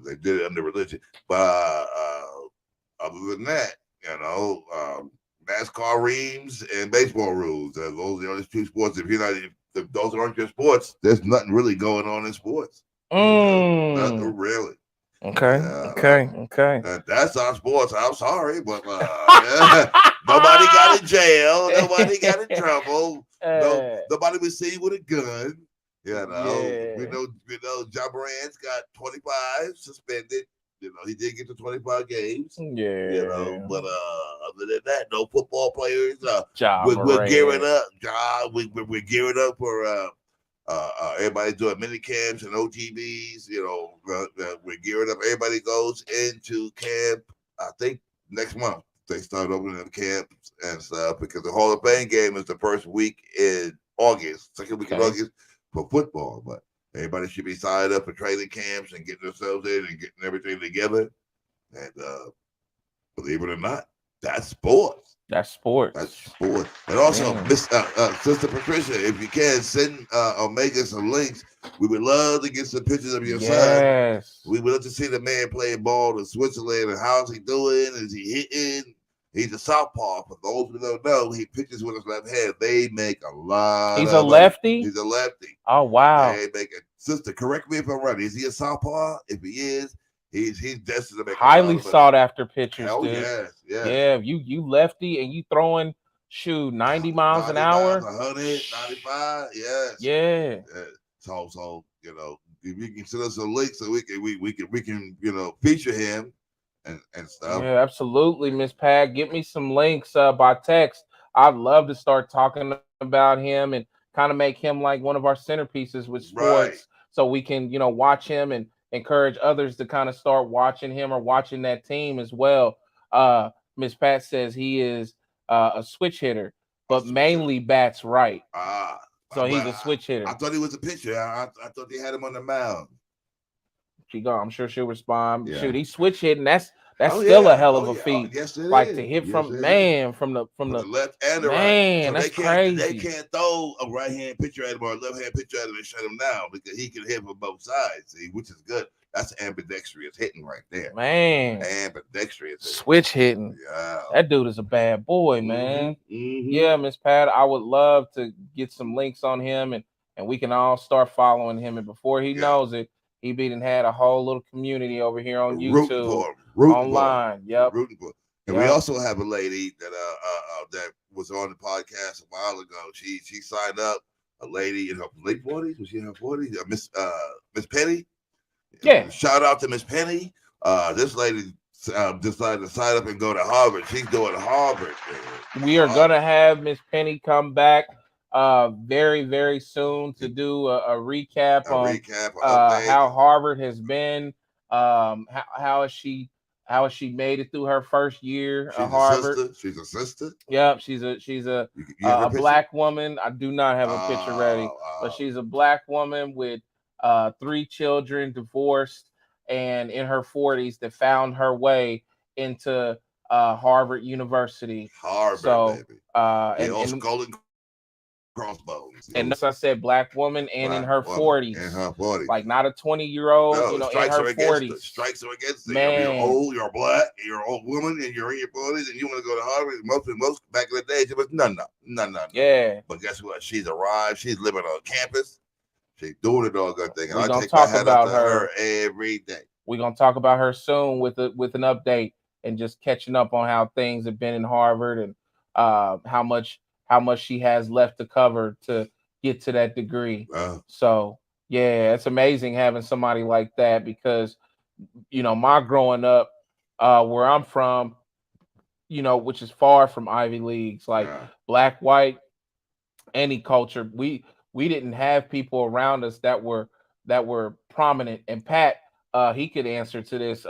They did it under religion. But other than that, you know, NASCAR reams and baseball rules. Those are the only two sports. If those aren't your sports, there's nothing really going on in sports. Nothing really. Okay. That's our sports. I'm sorry, but nobody got in jail. Nobody got in trouble. Nobody was seen with a gun. You know, we know Ja Morant's got 25 suspended. You know, he did get to 25 games. Yeah. You know, but other than that, no football players. We're gearing up. We're gearing up for everybody doing mini camps and OTBs. You know, we're gearing up. Everybody goes into camp. I think next month they start opening up camps and stuff because the Hall of Fame game is the first week in August, second week in August for football. But everybody should be signed up for training camps and getting themselves in and getting everything together. And believe it or not, that's sports. That's sports. That's sports. And also, Sister Patricia, if you can, send Omega some links. We would love to get some pictures of your son. We would love to see the man playing ball in Switzerland and how's he doing? Is he hitting? He's a southpaw. For those who don't know, he pitches with his left hand. They make a lot. He's a lefty? He's a lefty. Oh, wow. They make it. Sister, correct me if I'm right. Is he a southpaw? If he is, he's destined to make highly sought after pitchers. Hell dude. Yes. Yeah, you lefty and you throwing 90 miles an hour. 100, 95. Yes. Yeah. So you know, if you can send us a link so we can you know feature him and stuff. Yeah, absolutely, Miss Pat. Get me some links by text. I'd love to start talking about him and kind of make him like one of our centerpieces with sports, so we can, you know, watch him and encourage others to kind of start watching him or watching that team as well. Miss Pat says he is a switch hitter, but mainly bats right. So he's a switch hitter. I thought he was a pitcher. I thought they had him on the mound. I'm sure she'll respond. Yeah. Shoot, he's switch hitting. That's still a hell of a feat. Yes, it like is. to hit Yes, from it the left and the man, right. So that's crazy. They can't throw a right hand pitcher at him or a left hand pitcher at him and shut him down because he can hit from both sides. See, which is good. That's ambidextrous hitting right there. Man, ambidextrous switch hitting. Yeah, that dude is a bad boy, man. Yeah, Miss Pat, I would love to get some links on him and we can all start following him. And before he knows it, he had a whole little community over here on YouTube, online. Rooting for him. And we also have a lady that was on the podcast a while ago. She signed up. A lady in her late 40s. Was she in her 40s? Miss Penny. Yeah. Shout out to Miss Penny. This lady decided to sign up and go to Harvard. She's doing Harvard. We are gonna have Miss Penny come back very, very soon to do a recap on how Harvard has been. How has she made it through her first year at Harvard? She's a sister. Yep, she's a black woman. I do not have a picture ready, but she's a black woman with 3 children, divorced, and in her 40s that found her way into Harvard University. Harvard, baby. And golden crossbones. And as I said, black woman and in her 40s. In her 40s. Like not a 20-year-old, in her 40s. Strikes are against it. Man. You're old, you're black, you're an old woman, and you're in your 40s, and you want to go to Harvard. Most back in the day, it was no. Yeah. But guess what? She's arrived. She's living on campus. She's doing it all good thing. And I take my hat up to her every day. We're gonna talk about her soon with an update and just catching up on how things have been in Harvard and how much she has left to cover to get to that degree. So Yeah, it's amazing having somebody like that because my growing up, where I'm from, which is far from Ivy Leagues, like Yeah. black, white, any culture, we didn't have people around us that were prominent. And Pat, he could answer to this,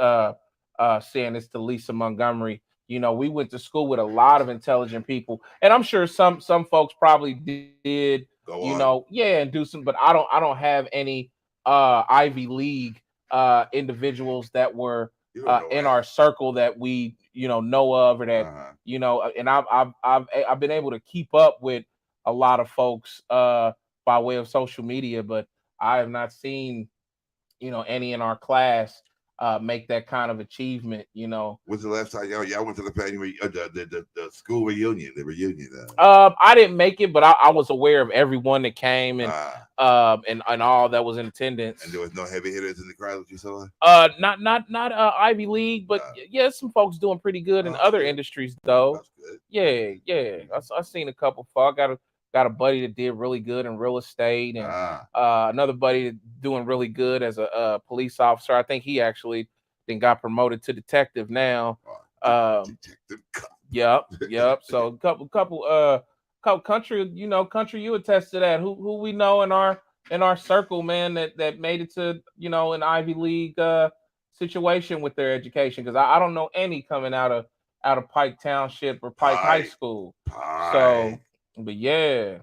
saying this to Lisa Montgomery. We went to school with a lot of intelligent people, and I'm sure some folks probably did, Go on. yeah, and do some, but I don't have any Ivy League individuals that were You don't know in that. our circle that we know of, or that Uh-huh. and I've been able to keep up with a lot of folks by way of social media, but I have not seen any in our class make that kind of achievement. When's the last time y'all went to the family the school reunion? The reunion. I didn't make it, but I was aware of everyone that came, and and all that was in attendance. And there was no heavy hitters in the crowd that you saw? Not Ivy League, but yeah, some folks doing pretty good in other industries though. That's good. Yeah. I've seen a couple folks. Got a buddy that did really good in real estate, and another buddy doing really good as a police officer. I think he actually then got promoted to detective now. Detective. Yep. So couple country, country, you attest to that. Who we know in our circle, man, that made it to an Ivy League situation with their education, because I don't know any coming out of Pike Township or Pike High School. So, but yeah.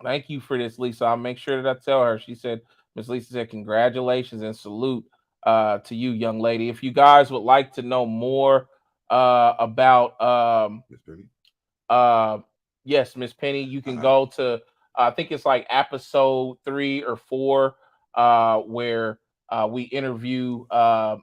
Thank you for this, Lisa. I'll make sure that I tell her. She said, Miss Lisa said, congratulations and salute to you, young lady. If you guys would like to know more about Miss Penny? yes, Miss Penny, you can go to I think it's like episode 3 or 4, where we interview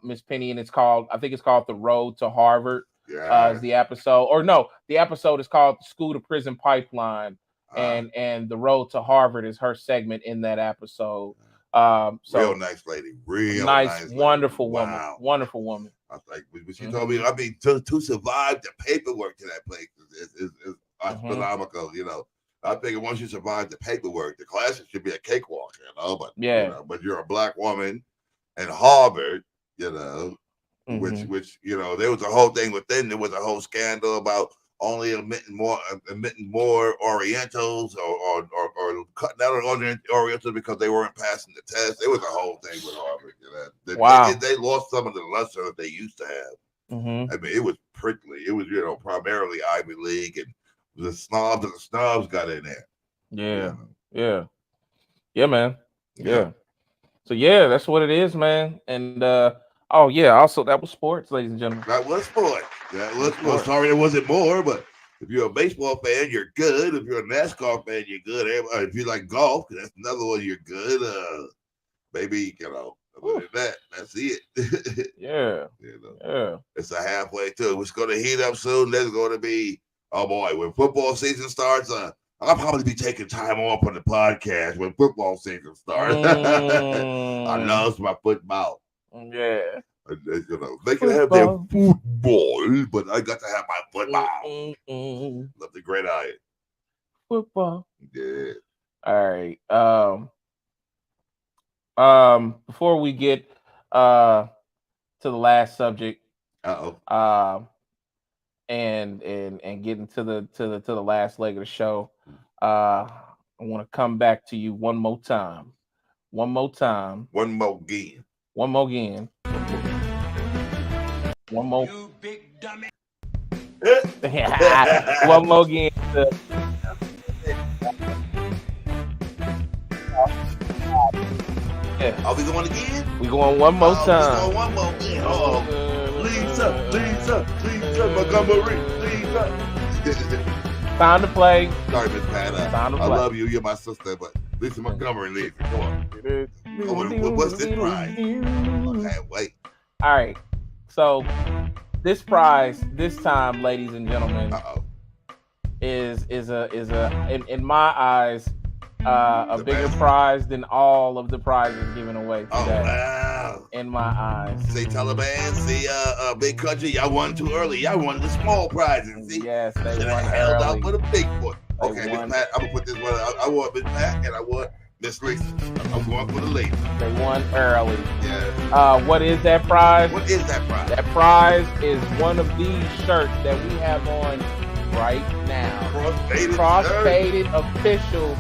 Miss Penny, and I think it's called The Road to Harvard. Is the episode, or no, the episode is called School to Prison Pipeline, and The Road to Harvard is her segment in that episode. So real nice lady, real nice lady. wonderful Wow. wonderful woman. I think when she told me, I mean, to survive the paperwork to that place is astronomical. I think once you survive the paperwork, the classes should be a cakewalk. But but you're a black woman in Harvard, which there was a whole thing within. There was a whole scandal about only admitting more Orientals or cutting out on Orientals because they weren't passing the test. There was a whole thing with Harvard. Wow. They lost some of the luster that they used to have. I mean, it was prickly. It was primarily Ivy League, and the snobs of the snobs got in there. Yeah, man. Yeah. So yeah, that's what it is, man. And also that was sports, ladies and gentlemen. That was sports. Sorry there wasn't more, but if you're a baseball fan, you're good. If you're a NASCAR fan, you're good. If you like golf, that's another one, you're good. Maybe, other than that, that's it. Yeah. It's a halfway to. It's going to heat up soon. There's going to be, oh boy, when football season starts, I'll probably be taking time off on the podcast when football season starts. I love my football. Yeah. They can have their football, but I got to have my football. Love the great eye. Football. Yeah. All right. Before we get to the last subject, and get into the last leg of the show, I want to come back to you one more time. One more again. One more. You big dummy. One more again. Are we going again? We going one more time. We going one more again. Lisa, Montgomery, Lisa. Time to play. Sorry, Miss Pat. I love you. You're my sister, but Lisa Montgomery, Lisa. Come on. What's this prize? I can't wait. All right. So this prize, this time, ladies and gentlemen, is in my eyes a bigger prize than all of the prizes given away today. Oh wow! In my eyes. See Taliban, see Big Country. Y'all won too early. Y'all won the small prizes. See? Yes, they should won have held early. out for the big boy. Okay, Miss Pat, I'm gonna put this one. I want Miss Pat and I want Miss Lisa. I'm going for the ladies. They won early. Yeah. What is that prize? What is that prize? That prize is one of these shirts that we have on right now. Cross-faded official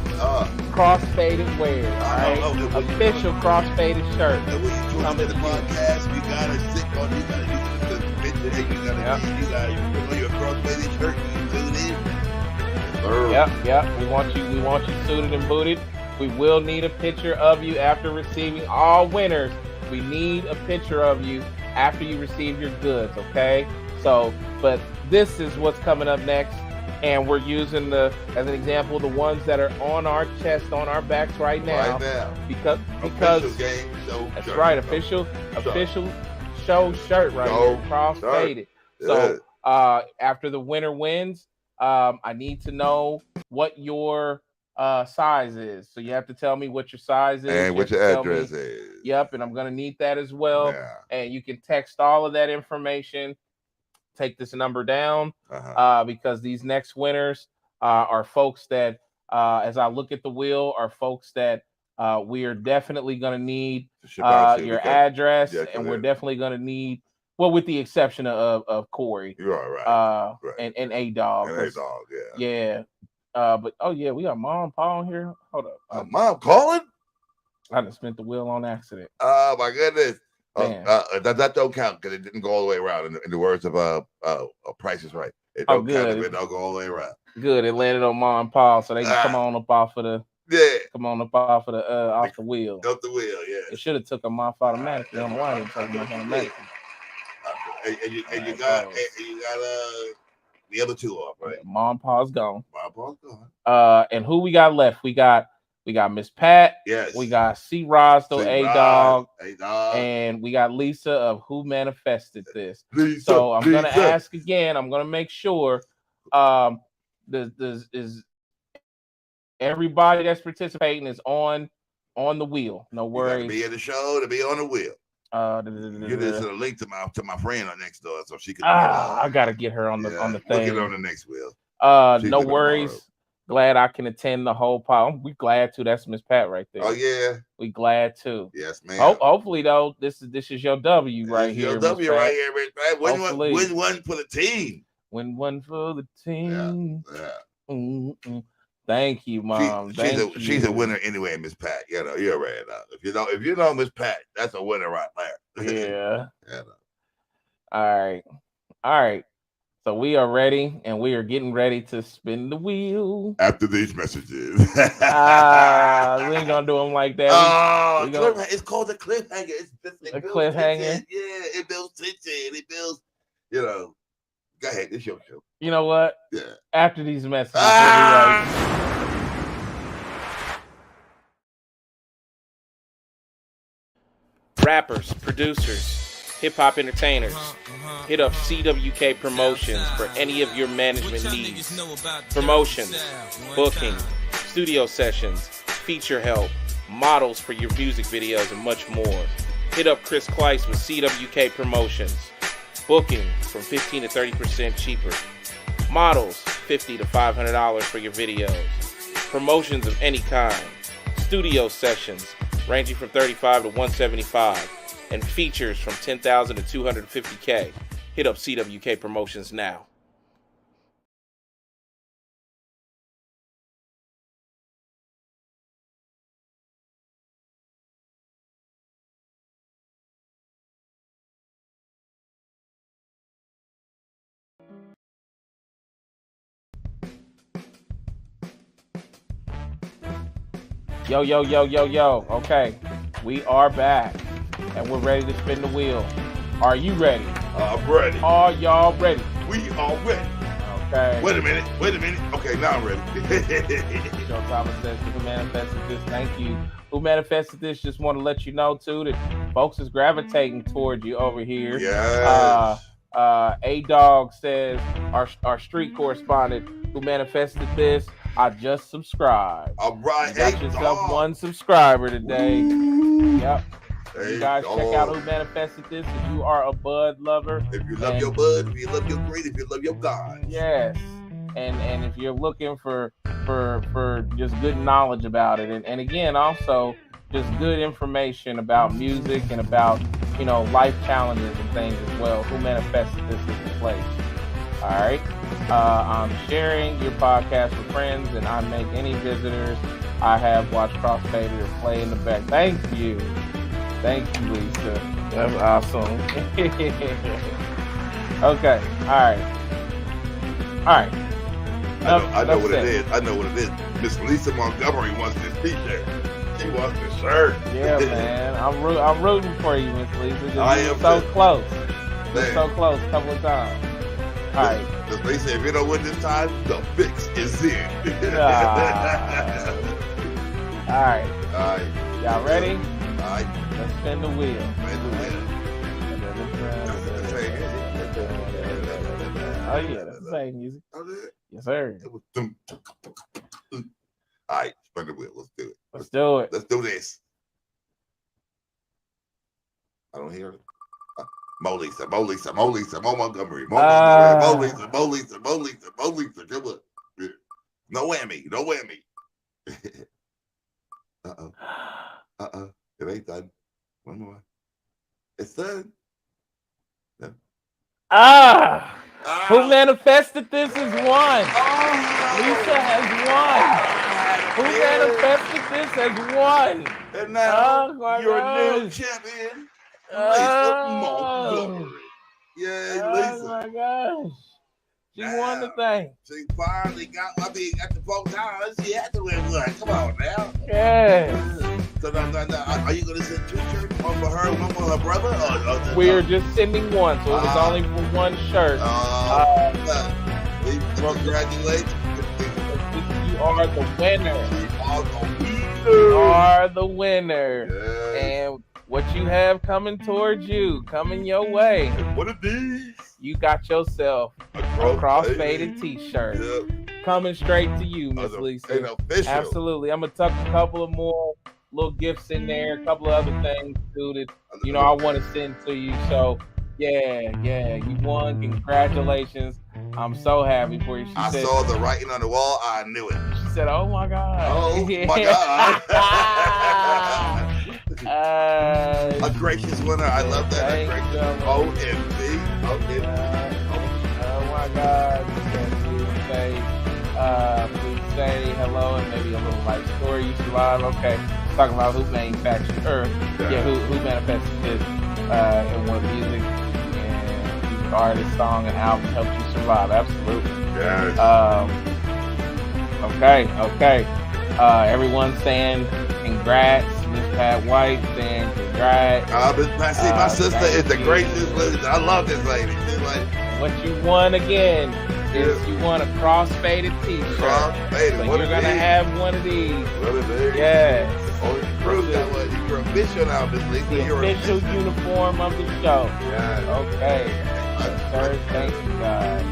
cross-faded wear. All right? Official cross-faded shirt. And when you come to the podcast, you gotta sit on. You gotta use the picture. You gotta put on your cross-faded shirt. You tune in. Yep. We want you suited and booted. We will need a picture of you after receiving all winners. We need a picture of you after you receive your goods, okay? So, but this is what's coming up next, and we're using as an example, the ones that are on our chest, on our backs right now. Because official game show that's shirt. Right, official show shirt right here, cross-faded. So, after the winner wins, I need to know what your size is. So you have to tell me what your size is and what your address is. Yep, and I'm gonna need that as well. Yeah. And you can text all of that information. Take this number down because these next winners are folks that, as I look at the wheel, are folks that we are definitely gonna need your address, and we're definitely gonna need. Well, with the exception of Corey, you are right, and A Dog, yeah. But we got Mom and Pa on here. Hold up, Mom calling? I done spent the wheel on accident. Oh my goodness! That don't count because it didn't go all the way around. In the words of Price is Right, it don't count if it don't go all the way around. Good, it landed on Mom and Pa, so they can come on up off of the off the wheel. Off the wheel, yeah. It should have took them off automatically. I don't know why they took them off automatically. And you got the other two off, right? Mom and Pa's gone. Mom and Pa's gone. And who we got left? We got Miss Pat. Yes. We got C. Rosdo, A Dog, A-Dog, and we got Lisa of Who Manifested This. Lisa, so I'm gonna ask again. I'm gonna make sure. Is everybody that's participating is on the wheel? No worries. To be in the show, to be on the wheel. Get this a link to my friend on next door so she can. I gotta get her on the thing. We'll get her on the next wheel. No worries. Tomorrow. Glad I can attend the whole pile. We glad to. That's Miss Pat right there. Oh yeah. We glad to. Yes, man. Hopefully though, this is your W right here. Your W right here, Miss Pat. Win one for the team. Win one for the team. Yeah. Mm-hmm. Thank you, Mom. She's a winner anyway, Miss Pat. You know, you're right now. If you know Miss Pat, that's a winner right there. Yeah. All right. So we are ready, and we are getting ready to spin the wheel. After these messages. We ain't gonna do them like that. It's called a cliffhanger. A cliffhanger? Yeah, it builds tension. It builds, Go ahead, it's your show. You know what? Yeah. After these messages, rappers, producers, hip-hop entertainers, hit up CWK Promotions for any of your management needs. Promotions, booking, studio sessions, feature help, models for your music videos, and much more. Hit up Chris Kleiss with CWK Promotions. Booking from 15 to 30% cheaper. Models, $50 to $500 for your videos. Promotions of any kind. Studio sessions ranging from $35 to $175. And features from $10,000 to $250K. Hit up CWK Promotions now. Yo. Okay, we are back, and we're ready to spin the wheel. Are you ready? I'm ready. Are y'all ready? We are ready. Okay. Wait a minute. Okay, now I'm ready. Joe Thomas says, Who Manifested This? Thank you. Who Manifested This? Just want to let you know, too, that folks is gravitating towards you over here. Yes. A-Dog says, our street correspondent, Who Manifested This? I just subscribed. All right. You got yourself one subscriber today. Yep. You guys check out Who Manifested This if you are a bud lover. If you love your bud, if you love your green, if you love your God. Yes. and if you're looking for just good knowledge about it, and again also just good information about music and about life challenges and things as well. Who Manifested This is the place. All right. I'm sharing your podcast with friends, and I make any visitors I have watch Crossfaded or play in the back. Thank you, Lisa. That's awesome. Okay. All right. I know what it is. I know what it is. Miss Lisa Montgomery wants this T-shirt. She wants the shirt. Yeah, man. I'm rooting for you, Miss Lisa. I am so too. close. Man. So close a couple of times. All right. They say if you don't win this time, the fix is in. All right. All right. Y'all ready? All right. Let's spin the wheel. Spin the wheel. Oh yeah, that's the same music. Yes, sir. All right, spin the wheel. Let's do it. Let's do it. Let's do this. I don't hear it. Mo Montgomery. Mo Lisa. Come on. No whammy. It ain't done. One more. It's done. No. Who Manifested This is one. Lisa has won. Who Manifested This has won. And now you're a new champion, Lisa Montgomery. Yay, Lisa. Oh my gosh. She won the thing. She finally got at the $4. She had to win one. Come on now. Yeah. So now, are you going to send 2 shirts? One for her, one for her brother? We're just sending one, so it was only for one shirt. Congratulations. You are the winner. You are the winner. Yes. And what you have coming towards you, coming your way. What are these? You got yourself a Crossfaded T-shirt. Yep. Coming straight to you, Miss Lisa. Absolutely. I'm gonna tuck a couple of more little gifts in there, a couple of other things too that I want to send to you. So yeah, you won. Congratulations. I'm so happy for you. I saw the writing on the wall. I knew it. She said, "Oh my God." Oh my God. A gracious winner. I love that. A gracious OMG. Oh my God. Please say hello and maybe a little life story you survive. Okay. Talking about who manufactured Earth. Who manifested this and what music and artist, song, and album helped you survive. Absolutely. Yes. Okay. Everyone's saying congrats. Miss Pat White saying congrats. Miss Pat, see, my sister is the greatest lady. I love this lady. She's like, what you won again is you won a Crossfaded T-shirt. Crossfaded. So you're gonna have one of these. One of these. Yes. Oh, you proved that one. You're official now, Miss Lisa. The official uniform of the show. Yeah. Okay. Sir, thank you, guys.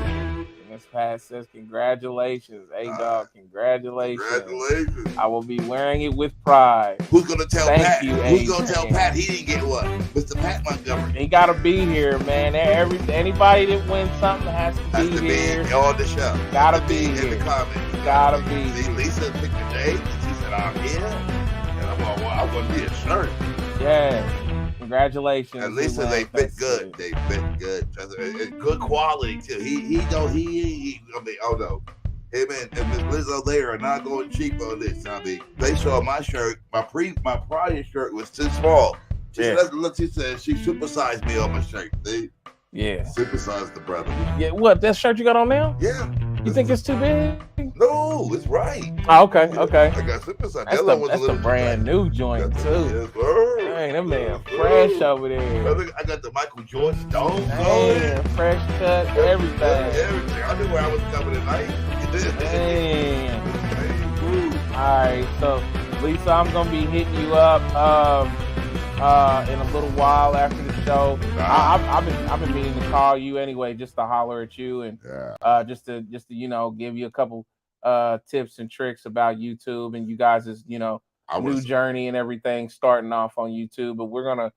Miss Pat says, congratulations. Hey, dog, congratulations. Congratulations. I will be wearing it with pride. Who's going to tell Pat? Who's going to tell A-Chan. Pat he didn't get what? Mr. Pat Montgomery. He got to be here, man. Anybody that wins something has to be here. On the show. Got to be in here. the comments. Got to be See, here. Lisa picked the date, and she said, I'm here. And I'm going to be a shirt. Yeah. Congratulations. And Lisa, they fit good. They fit good. It's good quality too. He I mean, oh no. Him and Miss Lizzo, they are not going cheap on this. I mean, they saw my shirt. My prior shirt was too small. She said, look, she said she supersized me on my shirt. They supersized the brother. Yeah, what? That shirt you got on now? Yeah. You think it's too big? No, it's right. Oh, okay. I got supersized. That's a brand new joint too. Yes, sir. Dang, that man fresh over there. I got the Michael Jordan Stone. Dang, fresh cut, everything. Everything. I knew where I was coming tonight. Dang. All right, so Lisa, I'm gonna be hitting you up in a little while after the show. I've been meaning to call you anyway, just to holler at you and just to give you a couple tips and tricks about YouTube and you guys' new journey and everything starting off on YouTube. But we're gonna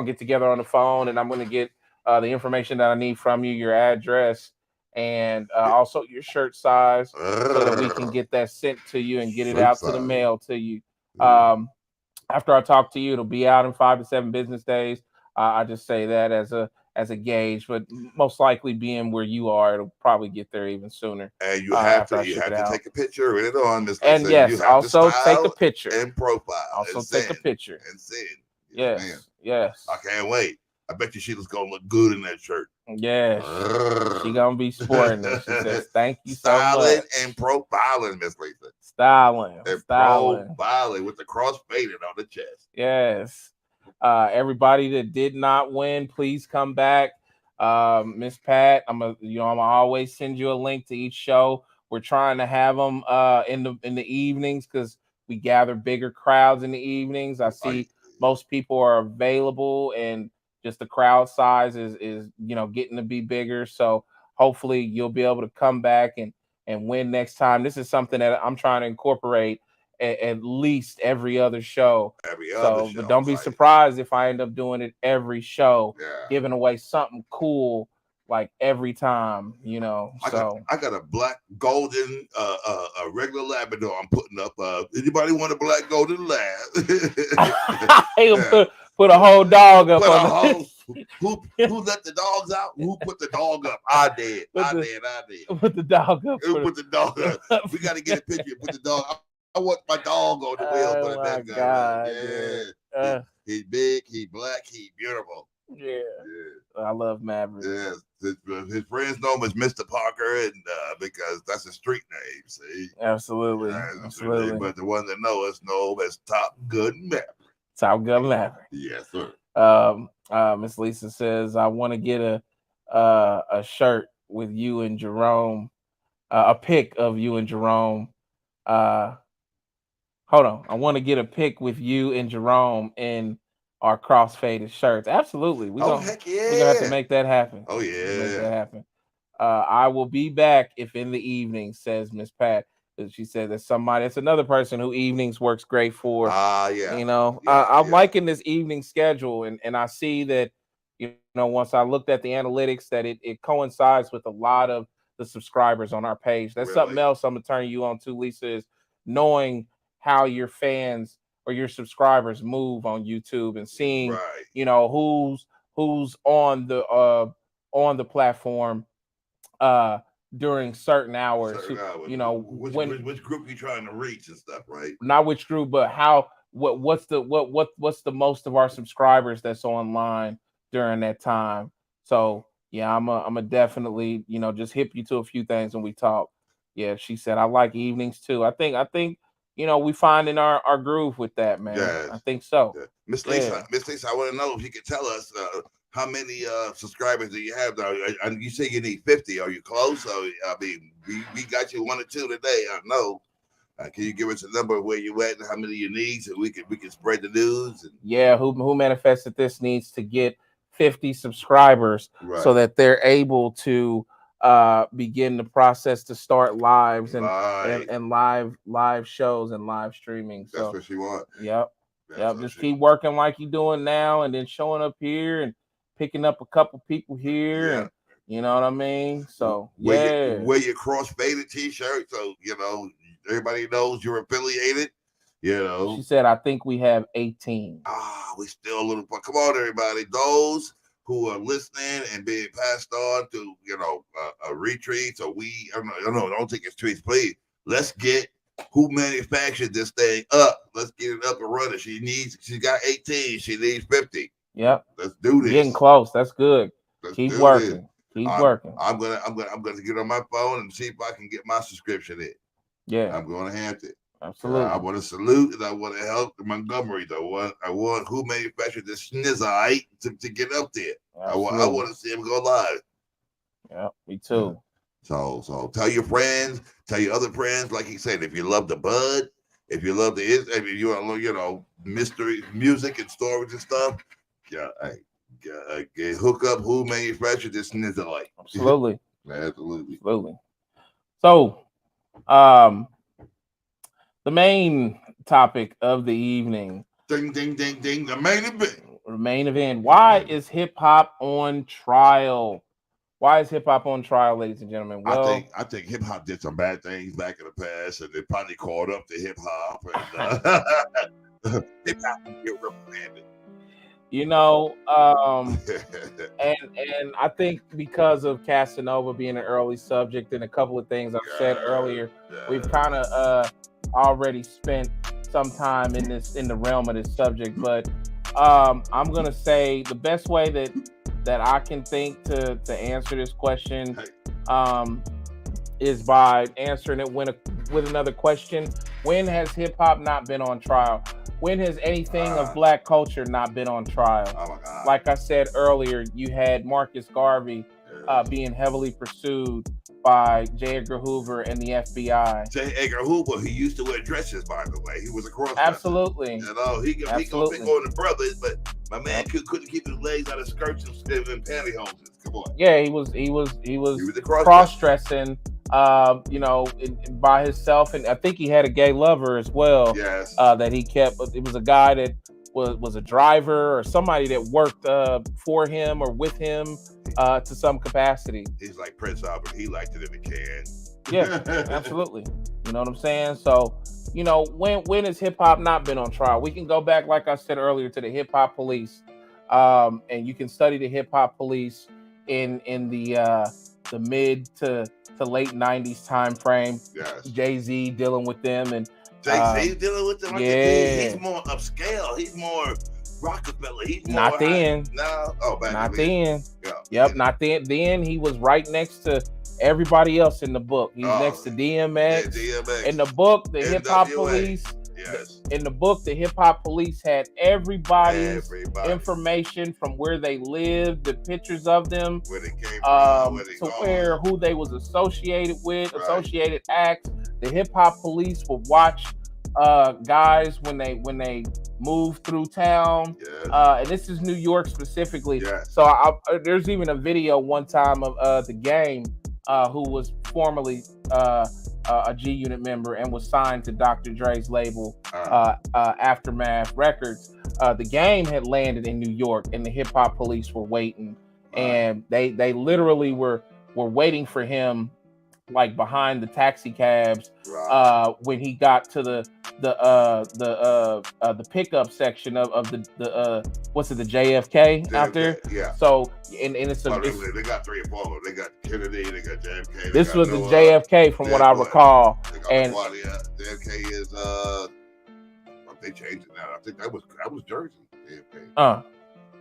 get together on the phone and I'm gonna get the information that I need from you, your address, and also your shirt size, so that we can get that sent to you and get it out to the mail to you. After I talk to you, it'll be out in 5 to 7 business days. I just say that as a gauge, but most likely being where you are, it'll probably get there even sooner. And you have to take a picture with it on, Miss Lisa. And yes, you have also to take a picture and profile. Also and take a send, picture and send. Yes, yes. I can't wait. I bet you Sheila's gonna look good in that shirt. Yes, she gonna be sporting it. She says, "Thank you so Styling much." and profiling, Miss Lisa. Styling And styling. profiling with the cross faded on the chest. Yes. Everybody that did not win, please come back. Miss Pat, I'm always send you a link to each show. We're trying to have them in the evenings, because we gather bigger crowds in the evenings. I see most people are available, and just the crowd size is getting to be bigger. So hopefully you'll be able to come back and win next time. This is something that I'm trying to incorporate at least every other show. But don't be surprised if I end up doing it every show, giving away something cool like every time, I got a black golden a regular Labrador I'm putting up. Anybody want a black golden lab? Put a whole dog up. Who let the dogs out? Who put the dog up? I did. I did. Put the dog up. Who put the dog up? We got to get a picture. Put the dog. I want my dog on the wheel. Oh my God! Yeah. He's big. He's black. He's beautiful. Yeah. I love Maverick. Yes. His friends know him as Mr. Parker, and because that's his street name. See. Absolutely. Absolutely. But the ones that know us know him as Top Gun Maverick. Top Gun Maverick. Yes, sir. Miss Lisa says, I want to get a shirt with you and Jerome, a pic of you and Jerome. Hold on. I want to get a pic with you and Jerome in our cross-faded shirts. Absolutely. Heck yeah. We're gonna have to make that happen. Oh yeah. Make that happen. I will be back if in the evening, says Miss Pat. She said that's another person who evenings works great for. Yeah. I'm liking this evening schedule, and I see that, once I looked at the analytics, that it coincides with a lot of the subscribers on our page. That's something else I'm gonna turn you on to, Lisa, is knowing how your fans or your subscribers move on YouTube, and seeing who's on the platform during certain hours. Which group you trying to reach and stuff, right? Not which group, but what's the most of our subscribers that's online during that time. So yeah, I'm a definitely just hip you to a few things when we talk. Yeah, she said I like evenings too. I think we find in our groove with that, man. Yes. I think so. Yeah. Miss Lisa, I want to know if you could tell us how many subscribers do you have now? You say you need 50. Are you close? I mean, we got you 1 or 2 today. I know. Can you give us a number of where you at and how many you need, so we can spread the news? Yeah, who manifested this needs to get 50 subscribers, so that they're able to begin the process to start lives and live shows and live streaming. That's what she wants. Yep. Just keep working like you're doing now, and then showing up here and picking up a couple people here, and you know what I mean. So wear your cross-faded T-shirt, so everybody knows you're affiliated. She said, I think we have 18. We still a little. Come on, everybody. Those who are listening and being passed on to, retreats, or don't take his tweets, please. Let's get who manufactured this thing up. Let's get it up and running. She's got 18. She needs 50. Yep. Let's do this. Getting close. That's good. Keep working. Keep working. I'm gonna get on my phone and see if I can get my subscription in. Yeah. I'm gonna have to. Absolutely. I want to salute, and I want to help the Montgomerys. I want who manufactured this Schnizzite to get up there. I want to see him go live. Yeah, me too. So tell your friends, tell your other friends, like he said, if you love the bud, if you love if you mystery music and stories and stuff, hook up who manufactured this Schnizzite. Absolutely. Absolutely. So, the main topic of the evening. Ding, ding, ding, ding. The main event. Why is hip hop on trial? Why is hip hop on trial, ladies and gentlemen? Well, I think hip hop did some bad things back in the past, and they probably caught up to hip hop, and hip hop get reprimanded. you know, and I think because of Casanova being an early subject and a couple of things I've said earlier, we've kind of already spent some time in the realm of this subject. But I'm gonna say the best way that I can think to answer this question is by answering it with another question. When has hip hop not been on trial? When has anything of black culture not been on trial? Oh my God. Like I said earlier, you had Marcus Garvey being heavily pursued by J. Edgar Hoover and the FBI. J. Edgar Hoover, he used to wear dresses, by the way. He was a cross. Absolutely. You know, he gonna pick on the brothers, but my man couldn't keep his legs out of skirts and pantyhoses. Come on. Yeah, he was cross-dressing, by himself, and I think he had a gay lover as well. Yes. That he kept. It was a guy that was a driver or somebody that worked for him or with him to some capacity. He's like Prince Albert. He liked it in the can. Yeah, absolutely. You know what I'm saying? So, when has hip hop not been on trial? We can go back, like I said earlier, to the hip hop police, and you can study the hip hop police in the mid to late '90s time frame. Yes. Jay-Z dealing with them, and Jay-Z dealing with them. Yeah, he's more upscale. He's more Rockefeller. He's more not then. No, not then. Yeah. Yep, not then. Then he was right next to everybody else in the book. He's next to DMX. Yeah, DMX. In the book, the hip hop police. Yes. In the book, the hip hop police had everybody's information from where they lived, the pictures of them, where they came from, who they was associated with, associated acts. The hip hop police would watch guys when they move through town, and this is New York specifically. So there's even a video one time of the Game, who was formerly a G Unit member and was signed to Dr. Dre's label, Aftermath Records. The Game had landed in New York, and the hip hop police were waiting, and they literally were waiting for him, like behind the taxi cabs, when he got to the pickup section of the the JFK out there. Yeah. So and it's they got 3 or 4 of them. They got Kennedy, they got JFK. This was the JFK from what I recall. And JFK is they changed it now. I think that was Jersey. JFK.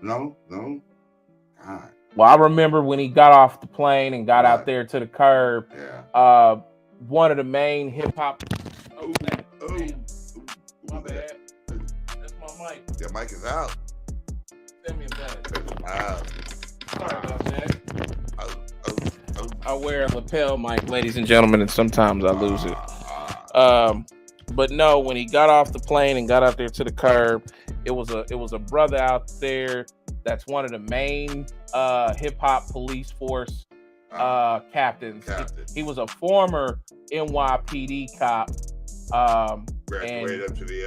No. God. Well, I remember when he got off the plane and got out there to the curb. Yeah. One of the main hip hop. My bad. That's my mic. Your mic is out. Send me a bag. Wow. Sorry about that. I wear a lapel mic, ladies and gentlemen, and sometimes I lose it. But no, when he got off the plane and got out there to the curb, it was a brother out there that's one of the main hip hop police force captains. He was a former NYPD cop. Graduated up to the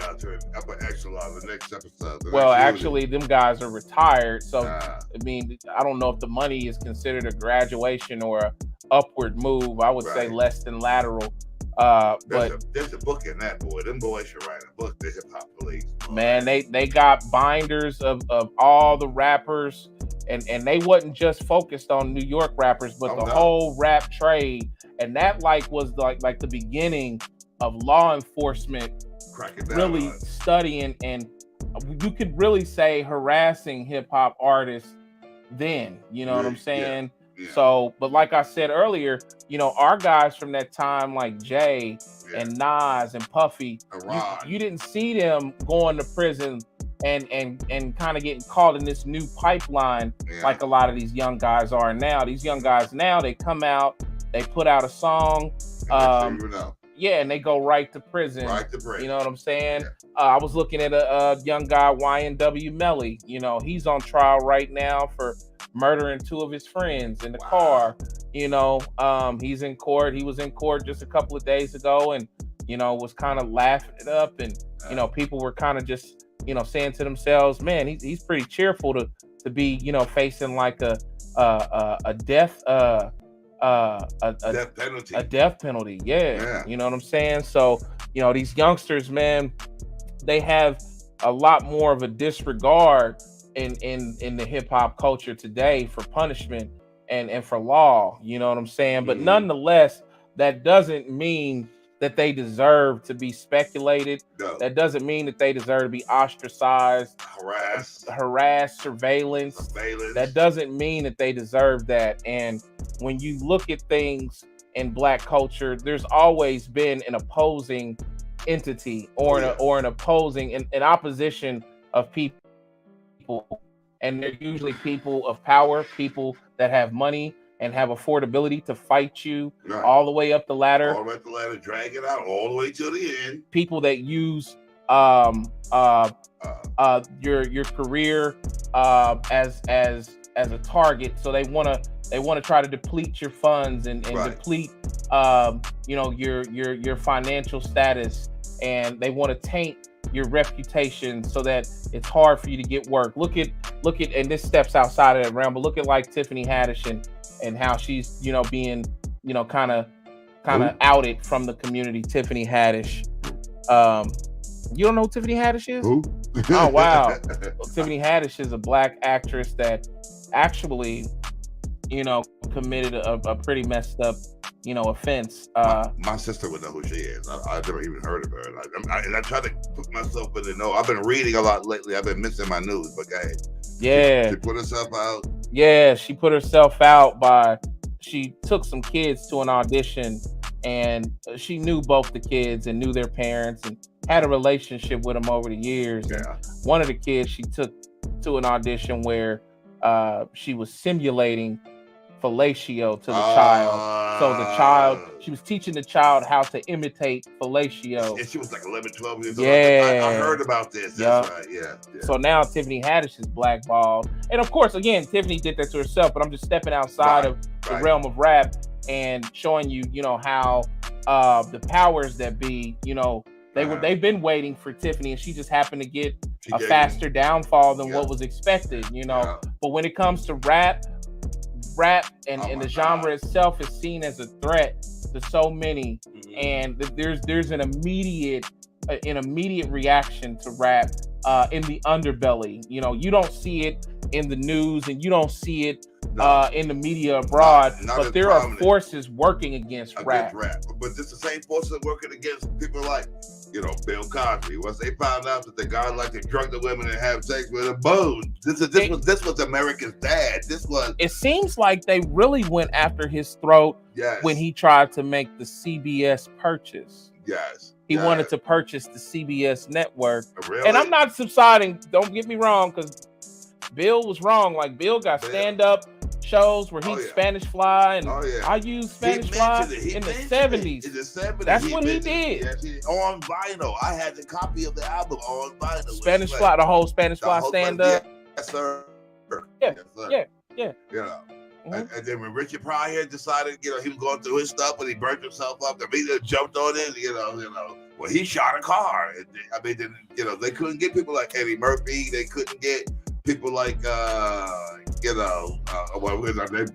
upper echelon. The next episode. Actually, them guys are retired. So I mean, I don't know if the money is considered a graduation or a upward move. I would say less than lateral. There's a book in that, boy. Them boys should write a book. The hip hop police. Boy. Man, they got binders of all the rappers, and they wasn't just focused on New York rappers, but the whole rap trade. And that was like the beginning of law enforcement really studying, and you could really say harassing hip hop artists then. You know what I'm saying? Yeah. So, but like I said earlier, our guys from that time, like Jay and Nas and Puffy, you didn't see them going to prison and kind of getting caught in this new pipeline like a lot of these young guys are now. These young guys now, they come out, they put out a song, and they go right to prison. You know what I'm saying? I was looking at a young guy, YNW Melly. He's on trial right now for murdering 2 of his friends in the car. He's in court. He was in court just a couple of days ago, and was kind of laughing it up, and people were kind of just saying to themselves, man, he's pretty cheerful to to be, facing like a death death penalty. A death penalty. Yeah. You know what I'm saying? So, these youngsters, man, they have a lot more of a disregard in the hip hop culture today for punishment and for law. You know what I'm saying? But nonetheless, that doesn't mean that they deserve to be speculated. No. That doesn't mean that they deserve to be ostracized, harassed, surveillance. That doesn't mean that they deserve that. And when you look at things in Black culture, there's always been an opposing entity or an opposing an opposition of people, and they're usually people of power, people that have money and have affordability to fight you all the way up the ladder. All the way up the ladder, drag it out all the way to the end. People that use your career as a target, so they want to try to deplete your funds and deplete your financial status, and they want to taint your reputation so that it's hard for you to get work. Look at, and this steps outside of that realm, but look at like Tiffany Haddish and how she's, being, kind of outed from the community. Tiffany Haddish. You don't know who Tiffany Haddish is? Who? Oh, wow. Well, Tiffany Haddish is a Black actress that actually, committed a pretty messed up, offense. My sister would know who she is. I've never even heard of her. And I try to put myself in the know. I've been reading a lot lately. I've been missing my news, but go ahead. Yeah. She put herself out. Yeah, she put herself out she took some kids to an audition, and she knew both the kids and knew their parents and had a relationship with them over the years. Yeah. And one of the kids she took to an audition where she was simulating fellatio to the child. So she was teaching the child how to imitate fellatio. And she was like 11, 12 years old. Yeah. I heard about this. That's right. Yeah. So now Tiffany Haddish is blackballed. And of course, again, Tiffany did that to herself, but I'm just stepping outside of the realm of rap and showing you, how the powers that be, they've been waiting for Tiffany, and she just happened to get a faster downfall than what was expected, But when it comes to rap and the genre itself is seen as a threat to so many, and there's an immediate reaction to rap in the underbelly. You don't see it in the news, and you don't see it in the media abroad, but there are forces working against rap. But it's the same forces working against people like, Bill Cosby. Once they found out that the guy liked to drug the women and have sex with them, boom. This was America's dad. It seems like they really went after his throat when he tried to make the CBS purchase. Yes. He wanted to purchase the CBS network. Really? And I'm not subsiding. Don't get me wrong, because Bill was wrong. Like, Bill got stand-up shows where he'd Spanish Fly, and I used Spanish Fly in the 70s. In the 70s. That's what he did. Yes, on vinyl. I had the copy of the album on vinyl. Spanish Fly, the whole Spanish Fly stand-up. Yes, sir. Yeah. And then when Richard Pryor decided, he was going through his stuff, and he burnt himself up, the media jumped on it, well, he shot a car. They couldn't get people like Eddie Murphy. They couldn't get people like,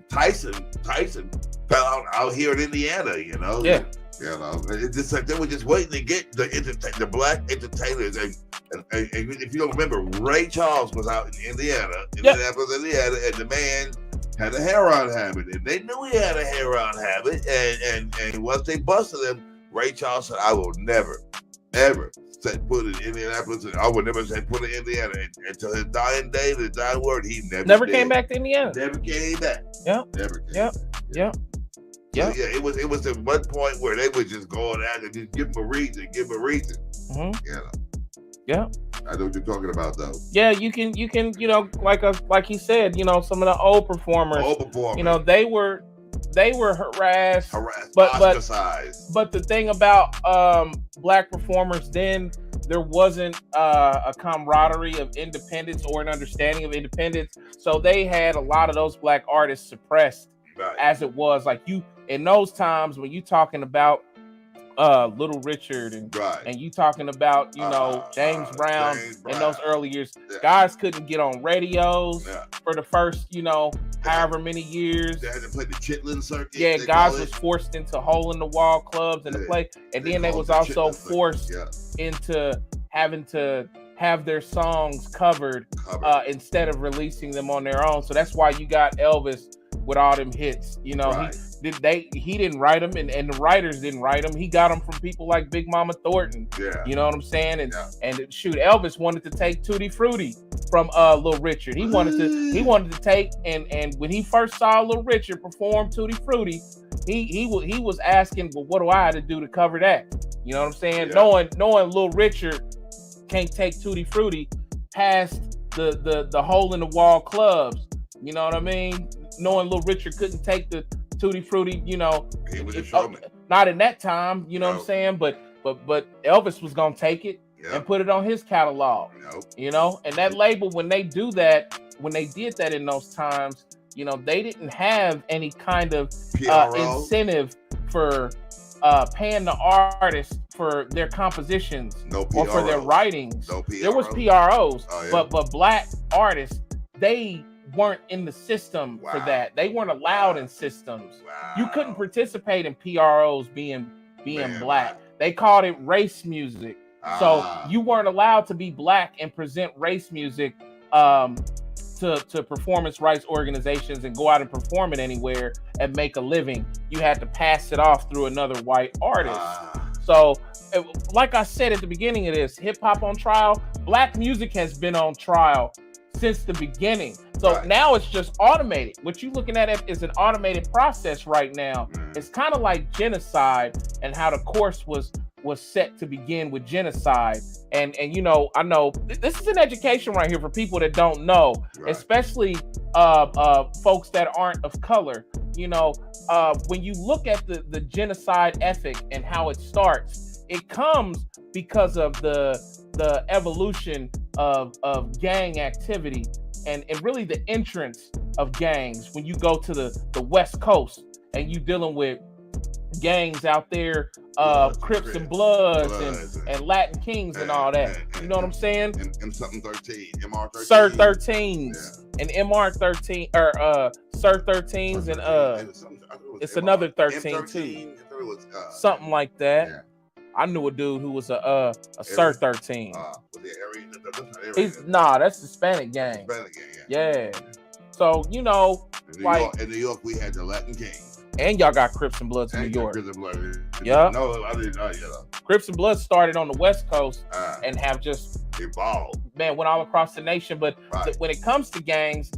Tyson fell out here in Indiana, Yeah. It's just like they were just waiting to get the Black entertainers. And if you don't remember, Ray Charles was out in Indianapolis, Indiana, and the man had a heroin habit, and they knew he had a heroin habit. And once they busted him, Ray Charles said, "I will never, ever set foot in Indianapolis, and I would never set foot in Indiana." And until his dying day, his dying word, he never came back to Indiana. Never came back. Yeah. Never came back. Yeah. So, it was at one point where they were just going after, just give him a reason. Yeah. I know what you're talking about, though. Yeah, you can, like he said, some of the old performers, they were harassed, ostracized. But the thing about Black performers then, there wasn't a camaraderie of independence or an understanding of independence. So they had a lot of those Black artists suppressed, as it was. Like, in those times when you talking about Little Richard and you talking about James Brown in those early years. Guys couldn't get on radios for the first however many years. They had to play the chitlin circuit. Yeah, guys was forced into hole in the wall clubs and to play, and then they was also forced into having to have their songs covered. Instead of releasing them on their own. So that's why you got Elvis with all them hits. He didn't write them, and the writers didn't write them. He got them from people like Big Mama Thornton. You know what I'm saying? And shoot, Elvis wanted to take Tutti Frutti from Little Richard. He wanted to take and when he first saw Little Richard perform Tutti Frutti, he was asking, well, what do I have to do to cover that? You know what I'm saying? Knowing Little Richard can't take Tutti Frutti past the hole in the wall clubs. You know what I mean? Knowing Little Richard couldn't take the Tutti Frutti, he was a showman. Not in that time, you know what I'm saying? But Elvis was gonna take it and put it on his catalog. And that label, when they did that in those times, they didn't have any kind of incentive for paying the artist for their compositions or for their writings. There was PROs, but black artists, they weren't in the system for that. They weren't allowed in systems. You couldn't participate in PROs being black. They called it race music. So you weren't allowed to be black and present race music to performance rights organizations and go out and perform it anywhere and make a living. You had to pass it off through another white artist. So like I said at the beginning of this, hip hop on trial, black music has been on trial since the beginning. So now it's just automated. What you're looking at is an automated process right now. It's kind of like genocide and how the course was set to begin with genocide. And I know this is an education right here for people that don't know, especially folks that aren't of color. When you look at the genocide ethic and how it starts, it comes because of the evolution of gang activity and really the entrance of gangs. When you go to the West Coast and you dealing with gangs out there, Crips and Bloods and Latin Kings and all that. You know what I'm saying? And something 13, MR13. Sir 13s and MR13 or Sir 13s and it's another 13 too. Something like that. Yeah. I knew a dude who was a Sir 13. That's Hispanic gang. Yeah. So in New York we had the Latin Kings. And y'all got Crips and Bloods in New York. Yeah. No, I didn't know. Crips and Bloods started on the West Coast and have just evolved. Went all across the nation. But when it comes to gangs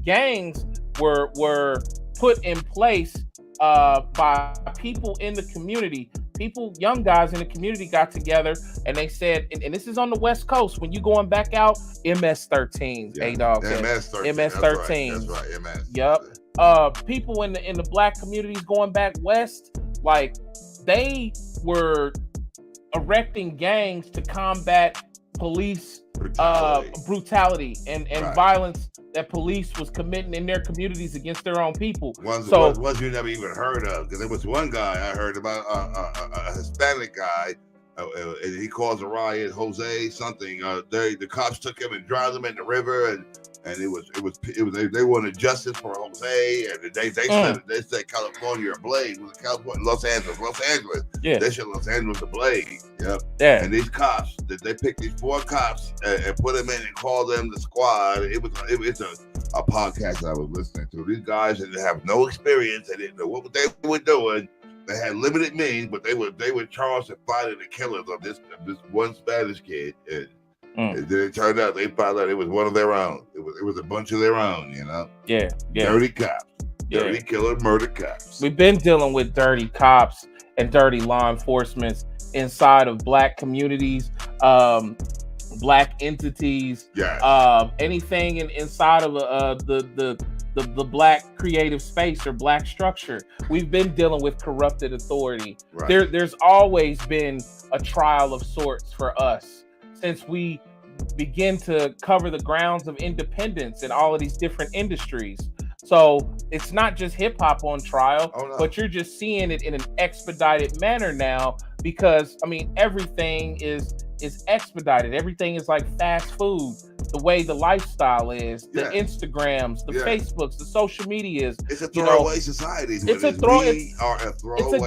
were put in place by people in the community. Young guys in the community got together and they said, and this is on the West Coast, when you going back out, MS-13s, A-Dog. MS-13s. That's right, MS. Yep. People in the black communities going back west, like they were erecting gangs to combat police brutality and violence that police was committing in their communities against their own people. Ones you never even heard of, because there was one guy I heard about, a Hispanic guy, and he caused a riot, Jose something. The cops took him and drowned him in the river, and they wanted justice for Jose, and they said California ablaze. Was it California? Los Angeles. Yeah. They said Los Angeles ablaze. Yep. Yeah. And these cops, they picked these 4 cops and put them in and called them the squad. It's a podcast I was listening to. These guys didn't have no experience. They didn't know what they were doing. They had limited means, but they were charged with finding the killers of this one Spanish kid. And then it turned out they found out it was one of their own. It was a bunch of their own, Yeah. Dirty cops. Dirty killer, murder cops. We've been dealing with dirty cops and dirty law enforcement inside of black communities, black entities, anything inside of the black creative space or black structure. We've been dealing with corrupted authority. Right. There's always been a trial of sorts for us since we begin to cover the grounds of independence in all of these different industries. So it's not just hip hop on trial, but you're just seeing it in an expedited manner now because I mean everything is expedited. Everything is like fast food. The way the lifestyle is, the Instagrams, the Facebooks, the social medias. It's a throwaway society. It's a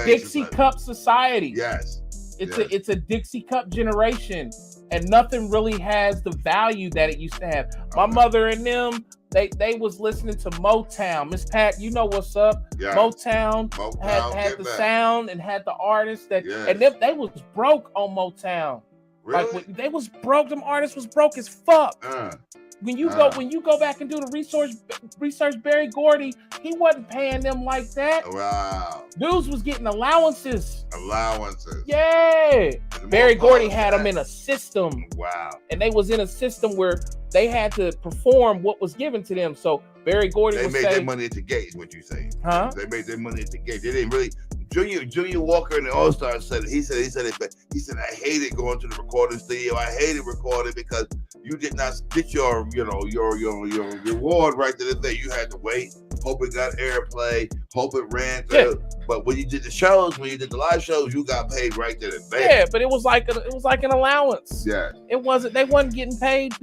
Dixie Cup society. Yes. It's a Dixie Cup generation, and nothing really has the value that it used to have. My mother and them, they was listening to Motown. Miss Pat, you know what's up? Yeah. Motown had the sound and had the artists that, and they was broke on Motown. Really? Like they was broke. Them artists was broke as fuck. When you go back and do the research, Barry Gordy, he wasn't paying them like that. Wow. Dudes was getting allowances. Yeah. Barry Gordy had them in a system. Wow. And they was in a system where they had to perform what was given to them. So Barry Gordy made their money at the gate, is what you saying. Huh? They made their money at the gate. They didn't really. Junior Walker in the All Star said it. He said I hated going to the recording studio. I hated recording because you did not get your reward right to the thing. You had to wait, hope it got airplay, hope it ran through. But when you did the shows, when you did the live shows, you got paid right there and there. Yeah, but it was like an allowance. Yeah. They wasn't getting paid.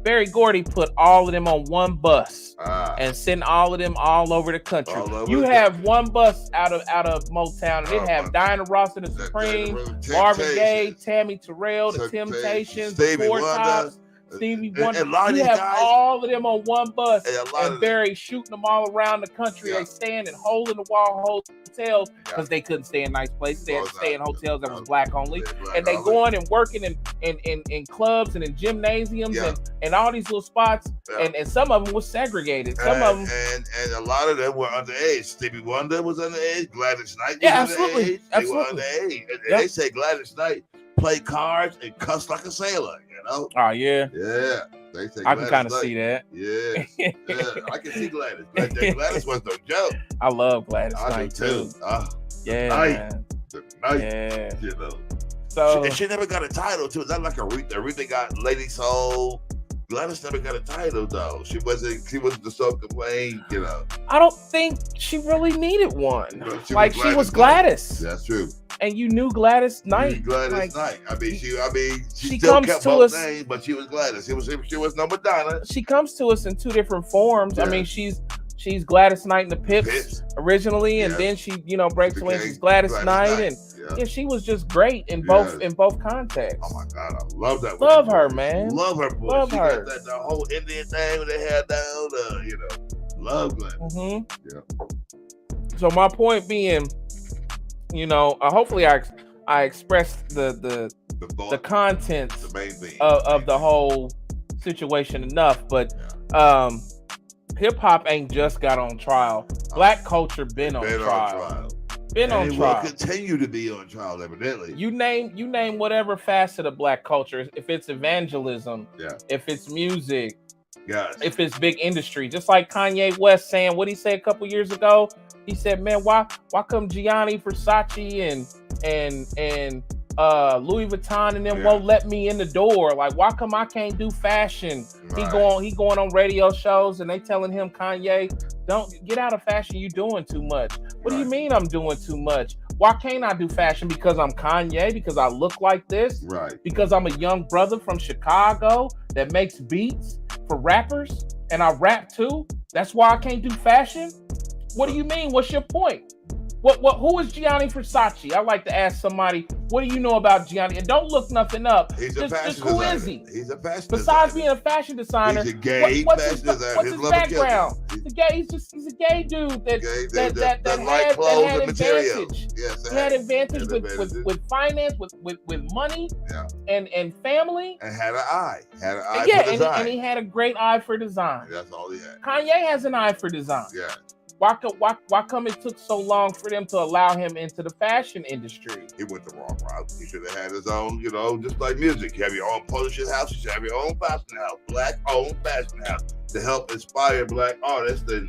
Barry Gordy put all of them on one bus and sent all of them all over the country. You have one bus out of Motown, and they have Diana Ross and the Supreme, Marvin Gaye, Tammy Terrell, the Temptations, the Four Tops, Stevie Wonder. You have all of them on one bus, and Barry shooting them all around the country. They staying in hole-in-the-wall hotels because they couldn't stay in nice places. They had to stay in hotels that was black only, and they going and working in clubs and in gymnasiums and all these little spots. And some of them was segregated. Some of them, and a lot of them were underage. Stevie Wonder was underage. Gladys Knight was underage. They were underage. And they say Gladys Knight played cards and cussed like a sailor. You know? Oh yeah. Yeah. They say I can kind of see that. Yeah. I can see Gladys. Gladys was no joke. I love Gladys Knight too. Man. Yeah. You know. So she never got a title too. It's not like Aretha. Aretha got Lady Soul. Gladys never got a title though. She wasn't the soul complain, you know. I don't think she really needed one. She was Gladys. That's true. And you knew Gladys Knight. I mean, she still comes kept to both us, names, but she was Gladys. She was no Madonna. She comes to us in two different forms. I mean, she's Gladys Knight in the Pips originally, and then she, breaks away. She's Gladys Knight, and she was just great in both contexts. Oh my God, I love that. Love her, man. Love her, boy. Love she her. Got the whole Indian thing with they had down. Love Gladys. Mm-hmm. Yeah. So my point being, hopefully I expressed the contents the main thing. of the whole situation enough, but hip hop ain't just got on trial. Black culture been on trial. Been on trial. Will continue to be on trial, evidently. You name whatever facet of black culture. If it's evangelism, if it's music, if it's big industry, just like Kanye West saying what he said a couple years ago. He said, "Man, why come Gianni Versace and Louis Vuitton and them won't let me in the door? Like, why come I can't do fashion?" Right. He going on radio shows and they telling him, Kanye, don't get out of fashion. You doing too much. What do you mean I'm doing too much? Why can't I do fashion? Because I'm Kanye? Because I look like this? Right. Because I'm a young brother from Chicago that makes beats for rappers and I rap too? That's why I can't do fashion? What do you mean? What's your point? Who is Gianni Versace? I like to ask somebody, what do you know about Gianni? And don't look nothing up. He's a fashion designer. Who is he? He's a fashion Besides designer. being a fashion designer, he's a gay fashion designer. What's his background? He's a gay dude that like clothes had and material. advantage. Yes, he had advantage with finance, with money, and family. And had an eye. For design. And he had a great eye for design. That's all he had. Kanye has an eye for design. Yeah. Why come it took so long for them to allow him into the fashion industry? He went the wrong route. He should have had his own, just like music. You have your own publishing house. You should have your own fashion house, black-owned fashion house, to help inspire black artists and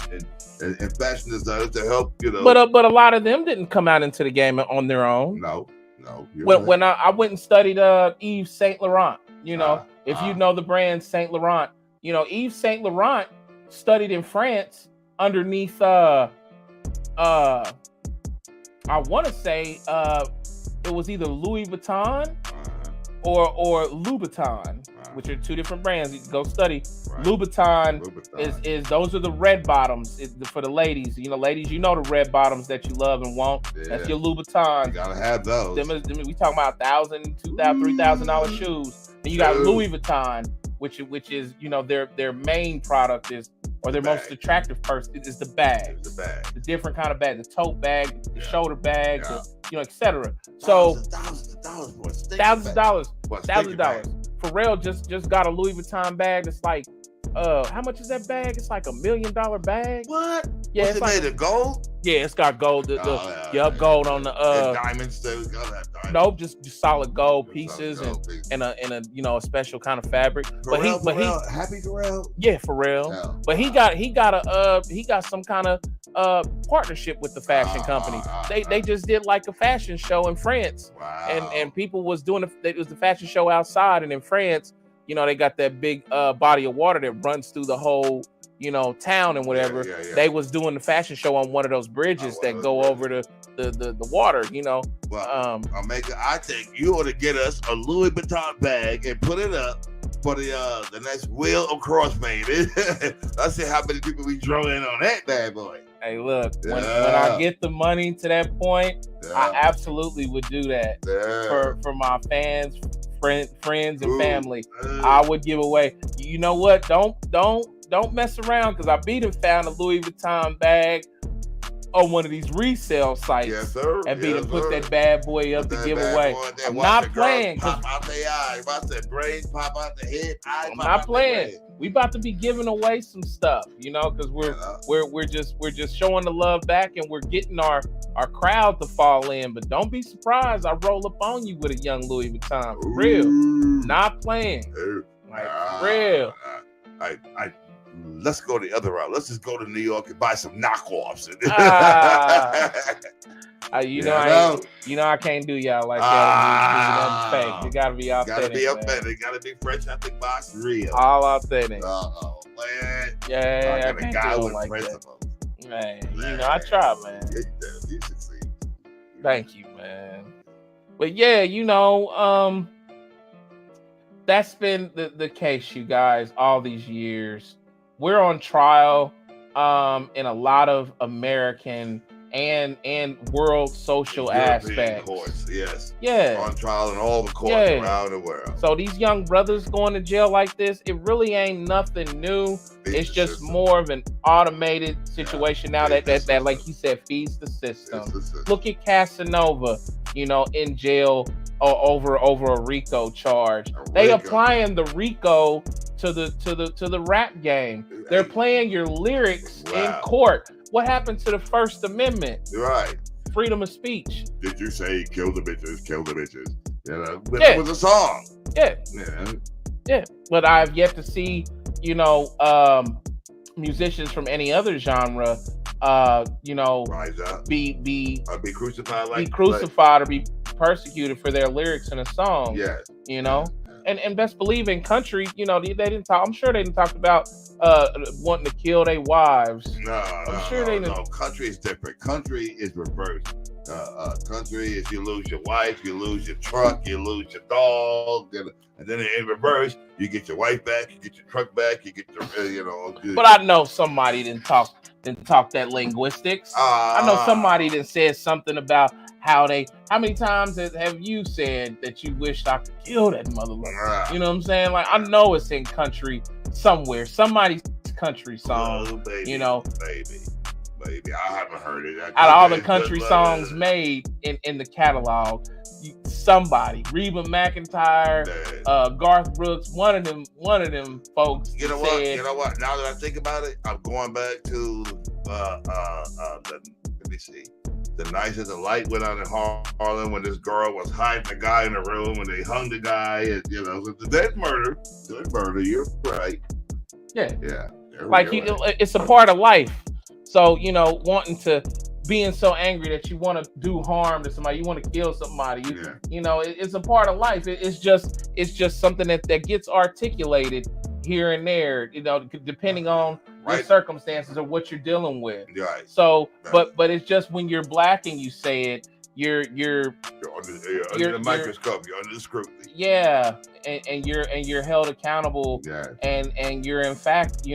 fashion designers to help, But a lot of them didn't come out into the game on their own. No. When I went and studied Yves Saint Laurent, if you know the brand Saint Laurent, Yves Saint Laurent studied in France underneath I want to say it was either Louis Vuitton or Louboutin, which are two different brands. You can go study. Right. Louboutin is those are the red bottoms for the ladies. You know, ladies, you know the red bottoms that you love and want. Yeah. That's your Louboutin. You gotta have those. We talking about $1,000, $2,000, $3,000 shoes. Then you got Louis Vuitton, which is, you know, their main product is, or their most attractive person is the bag. The different kind of bag, the tote bag, the shoulder bag, you know, etc. So thousands of dollars. Pharrell just got a Louis Vuitton bag that's like, how much is that bag? It's like $1 million bag. What? Yeah, What's it's it made of gold? Yeah, it's got gold. Gold on the and diamonds too. It's gotta have diamonds. Nope, just solid gold pieces and a you know, a special kind of fabric. Pharrell, happy Pharrell? Yeah, Pharrell. But he got some kind of partnership with the fashion company. They just did like a fashion show in France. Wow. And people was doing it was the fashion show outside, and in France, you know, they got that big body of water that runs through the whole, you know, town and whatever. They was doing the fashion show on one of those bridges that go over the water, you know. Well, I think you ought to get us a Louis Vuitton bag and put it up for the next Wheel of Crossfade. Let's see how many people we draw in on that bad boy. Hey, look, when I get the money to that point, I absolutely would do that for my fans, friends and family. I would give away. You know what? Don't mess around, because I found a Louis Vuitton bag on one of these resale sites. Yes, sir. And put that bad boy up to give away. I'm not playing. Pop out the eye. If I said brains pop out the head, I'm not playing. We about to be giving away some stuff, you know, because we're just showing the love back, and we're getting our crowd to fall in. But don't be surprised, I roll up on you with a young Louis Vuitton. For real. Not playing. Like, for real. Let's go the other route. Let's just go to New York and buy some knockoffs. I can't do y'all like that. Fake. It gotta be authentic. Gotta be authentic. It gotta be fresh out the box, real. All authentic. Man. Yeah, I can't guy with like principles. That. Man, you know, I try, man. You succeed. Thank you, man. But yeah, you know, that's been the case, you guys, all these years. We're on trial in a lot of American and world social aspects. Courts, yes. Yeah. On trial in all the courts around the world. So these young brothers going to jail like this, it really ain't nothing new. It's just more of an automated situation now that like you said, feeds the system. Look at Casanova, you know, in jail over a RICO charge. They applying the RICO to the rap game. They're playing your lyrics in court. What happened to the First Amendment? Right. Freedom of speech. Did you say kill the bitches, kill the bitches? You know, but it was a song. Yeah. But I've yet to see, you know, musicians from any other genre, you know, rise up, be crucified, or be persecuted for their lyrics in a song. Yeah. You know. And best believe in country, you know, they didn't talk. I'm sure they didn't talk about wanting to kill their wives. No. Country is different. Country is reversed. Country is you lose your wife, you lose your truck, you lose your dog, and then in reverse, you get your wife back, you get your truck back, you get your, you know. But I know somebody didn't talk that linguistics. I know somebody that said something about how many times have you said that you wished I could kill that motherfucker? You know what I'm saying? Like, I know it's in country somewhere, somebody's country song. Baby, you know, baby, I haven't heard it. Out of all the country songs made in the catalog, somebody, Reba McEntire, Garth Brooks, one of them folks. You know what? Now that I think about it, I'm going back to let me see. The night that the light went out in Harlem when this girl was hiding the guy in the room and they hung the guy, and you know, that's murder. You're right. Yeah. Like it's a part of life. So, you know, being so angry that you want to do harm to somebody, you want to kill somebody, you know, it's a part of life. It's just something that gets articulated here and there, you know, depending on your circumstances or what you're dealing with. Right. So, but it's just when you're black and you say it, you're under the microscope. You're under the scrutiny. Yeah, and you're held accountable. Yeah. And you're in fact,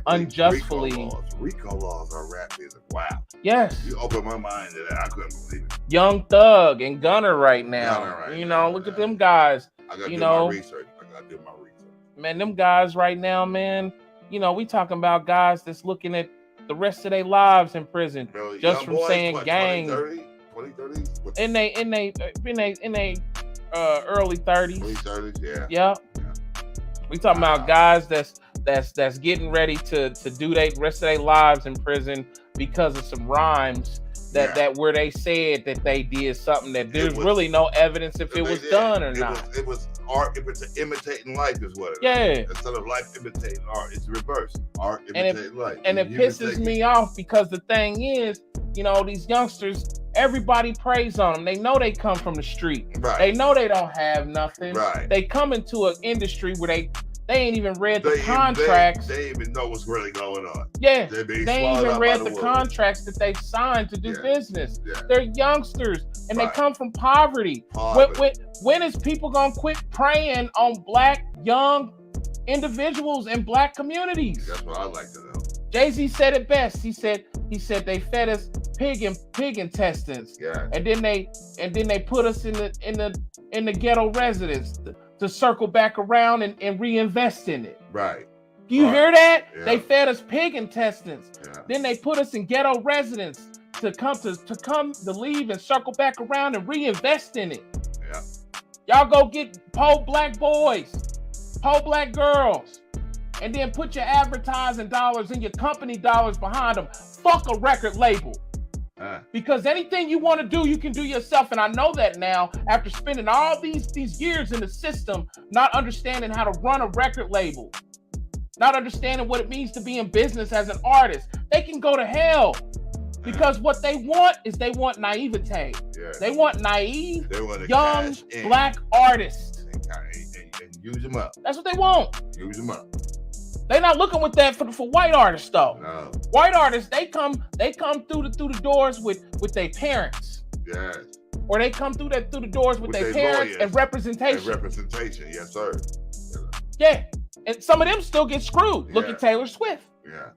unjustly. RICO laws are rap music. Wow. Yes. You opened my mind to that. I couldn't believe it. Young Thug and Gunner right now. Look at them guys. I gotta do my research. Man, them guys right now, man. We talking about guys that's looking at the rest of their lives in prison just from saying gang. 20, 30? In they early 30s. Early 30s, yeah. Yeah. We talking about guys that's getting ready to do the rest of their lives in prison because of some rhymes that where they said that they did something that there's really no evidence if it was done or not. It was art imitating life is what it is. Yeah. Instead of life imitating art, it's reverse. Art imitating life. And it pisses me off because the thing is, these youngsters, everybody prays on them. They know they come from the street. Right. They know they don't have nothing. Right. They come into an industry where they ain't even read the contracts. They even know what's really going on. Yeah, they ain't even read the contracts that they've signed to do business. Yeah. They're youngsters, and they come from poverty. When is people gonna quit preying on black young individuals in black communities? That's what I like to know. Jay-Z said it best. He said they fed us pig intestines. Yeah. And then they put us in the ghetto residence to circle back around and reinvest in it. Right. Do you hear that? Yeah. They fed us pig intestines. Yeah. Then they put us in ghetto residence to leave and circle back around and reinvest in it. Yeah. Y'all go get poor black boys, poor black girls, and then put your advertising dollars and your company dollars behind them. Fuck a record label. Because anything you want to do, you can do yourself. And I know that now after spending all these years in the system, not understanding how to run a record label, not understanding what it means to be in business as an artist. They can go to hell because what they want is they want naivete. Yeah. They want naive, young black artists. And use them up. That's what they want. Use them up. They're not looking with that for white artists though. No. White artists, they come through the doors with their parents. Yes. Or they come through the doors with their parents and representation. And representation, yes, sir. Yeah. And some of them still get screwed. Yeah. Look at Taylor Swift. Yeah.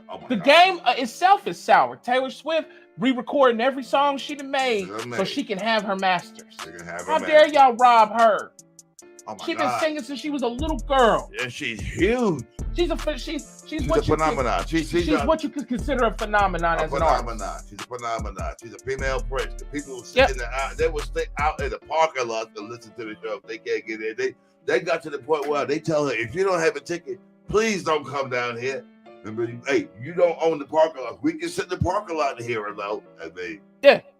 Oh the game itself is sour. Taylor Swift re-recording every song she done made so she can have her masters. How dare y'all rob her? Oh She's been singing since she was a little girl. Yeah, she's huge. She's a phenomenon. She's what you could consider a phenomenon as an artist. She's a phenomenon. She's a female prince. The people who sit in they will stay out in the parking lot to listen to the show. If they can't get in. They got to the point where they tell her, if you don't have a ticket, please don't come down here. Remember, hey, you don't own the parking lot. We can sit in the parking lot and hear her though.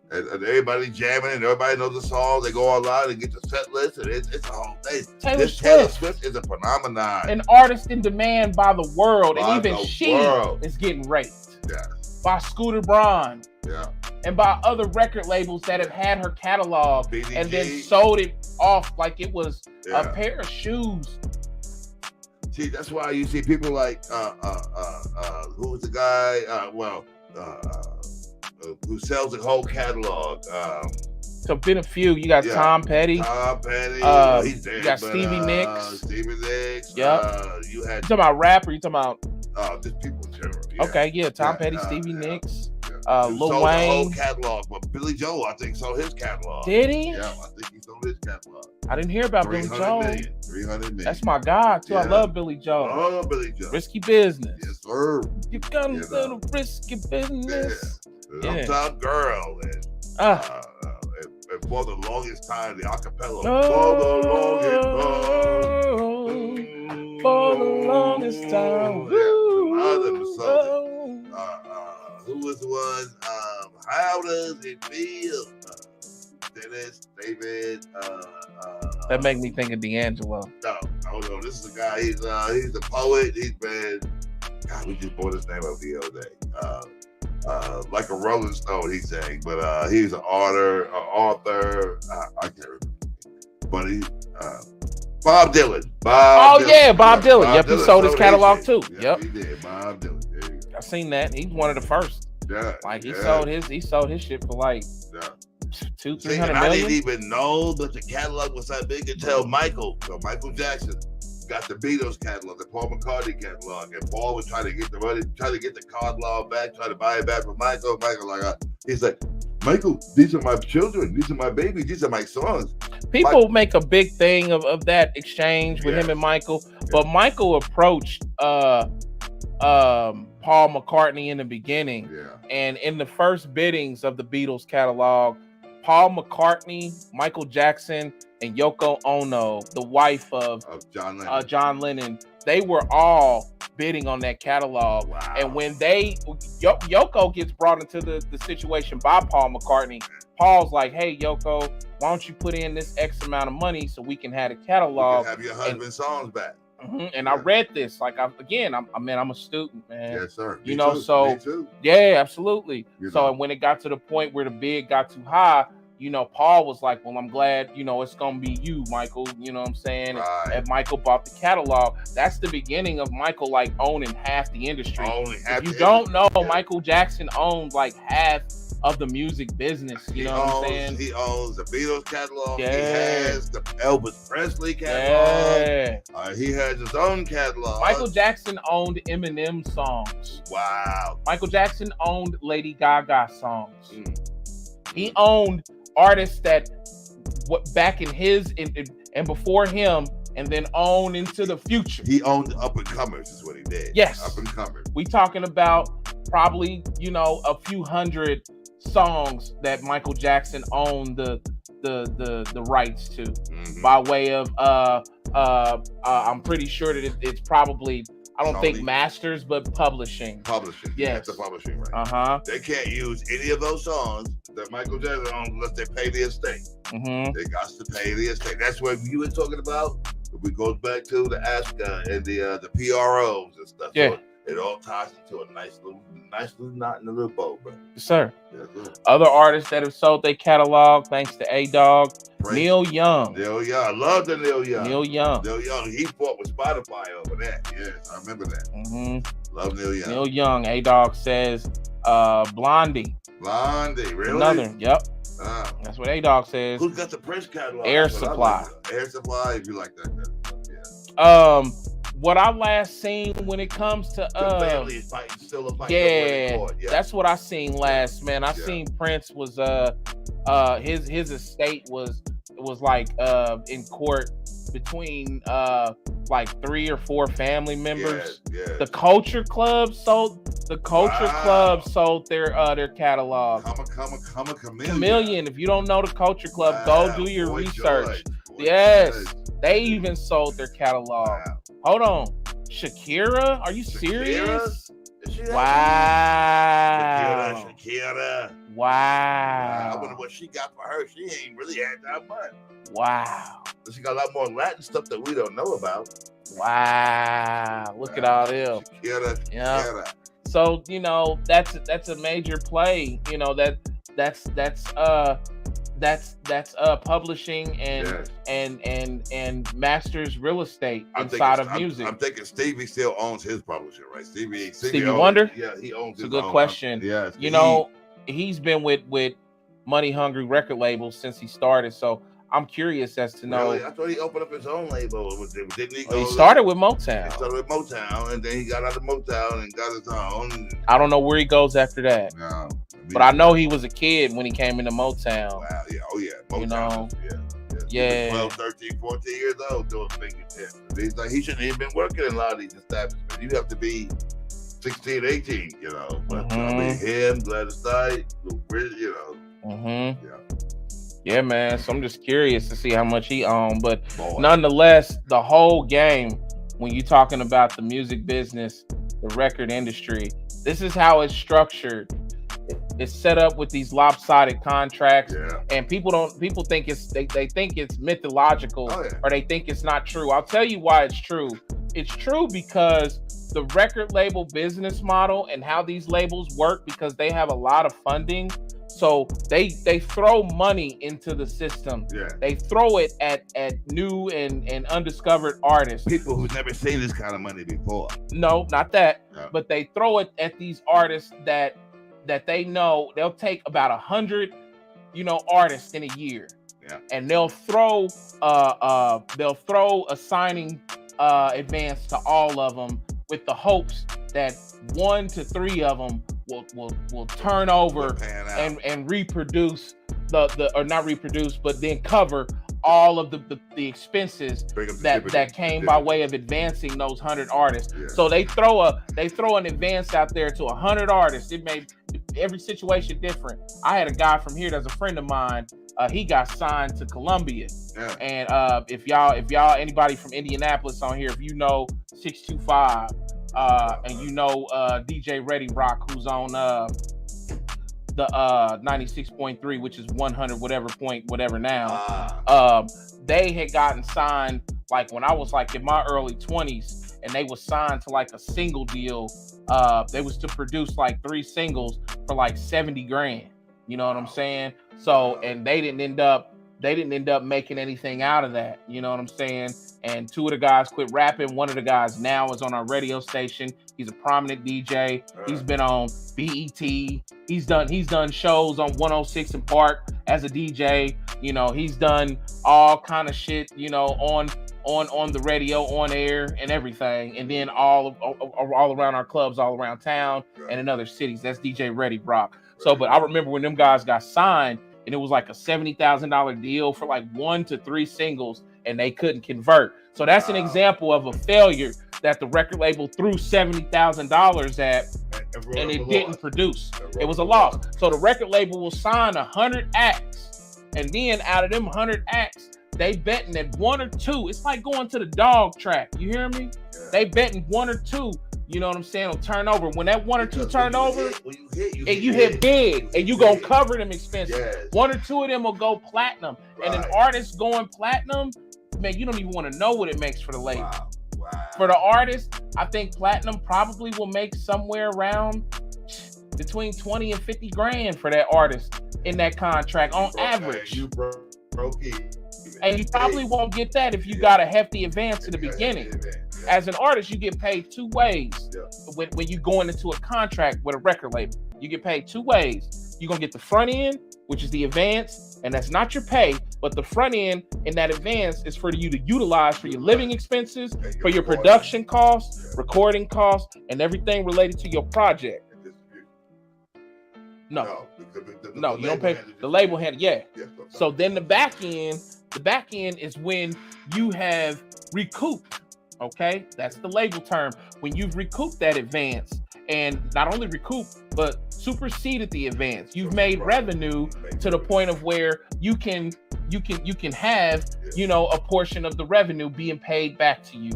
And everybody jamming and everybody knows the song. They go online and get the set list, and it's a whole thing. Taylor Swift is a phenomenon. An artist in demand by the world, and even she is getting raped. Yeah. By Scooter Braun. Yeah. And by other record labels that have had her catalog BDG. And then sold it off like it was a pair of shoes. See, that's why you see people like who was the guy? Who sells the whole catalog? So been a few. You got Tom Petty. He's dead. You got Stevie Nicks. Stevie Nicks. Yep. You had. You talking about rap or you talking about? Just people in general. Yeah. Okay, yeah. Tom Petty, Stevie Nicks. Lil sold Wayne. The whole catalog, but Billy Joel, I think, sold his catalog. Did he? Yeah, I think he sold his catalog. I didn't hear about Billy Joel. 300 million. That's my guy too. Yeah. I love Billy Joel. I love Billy Joel. Risky business. Yes, sir. You got a little risky business. Yeah. Uptown Girl and for the longest time, the acapella. For the longest time. Who was the one? How does it feel? Dennis, David. That make me think of D'Angelo. No. This is a guy. He's a poet. He's been. God, we just brought his name up the other day. Like a Rolling Stone, he sang, but he's an author. I can't remember, but he. Bob Dylan. Bob Dylan. Yep, he sold his catalog too. Yep, he did. Bob Dylan. There you go. I seen that. He's one of the first. Yeah, like he sold his shit for like 200-300 See, and million. I didn't even know that the catalog was that big until Michael Jackson got the Beatles catalog, the Paul McCartney catalog, and Paul was trying to get the money, trying to get the catalog back, trying to buy it back from Michael. He's like, Michael, these are my children, these are my babies, these are my songs. People make a big thing of that exchange with him and Michael, but Michael approached Paul McCartney in the beginning, and in the first biddings of the Beatles catalog, Paul McCartney, Michael Jackson, and Yoko Ono, the wife of John Lennon, they were all bidding on that catalog. Wow. And when Yoko gets brought into the situation by Paul McCartney, Paul's like, "Hey, Yoko, why don't you put in this X amount of money so we can have a catalog? You can have your husband's songs back." And I read this, like, I'm a student, man. Yes, sir. Me too. Yeah, absolutely. And when it got to the point where the bid got too high, Paul was like, "Well, I'm glad, it's gonna be you, Michael." You know what I'm saying? Right. And Michael bought the catalog. That's the beginning of Michael like owning half the industry. If you don't know, Michael Jackson owned like half of the music business. You know what I'm saying? He owns the Beatles catalog. Yeah. He has the Elvis Presley catalog. Yeah. He has his own catalog. Michael Jackson owned Eminem songs. Wow. Michael Jackson owned Lady Gaga songs. He owned artists that back in his and before him, and then owned into the future. He owned up and comers, is what he did. Yes, up and comers. We talking about probably a few hundred songs that Michael Jackson owned the rights to, by way of I'm pretty sure that it's probably, I don't think masters, but publishing. Yes, the publishing right. They can't use any of those songs that Michael Jackson owns unless they pay the estate. They got to pay the estate. That's what you were talking about. It goes back to the ASCA and the PROs and stuff. Yeah. So it all ties into a nice little knot in the little bow, bro. Yes, sir. Yes, sir. Other artists that have sold their catalog, thanks to A-Dog, Neil Young. Neil Young. I love the Neil Young. Neil Young. He fought with Spotify over that. Yes, I remember that. Love Neil Young. Neil Young. A-Dog says Blondie. Blondie, really? Another. Yep. That's what A-Dog says. Who's got the Prince catalog? Air Supply. Air Supply, if you like that. What I last seen when it comes to that's what I seen last, man. I seen Prince was his estate was like in court between like 3 or 4 family members. The Culture Club sold their catalog. Chameleon. If you don't know the Culture Club, go do your research. Yes. They even sold their catalog. Hold on. Shakira? Are you serious? Wow. Shakira. Wow. I wonder what she got for her. She ain't really had that much. Wow. She got a lot more Latin stuff that we don't know about. Wow. Look at all them. Shakira. Yeah. So, that's a major play. That's publishing and masters real estate inside of music. I'm thinking Stevie still owns his publishing, right? Stevie Wonder? Yeah, he owns his own. It's a good own. question. Yes. He's been with Money Hungry record labels since he started, so I'm curious as to know. Really? I thought he opened up his own label. Didn't he? He started with Motown. He started with Motown, and then he got out of Motown and got his own. I don't know where he goes after that. No. But I know he was a kid when he came into Motown. Wow, yeah. Oh, yeah. Motown. Yeah. 12, 13, 14 years old doing fingertips. He's like, he shouldn't even been working in a lot of these establishments. You have to be 16, 18, But him, Gladys Knight, Yeah, man. So I'm just curious to see how much he owned. But nonetheless, the whole game, when you're talking about the music business, the record industry, this is how it's structured. It's set up with these lopsided contracts, and people think they think it's mythological, or they think it's not true. I'll tell you why it's true. It's true because the record label business model and how these labels work, because they have a lot of funding. So they throw money into the system. They throw it at new and undiscovered artists. People who've never seen this kind of money before. No, not that. No. But they throw it at these artists that they know they'll take about 100, artists in a year. Yeah. And they'll throw a signing advance to all of them with the hopes that 1 to 3 of them will turn over and reproduce or not reproduce, but then cover all of the expenses that came by way of advancing those 100 artists. Yeah. So they throw an advance out there to 100 artists. It made every situation different. I had a guy from here that's a friend of mine. He got signed to Columbia. Yeah. And if y'all anybody from Indianapolis on here, if you know 625 and you know DJ Ready Rock, who's on the 96.3, which is 100 whatever now. They had gotten signed like when I was like in my early 20s, and they was signed to like a single deal. They was to produce like 3 singles for like 70 grand. You know what I'm saying? So, and they didn't end up making anything out of that. You know what I'm saying? And 2 of the guys quit rapping. One of the guys now is on our radio station. He's a prominent DJ. He's been on BET. He's done shows on 106 and Park as a DJ. You know, he's done all kind of shit, you know, on the radio, on air and everything. And then all around our clubs, all around town and in other cities. That's DJ Ready Rock. So, but I remember when them guys got signed, and it was like a $70,000 deal for like 1 to 3 singles, and they couldn't convert. So that's an example of a failure that the record label threw $70,000 at, and it didn't produce. It was a loss. So the record label will sign 100 acts, and then out of them 100 acts, they betting that 1 or 2. It's like going to the dog track. You hear me? They betting 1 or 2. You know what I'm saying? Will turn over. When that 1 or 2 turn over, you hit big, and you gonna cover them expenses. Yes. 1 or 2 of them will go platinum, and an artist going platinum, man, you don't even want to know what it makes for the label. Wow. For the artist, I think platinum probably will make somewhere around between 20 and 50 grand for that artist in that contract on average. You broke it. And you probably won't get that if you got a hefty advance in the beginning. As an artist, you get paid 2 ways when you going into a contract with a record label. You get paid 2 ways. You're going to get the front end, which is the advance, and that's not your pay, but the front end in that advance is for you to utilize for your living expenses, for your production costs, recording costs, and everything related to your project. No, you don't pay. The label handle, So then the back end is when you have recouped. Okay, that's the label term. When you've recouped that advance, and not only recouped, but superseded the advance, you've made revenue to the point of where you can have, you know, a portion of the revenue being paid back to you.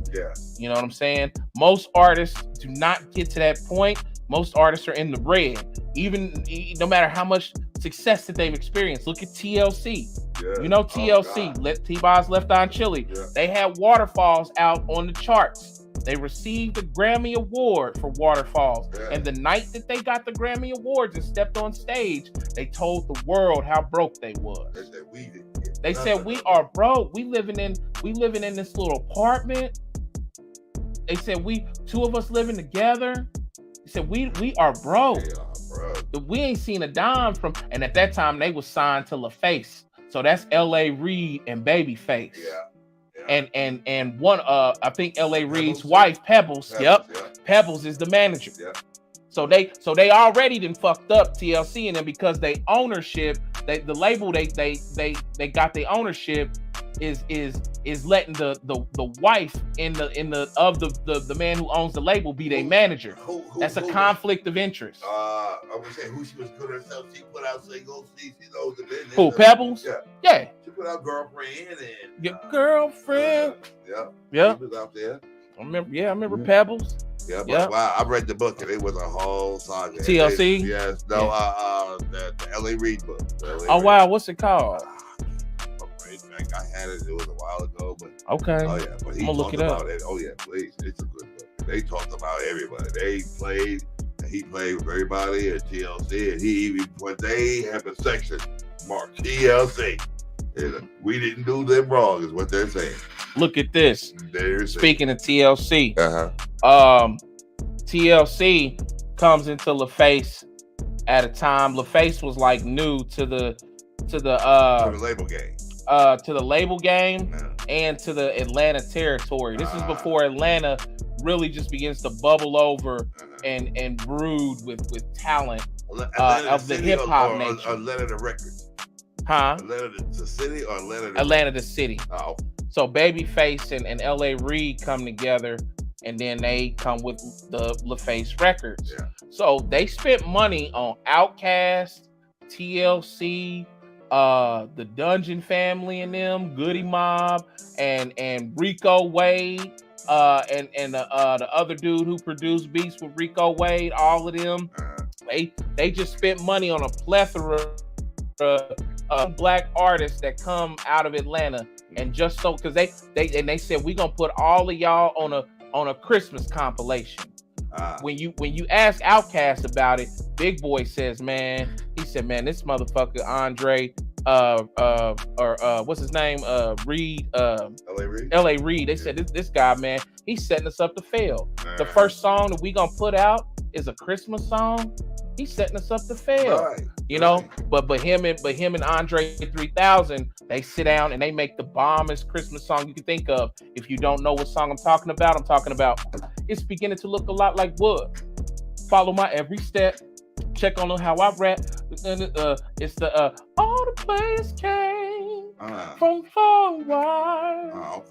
You know what I'm saying? Most artists do not get to that point. Most artists are in the red, even no matter how much success that they've experienced. Look at TLC. You know TLC, T-Boz Left Eye Chili. They had Waterfalls out on the charts. They received the Grammy Award for Waterfalls. And the night that they got the Grammy Awards and stepped on stage, they told the world how broke they was. They said, we are broke. We living in this little apartment. They said, 2 of us living together. They said, we are broke. We ain't seen a dime from, and at that time they was signed to LaFace. So that's L.A. Reid and Babyface. And one I think L.A. Reid's wife, Pebbles. Pebbles is the manager. So they already done fucked up TLC, and then because they ownership, the label they got the ownership is letting the wife the man who owns the label be their manager. That's a conflict of interest. I would say who she was good herself. She put out singles. She knows the business. Who, Pebbles? Yeah. She put out Girlfriend and your girlfriend. She was out there. I remember Pebbles. Wow, I read the book and it was a whole saga. TLC? The L.A. Reid book. Wow, what's it called? I had it. It was a while ago, but okay. Oh yeah, but he I'm gonna look it up. Oh yeah, please. It's a good book. They talked about everybody. He played with everybody at TLC, and he even when they have a section marked TLC, we didn't do them wrong, is what they're saying. Look at this. Speaking of TLC, TLC comes into LaFace at a time. LaFace was like new to the to the label game. To the label game and to the Atlanta territory. This is before Atlanta really just begins to bubble over and brood with talent of the hip hop nature. Atlanta the Records. Huh? Atlanta the city or Atlanta the city. Oh. So Babyface and L.A. Reid come together, and then they come with the LaFace Records. Yeah. So they spent money on Outkast, TLC, the Dungeon Family and them, Goody Mob, and Rico Wade, and the other dude who produced beats with Rico Wade. All of them, they just spent money on a plethora of black artists that come out of Atlanta, and just so because they said we gonna put all of y'all on a Christmas compilation. When you ask Outkast about it, Big Boy says, man, this motherfucker Andre what's his name? Reed, L.A. Reid. They said this guy, man, he's setting us up to fail. The first song that we gonna put out is a Christmas song. He's setting us up to fail. Right. You know, but him and Andre 3000, they sit down and they make the bombest Christmas song you can think of. If you don't know what song I'm talking about It's Beginning to Look a Lot Like Wood. Follow my every step. Check on how I rap. It's the all the players came from far and wide.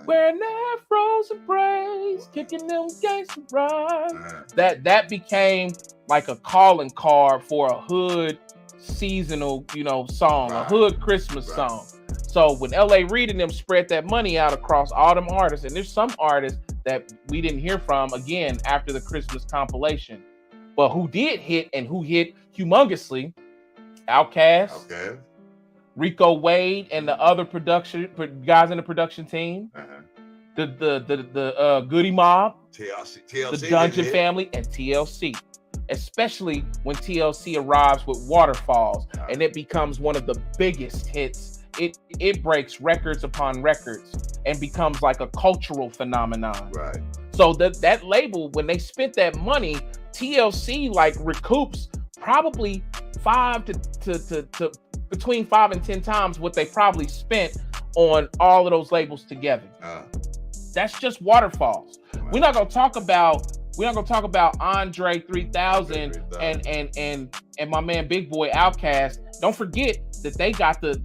Wearing afros and braids, kicking them gangsta rides. That became like a calling card for a hood seasonal, song, a hood Christmas song. So when L.A. Reid and them spread that money out across all them artists, and there's some artists that we didn't hear from again after the Christmas compilation, but who did hit and who hit humongously: Outkast, Rico Wade, and the other guys in the production team, the Goody Mob, TLC, the Dungeon Family, and TLC. Especially when TLC arrives with Waterfalls, and it becomes one of the biggest hits. It breaks records upon records and becomes like a cultural phenomenon. Right. So that label, when they spent that money, TLC like recoups probably between 5 and 10 times what they probably spent on all of those labels together. That's just Waterfalls. We're not gonna talk about Andre 3000 and my man Big Boy Outkast. Don't forget that they got the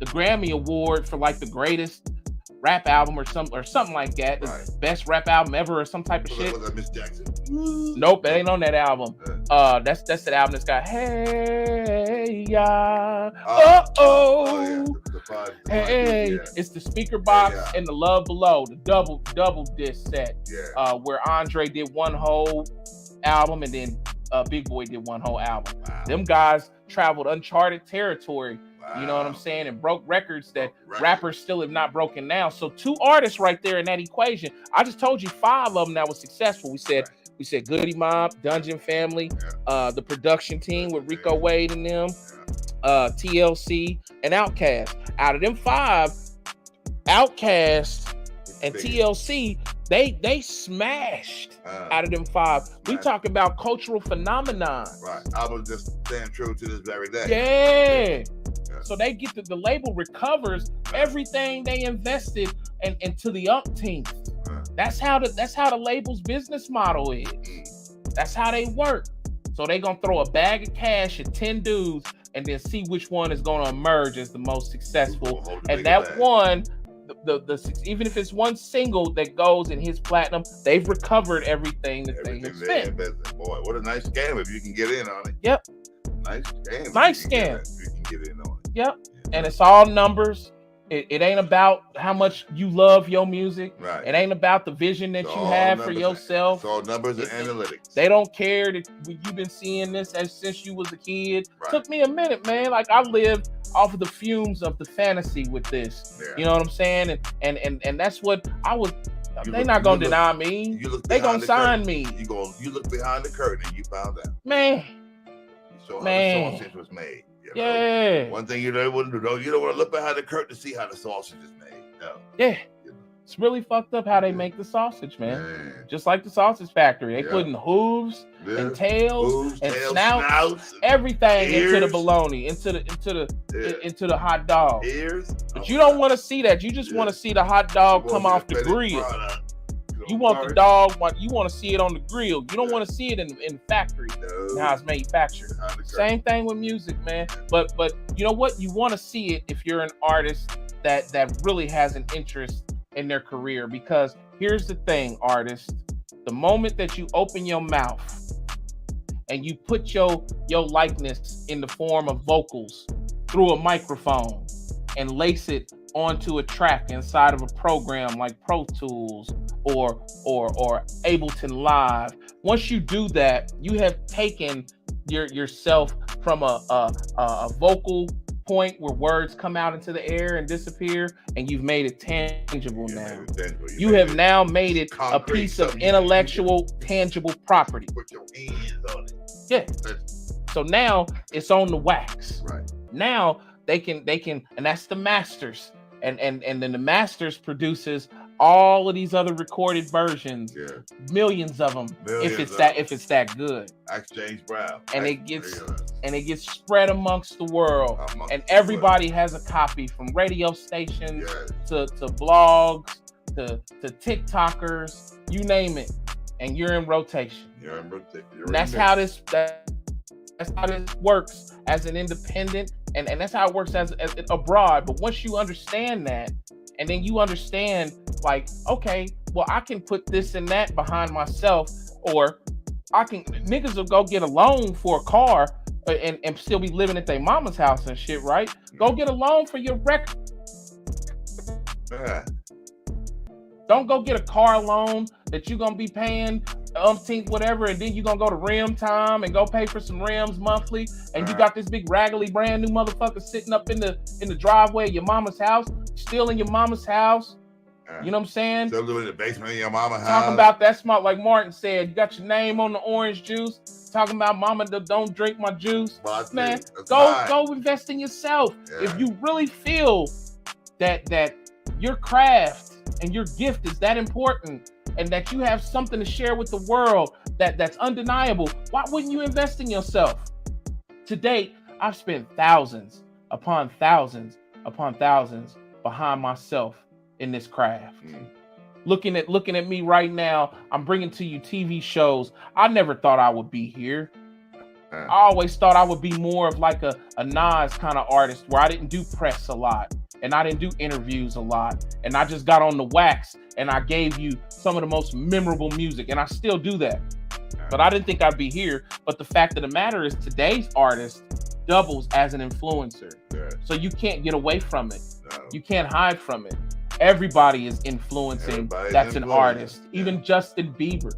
Grammy Award for like the greatest rap album or something like that. The best rap album ever or some type of shit. Was that Miss Jackson? Nope, it ain't on that album. That's that album that's got Hey Ya. Hey. It's the Speaker Box and the Love Below, the double disc set. Where Andre did one whole album and then Big Boy did one whole album. Them guys traveled uncharted territory. You know what I'm saying? And broke records that rappers still have not broken now. So 2 artists right there in that equation. I just told you 5 of them that was successful. We said Goody Mob, Dungeon Family, the production team with Rico Wade and them, TLC, and Outkast. Out of them 5, Outkast and TLC, they smashed out of them 5. We talking about cultural phenomenon. Right. I was just staying true to this very day. Yeah. So they get the label recovers everything they invested and to the umpteenth. That's how the label's business model is. That's how they work. So they gonna throw a bag of cash at 10 dudes and then see which one is gonna emerge as the most successful. And that one, even if it's one single that goes in his platinum, they've recovered everything that they have spent. Boy, what a nice scam if you can get in on it. Yep. Nice scam. Nice scam. You can get in on it. Yep. And it's all numbers. It ain't about how much you love your music. Right. It ain't about the vision that you have for yourself. It's all numbers and analytics. They don't care that you've been seeing this since you was a kid. Right. Took me a minute, man. Like I lived off of the fumes of the fantasy with this. Yeah. You know what I'm saying? And that's what I was. They're not gonna deny me. They gonna sign me. You look behind the curtain and you found out. Man. You saw how the sausage was made. You know? Yeah. One thing you don't want to do, you don't want to look behind the curtain to see how the sausage is made. No. Yeah. It's really fucked up how they make the sausage, man. Just like the sausage factory. They putting hooves and tails and snouts, everything into the bologna, into the hot dog. But you don't want to see that. You just want to see the hot dog come off the grill. You want the dog, you want to see it on the grill. You don't want to see it in the factory. How it's manufactured. Same thing with music, man. But you know what? You want to see it if you're an artist that really has an interest in their career, because here's the thing, artist, the moment that you open your mouth and you put your likeness in the form of vocals through a microphone and lace it onto a track inside of a program like Pro Tools or Ableton Live, once you do that, you have taken yourself from a vocal point where words come out into the air and disappear, and you've made it tangible now. You have now made it a piece of intellectual, tangible property. Put your hands on it. Yeah. So now it's on the wax. Right. Now they can, and that's the masters. And then the masters produces all of these other recorded versions, millions of them, if it's that good. Ask James Brown. And it gets spread amongst the world, and everybody has a copy, from radio stations to blogs to TikTokers, you name it, and you're in rotation. And that's how this works as an independent, and that's how it works as abroad. But once you understand that, and then you understand, like, okay, well, I can put this and that behind myself, or niggas will go get a loan for a car and still be living at their mama's house and shit, right? Go get a loan for your record. Don't go get a car loan that you're gonna be paying umpteenth whatever, and then you're gonna go to rim time and go pay for some rims monthly, and you got this big raggedy brand new motherfucker sitting up in the driveway of your mama's house, still in your mama's house. You know what I'm saying? Still living in the basement of your mama's house. Talking about that smart, like Martin said, you got your name on the orange juice. Talking about mama don't drink my juice. Man, go invest in yourself. If you really feel that your craft and your gift is that important, and that you have something to share with the world that's undeniable, why wouldn't you invest in yourself? To date, I've spent thousands upon thousands upon thousands behind myself in this craft. Looking at me right now, I'm bringing to you TV shows. I never thought I would be here. I always thought I would be more of like a Nas kind of artist, where I didn't do press a lot, and I didn't do interviews a lot, and I just got on the wax and I gave you some of the most memorable music, and I still do that. But I didn't think I'd be here. But the fact of the matter is, today's artist doubles as an influencer. So you can't get away from it. You can't hide from it. Everybody is influencing. That's an artist. Even Justin Bieber.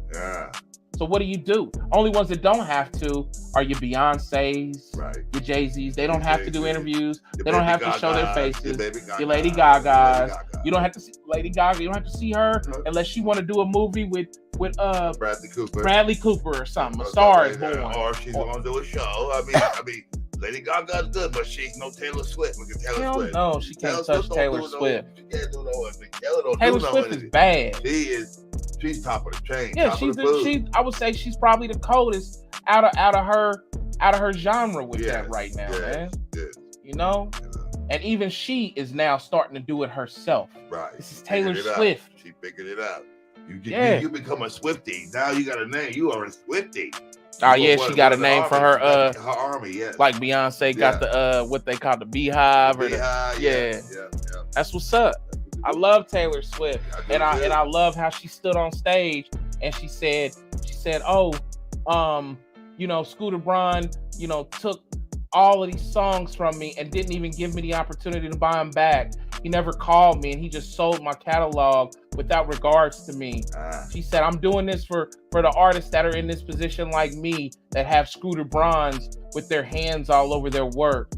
So what do? Only ones that don't have to are your Beyonces, your Jay-Z's. They don't have to do interviews. They don't have to show their faces. Your Lady Gaga's. You don't have to see Lady Gaga. You don't have to see her unless she want to do a movie with Bradley Cooper or something. A Star is Born. Or she's gonna do a show. I mean, Lady Gaga's good, but she's no Taylor Swift. Look at Taylor Swift. No, she can't touch Taylor Swift. She can't do no. Taylor Swift is bad. She's top of the chain. Yeah, I would say she's probably the coldest out of her genre with that right now, man. You know? And even she is now starting to do it herself. Right. This is Taylor Swift. She figured it out. You become a Swiftie. Now you got a name. You are a Swiftie. Oh yeah, she got a name for her army, like Beyonce got the what they call the Beehive, yeah. That's what's up. I love Taylor Swift, and I love how she stood on stage and she said, oh, Scooter Braun, took all of these songs from me and didn't even give me the opportunity to buy them back. He never called me, and he just sold my catalog without regards to me. She said, I'm doing this for the artists that are in this position like me, that have Scooter Brauns with their hands all over their work.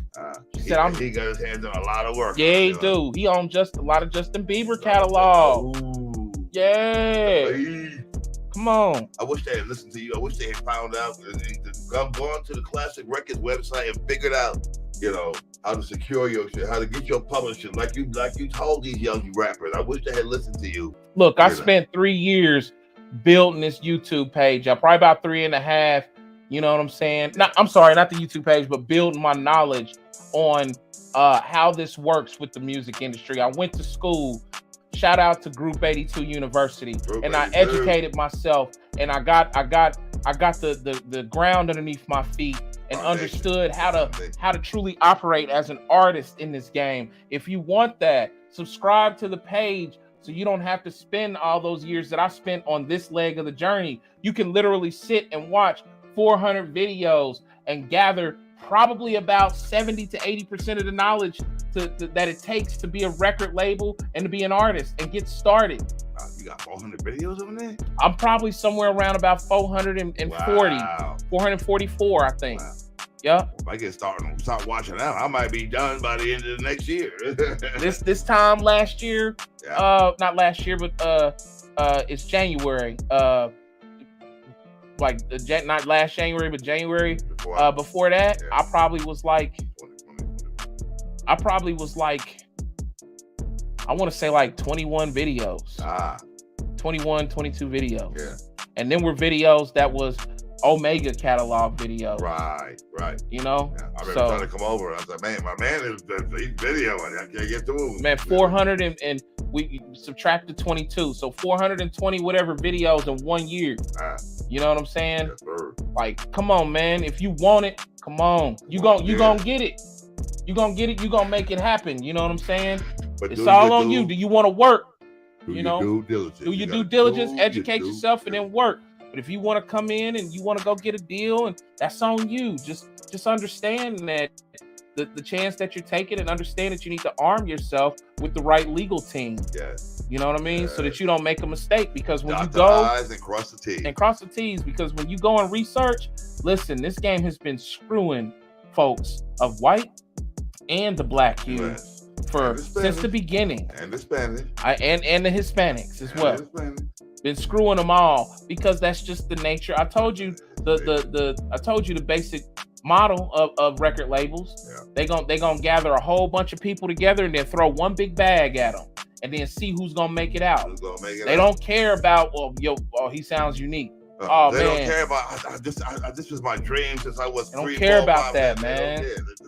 She said, he got his hands on a lot of work. Yeah, he do. He owns just a lot of Justin Bieber catalog. Yeah. Come on. I wish they had listened to you. I wish they had found out gone to the Classic Records website and figured out, how to secure your shit, how to get your publishing, like you told these young rappers. I wish they had listened to you. Look, I spent 3 years building this YouTube page. Probably about 3.5. You know what I'm saying? I'm sorry, not the YouTube page, but building my knowledge on how this works with the music industry. I went to school. Shout out to Group 82 University, and I educated myself, and I got the ground underneath my feet, and understood how to truly operate as an artist in this game. If you want that, subscribe to the page so you don't have to spend all those years that I spent on this leg of the journey. You can literally sit and watch 400 videos and gather probably about 70 to 80% of the knowledge that it takes to be a record label and to be an artist and get started. You got 400 videos on there? I'm probably somewhere around about 440, 444, I think. Wow. Yep. If I start watching that, I might be done by the end of the next year. this time last year, not last year, but it's January. Not last January, but January before that, I probably was like, I want to say like 21 videos. 21, 22 videos. Yeah. And then were videos that was Omega catalog videos. Right. You know? Yeah. I remember trying to come over. I was like, man, my man is videoing. I can't get through. Man, 400 and we subtracted 22. So 420 whatever videos in 1 year. You know what I'm saying? Yes, sir. Like, come on, man. If you want it, come on. You gonna get it. You gonna get it. You gonna make it happen. You know what I'm saying? But it's all on you. Do you want to work? Do your due diligence. Do your due diligence, educate yourself, and then work. But if you want to come in and you want to go get a deal, and that's on you. Just understand that the chance that you're taking, and understand that you need to arm yourself with the right legal team. Yes. You know what I mean? So that you don't make a mistake. Because when you Dot go the I's and cross the T's. And cross the T's, because when you go and research, listen, this game has been screwing folks of white and the black hue since the beginning. And the Spanish. And the Hispanics as well. Been screwing them all, because that's just the nature. I told you the basic model of record labels. Yeah. They gonna gather a whole bunch of people together and then throw one big bag at them and then see who's gonna make it out. They don't care about he sounds unique. They man. don't care about this was my dream since I was 3, 4, 5. They don't care about that, man.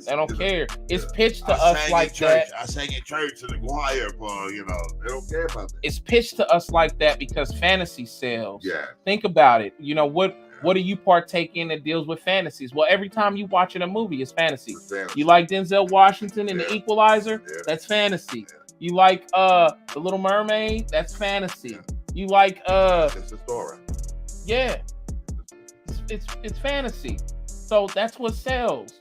They don't care. It's pitched to us like that. I sang in church in the choir for, they don't care about that. It's pitched to us like that because fantasy sells. Yeah. Think about it. What do you partake in that deals with fantasies? Well, every time you watching a movie, it's fantasy. You like Denzel Washington in The Equalizer? Yeah. That's fantasy. Yeah. You like The Little Mermaid? That's fantasy. Yeah. You like it's a story. Yeah. It's fantasy. So that's what sells.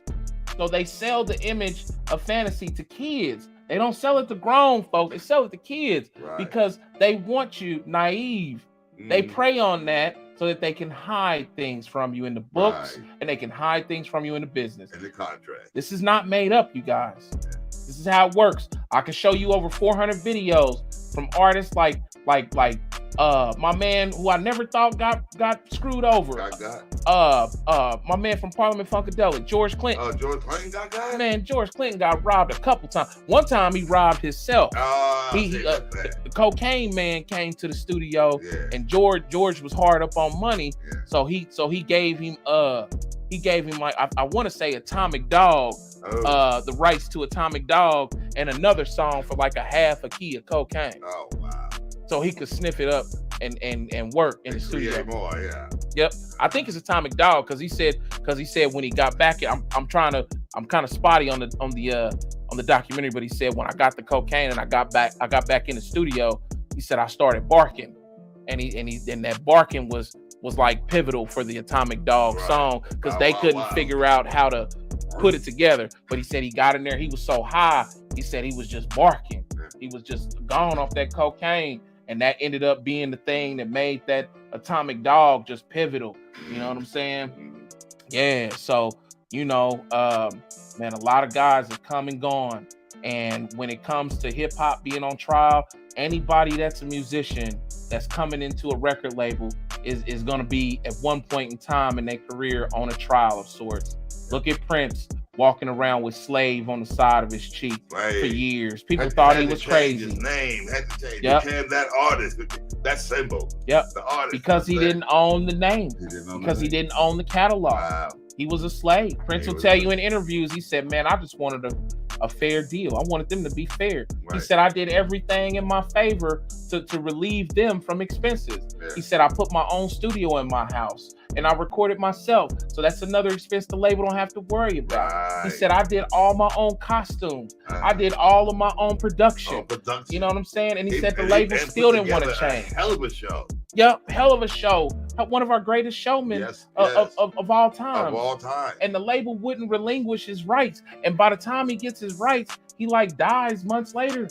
So they sell the image of fantasy to kids. They don't sell it to grown folks. They sell it to kids because they want you naive. They prey on that so that they can hide things from you in the books and they can hide things from you in the business. In the contract. This is not made up, you guys. This is how it works. I can show you over 400 videos from artists like my man who I never thought got screwed over. My man from Parliament Funkadelic, George Clinton. Oh, George Clinton got? Man, George Clinton got robbed a couple times. One time he robbed himself. The cocaine man came to the studio, and George was hard up on money, so he gave him like I want to say Atomic Dog, the rights to Atomic Dog, and another song for like a half a key of cocaine. Oh wow. So he could sniff it up and work in the studio. More, yeah. Yep. I think it's Atomic Dog because he said when he got back, I'm kind of spotty on the documentary, but he said when I got the cocaine and I got back in the studio, he said I started barking, and that barking was like pivotal for the Atomic Dog song because they couldn't figure out how to put it together. But he said he got in there, he was so high, he said he was just barking. He was just gone off that cocaine. And that ended up being the thing that made that Atomic Dog just pivotal. You know what I'm saying? Yeah. So, man, a lot of guys have come and gone. And when it comes to hip hop being on trial, anybody that's a musician that's coming into a record label, is going to be at one point in time in their career on a trial of sorts. Look at Prince walking around with Slave on the side of his cheek for years. People thought he was crazy. His name had to change. Yep. Became that artist, that symbol. Yep. The artist. Because he didn't own the name. He didn't own the catalog. Wow. He was a slave. Prince will tell you in interviews, he said, man, I just wanted a fair deal. I wanted them to be fair. Right. He said, I did everything in my favor to relieve them from expenses. Yeah. He said, I put my own studio in my house and I recorded myself. So that's another expense the label don't have to worry about. Right. He said, I did all my own costumes. I did all of my own production. You know what I'm saying? And he said the label still didn't want to change. Hell of a show. Yep, hell of a show. One of our greatest showmen of all time. Of all time. And the label wouldn't relinquish his rights. And by the time he gets his rights, he like dies months later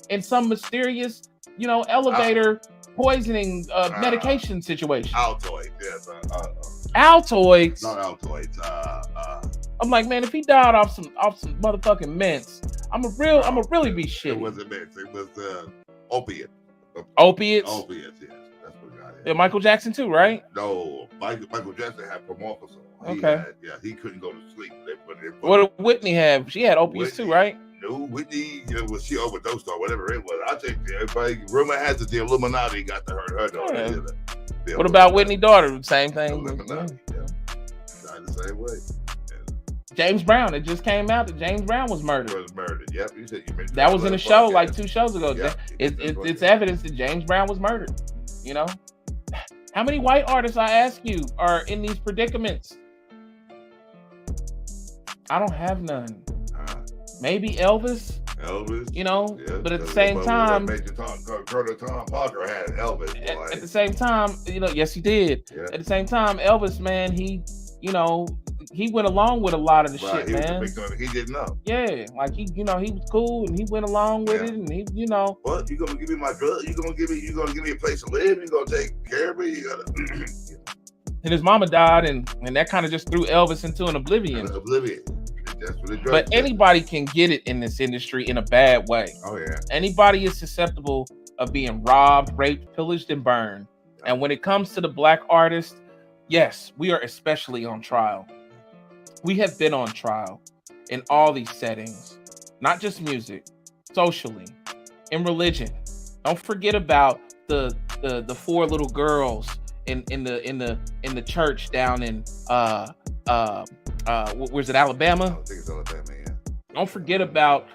in some mysterious, elevator poisoning medication situation. Altoids, yes. Altoids. Not Altoids. I'm like, man, if he died off some motherfucking mints, I'ma really be shitty. It wasn't mints. It was opiates. Opiates? Opiates, yes. That's what got it. Yeah, Michael Jackson too, right? No, Michael Jackson had promorphosol. Okay. He couldn't go to sleep. What did Whitney have? She had opiates too, right? No, Whitney, she overdosed or whatever it was. I think everybody, rumor has it the Illuminati got to hurt her. Yeah. What about Whitney's daughter? Same thing. Illuminati, Died the same way. James Brown. It just came out that James Brown was murdered. Yep. You mentioned that was in a show like 2 shows ago. Yep. It's evidence that James Brown was murdered. How many white artists, I ask you, are in these predicaments? I don't have none. Maybe Elvis. But at the same time, Colonel Tom Parker had Elvis. At the same time, yes, he did. Yeah. At the same time, Elvis, man, he went along with a lot of the shit, man. He didn't know. Yeah, like he was cool and he went along with it, and he, What, you gonna give me my drug? You gonna give me a place to live? You gonna take care of me? You gotta. And his mama died, and that kind of just threw Elvis into an oblivion. That's what it does. But anybody can get it in this industry in a bad way. Oh yeah. Anybody is susceptible of being robbed, raped, pillaged, and burned. And when it comes to the black artist, yes, we are especially on trial. We have been on trial in all these settings, not just music, socially, in religion. Don't forget about the 4 little girls in the church down in where's it, Alabama? I think it's Alabama, yeah. Don't forget about,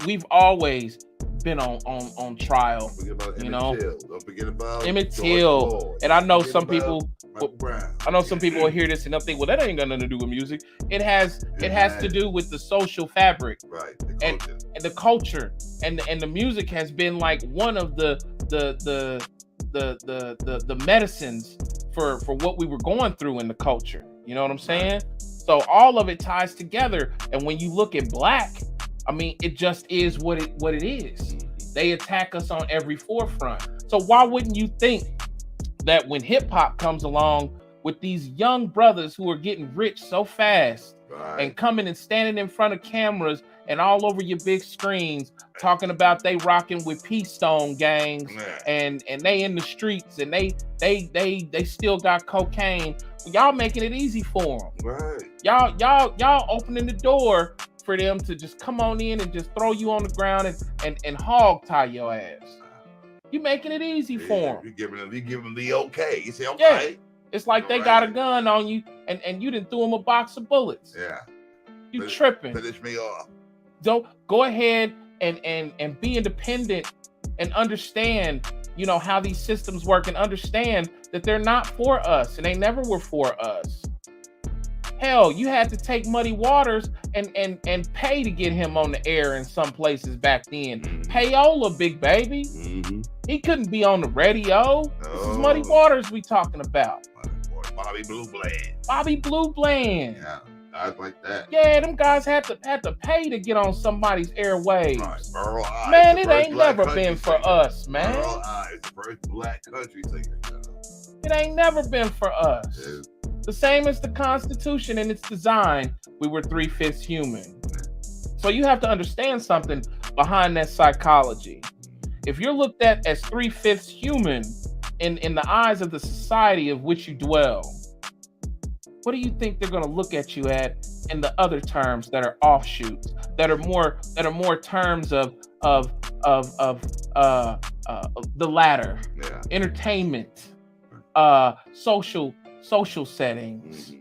we've always been on trial. Don't forget about Emmett Till. And I know some people will hear this and they'll think, well, that ain't got nothing to do with music. It has to do with the social fabric. Right. And the culture. And the music has been like one of the medicines for what we were going through in the culture. You know what I'm saying? So all of it ties together. And when you look at black, I mean, it just is what it is. They attack us on every forefront. So why wouldn't you think that when hip hop comes along with these young brothers who are getting rich so fast and coming and standing in front of cameras and all over your big screens talking about they rocking with Peace Stone gangs and they in the streets and they still got cocaine. Y'all making it easy for them. Right. Y'all opening the door for them to just come on in and just throw you on the ground and hog tie your ass. You making it easy for them. You giving them the okay. You say okay. Yeah. It's like they got a gun on you and you didn't throw them a box of bullets. Yeah. You tripping. Finish me off. So go ahead and be independent and understand, how these systems work and understand that they're not for us and they never were for us. Hell, you had to take Muddy Waters and pay to get him on the air in some places back then. Payola, big baby. Mm-hmm. He couldn't be on the radio. This is Muddy Waters we talking about. Bobby Blue Bland. Bobby Blue Bland. Yeah, guys like that. Yeah, them guys had to pay to get on somebody's airwaves. Right. Burl Ives, man, it ain't never been for us, man. Burl Ives, the first black country singer. It ain't never been for us. Yeah. The same as the Constitution and its design, we were 3/5 human. So you have to understand something, behind that psychology. If you're looked at as 3/5 human, then you're 3/5 human. in the eyes of the society of which you dwell, what do you think they're going to look at you at in the other terms that are offshoots, that are more terms of the latter, entertainment, social settings,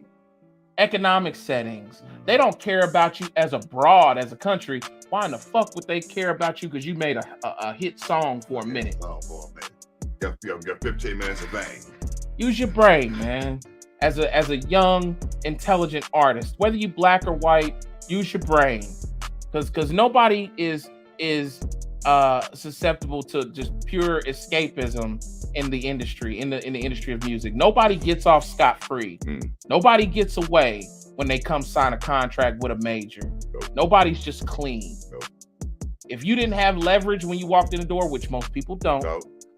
economic settings. They don't care about you as a broad, as a country. Why in the fuck would they care about you because you made a hit song for a minute? Got 15 minutes of fame. Use your brain, man. As a young, intelligent artist, whether you black or white, use your brain, because nobody is susceptible to just pure escapism in the industry, in the industry of music. Nobody gets off scot-free. Nobody gets away when they come sign a contract with a major. Nobody's just clean. If you didn't have leverage when you walked in the door, which most people don't,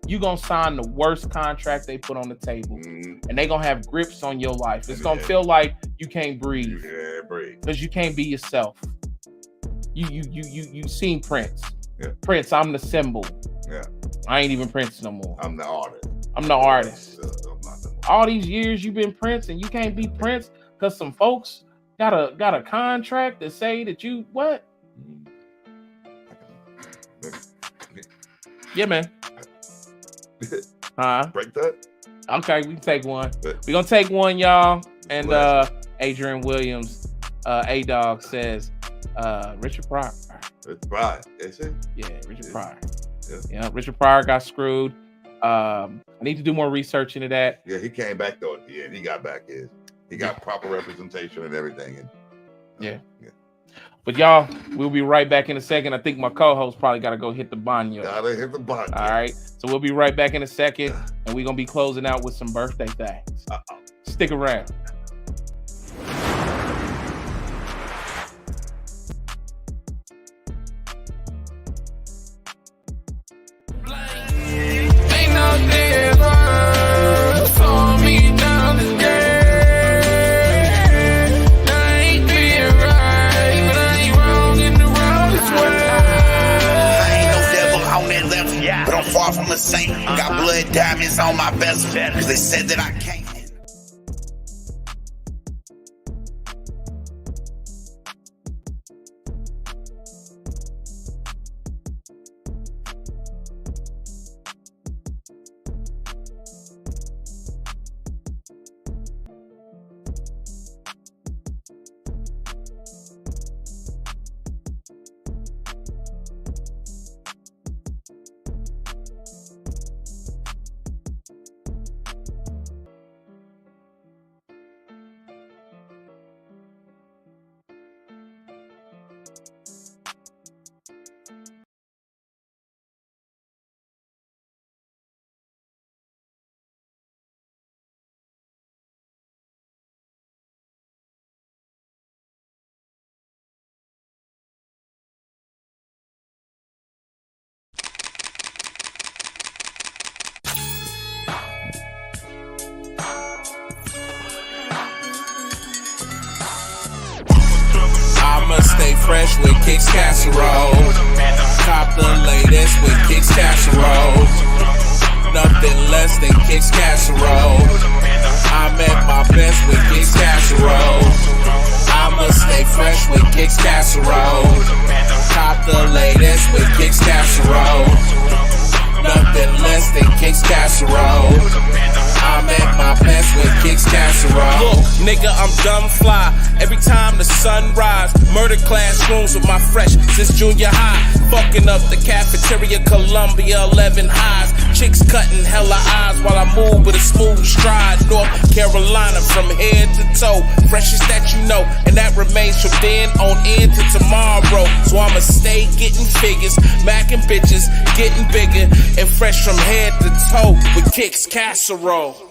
you're gonna sign the worst contract they put on the table, and they gonna have grips on your life. It's gonna feel like you can't breathe because you can't be yourself. You seen Prince. Prince, I'm the symbol. I ain't even Prince no more. I'm the artist. I'm the artist. All these years you've been Prince, and you can't be Prince because some folks got a contract that say that you what? Yeah, man. Break that. Okay, we can take one. We're gonna take one, y'all. And Adrian Williams, A-Dog says, Richard Pryor. Richard Pryor, is it? Yeah, Richard Pryor. Yeah, Richard Pryor got screwed. I need to do more research into that. Yeah, he came back though at the end. He got back his. He got proper representation and everything. And, yeah. But y'all, we'll be right back in a second. I think my co-host probably got to go hit the banyo. Gotta hit the banyo. All right. So we'll be right back in a second, and we're going to be closing out with some birthday things. Stick around. Ain't no difference for me down the gate. I ain't being right, but I ain't wrong in the wrongest way. I ain't no devil on that left, but I'm far from a saint. Got blood diamonds on my best friend, cause they said that I can't. I'ma stay fresh with Kicks Casserole. Cop the latest with Kicks Casserole. Nothing less than Kicks Casserole. I'm at my best with Kicks Casserole. I'ma stay fresh with Kicks Casserole. Cop the latest with Kicks Casserole. Nothing less than Kicks Casserole. I'm at my best with Kicks Casserole. Look, nigga, I'm dumb fly. Every time the sun rise, murder classrooms with my fresh since junior high. Fucking up the cafeteria, Columbia 11 highs. Chicks cutting hella eyes while I move with a smooth stride. North Carolina from head to toe, freshest that you know, and that remains from then on into tomorrow. So I'ma stay getting figures, macking bitches, getting bigger, and fresh from head to toe with Kicks Casserole.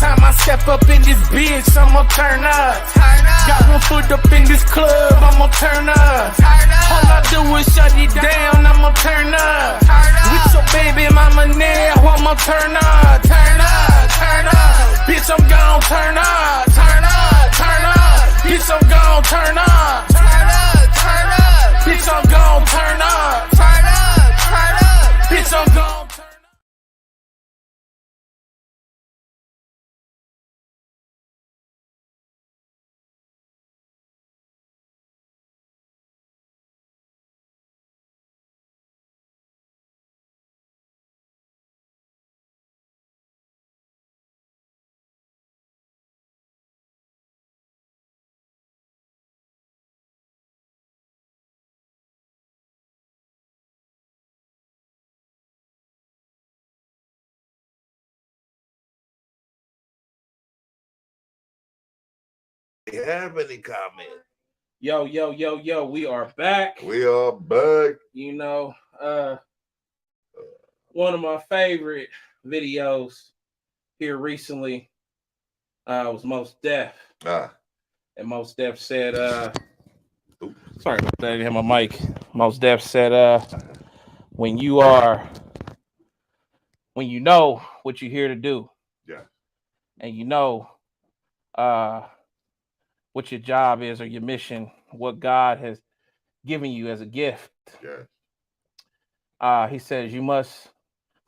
time I step up in this bitch, I'ma turn up. Got one foot up in this club, I'ma turn up. All I do is shut it down, I'ma turn up. With your baby mama now, I'ma turn up. Bitch, I'm gon' turn up. Bitch, I'm gon' turn up. Bitch, I'm gon' turn up. Bitch, I'm gon' turn up. Have any comment? Yo, we are back. We are back. You know, one of my favorite videos here recently was Most Def. And Most Def said, sorry about that, I didn't have my mic. Most Def said, when you know what you're here to do, yeah, and you know what your job is or your mission, what God has given you as a gift. Yeah. He says you must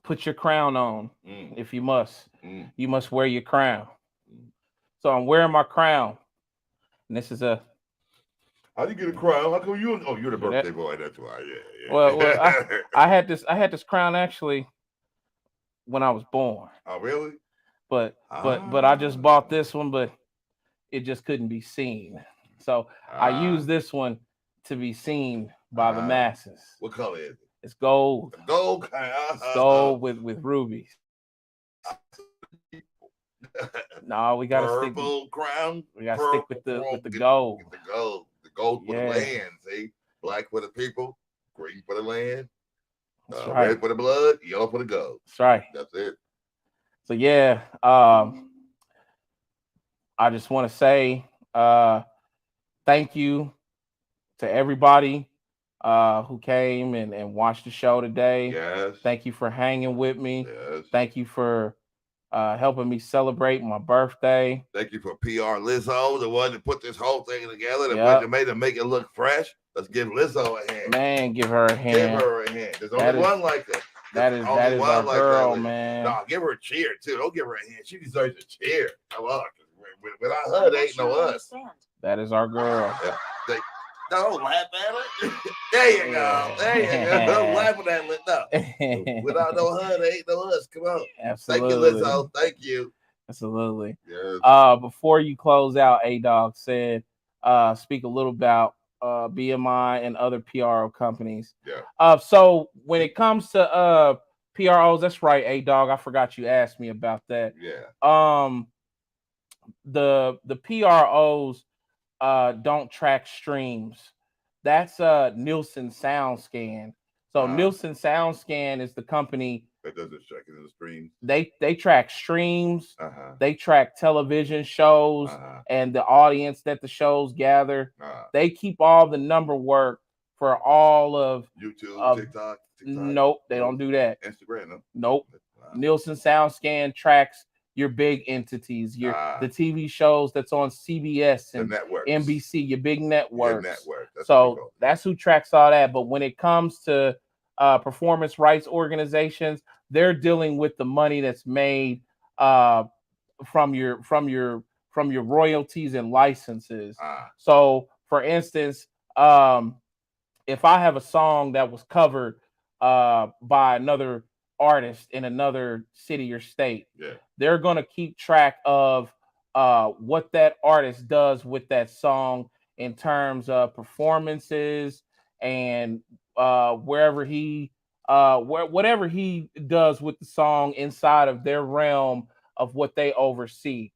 put your crown on. If you must. You must wear your crown. So I'm wearing my crown. And this is a. How do you get a crown? How come you? Oh, you're the birthday boy. That's why. Yeah. Well, I had this crown actually when I was born. Oh, really? But I just bought this one, but it just couldn't be seen. So I use this one to be seen by the masses. What color is it? It's gold. Gold. It's gold with rubies. No, we gotta Purple crown. We gotta stick with the gold. Get the gold. The gold for the land. See, black for the people, green for the land, right. Red for the blood, yellow for the gold. That's right. That's it. So yeah, I just want to say thank you to everybody who came and watched the show today. Yes. Thank you for hanging with me. Yes. Thank you for helping me celebrate my birthday. Thank you for PR Lizzo, the one that put this whole thing together, that made it make it look fresh. Let's give Lizzo a hand. Man, give her a hand. Give her a hand. There's only one like that. That is our girl, man. No, give her a cheer too. Don't give her a hand. She deserves a cheer. Come on. Without her, there ain't no us. That is our girl. Yeah. Don't laugh at her. There you go. There you go. Don't laugh at that. No. Without no her, there ain't no us. Come on. Absolutely. Thank you, Lizzo. Thank you. Absolutely. Yes. Before you close out, A-Dog said, speak a little about BMI and other PRO companies. Yeah. So when it comes to PROs, that's right, A-Dog. I forgot you asked me about that. Yeah. The PROs don't track streams. That's Nielsen SoundScan. So Nielsen SoundScan is the company that doesn't track it in the streams. They track streams. They track television shows and the audience that the shows gather. They keep all the number work for all of YouTube, TikTok. Nope, they don't do that. Instagram, no. Nope. Nielsen SoundScan tracks your big entities, the TV shows that's on CBS and NBC, your big networks. That's who tracks all that. But when it comes to performance rights organizations, they're dealing with the money that's made from your royalties and licenses. So, for instance, if I have a song that was covered by another artist in another city or state, they're going to keep track of what that artist does with that song in terms of performances and whatever he does with the song inside of their realm of what they oversee.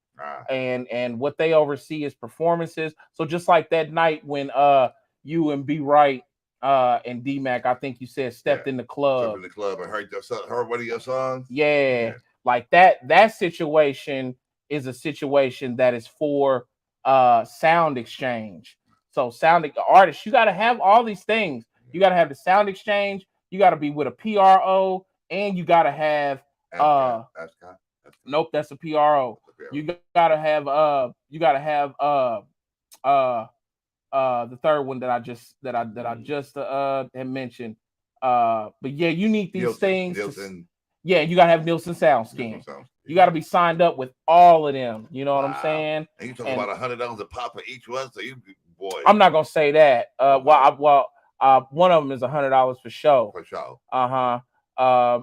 And what they oversee is performances. So just like that night when you and B Wright and D-Mac, I think you said, stepped in the club. And heard one of your songs. Yeah. Like that situation is a situation that is for sound exchange. So artists, you got to have all these things. You got to have the sound exchange. You got to be with a PRO, and you got to have nope, that's a PRO. You got to have the third one that I just had mentioned. But yeah, you need these things. Yeah, you gotta have Nielsen Sound Skin. You gotta be signed up with all of them. You know what I'm saying? And you talking about $100 a pop for each one, so you boy. I'm not gonna say that. One of them is $100 for show. For show.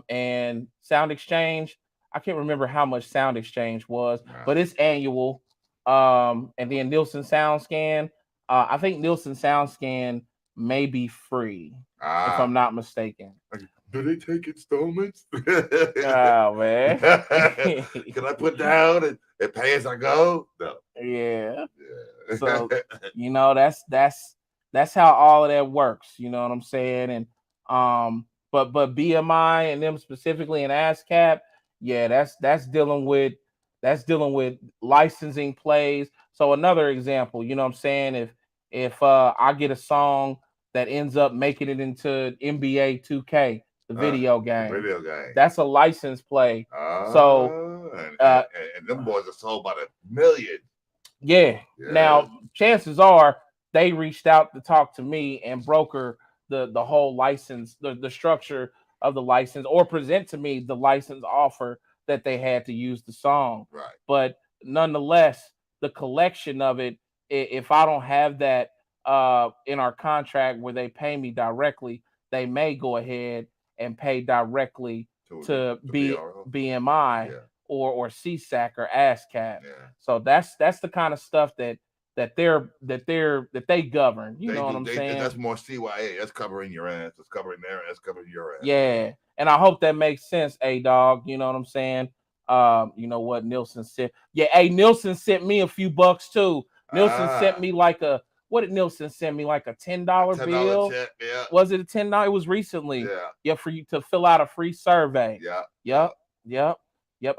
And Sound Exchange, I can't remember how much Sound Exchange was, but it's annual. And then Nielsen Sound Scan. I think Nielsen Sound Scan may be free, if I'm not mistaken. Do they take installments? Oh man. Can I put down and pay as I go? No. Yeah. So that's how all of that works. You know what I'm saying? And but BMI and them specifically in ASCAP, yeah, that's dealing with licensing plays. So another example, you know what I'm saying? If I get a song that ends up making it into NBA 2K, the video game, that's a license play. And them boys are sold by the million. Yeah. Now, chances are they reached out to talk to me and broker the whole license, the structure of the license, or present to me the license offer that they had to use the song. Right. But nonetheless, the collection of it, if I don't have that in our contract where they pay me directly, they may go ahead and pay directly to BMI or CSAC or ASCAP. So that's the kind of stuff that they govern. You know what I'm saying? That's more CYA. That's covering your ass. That's covering their ass. Covering your ass. Yeah, and I hope that makes sense, dog. You know what I'm saying? You know what Nielsen said? Yeah, Nielsen sent me a few bucks too. Nielsen sent me what did Nielsen send me? Like a $10 bill? Check, yeah. Was it a $10? It was recently. Yeah, for you to fill out a free survey. Yep.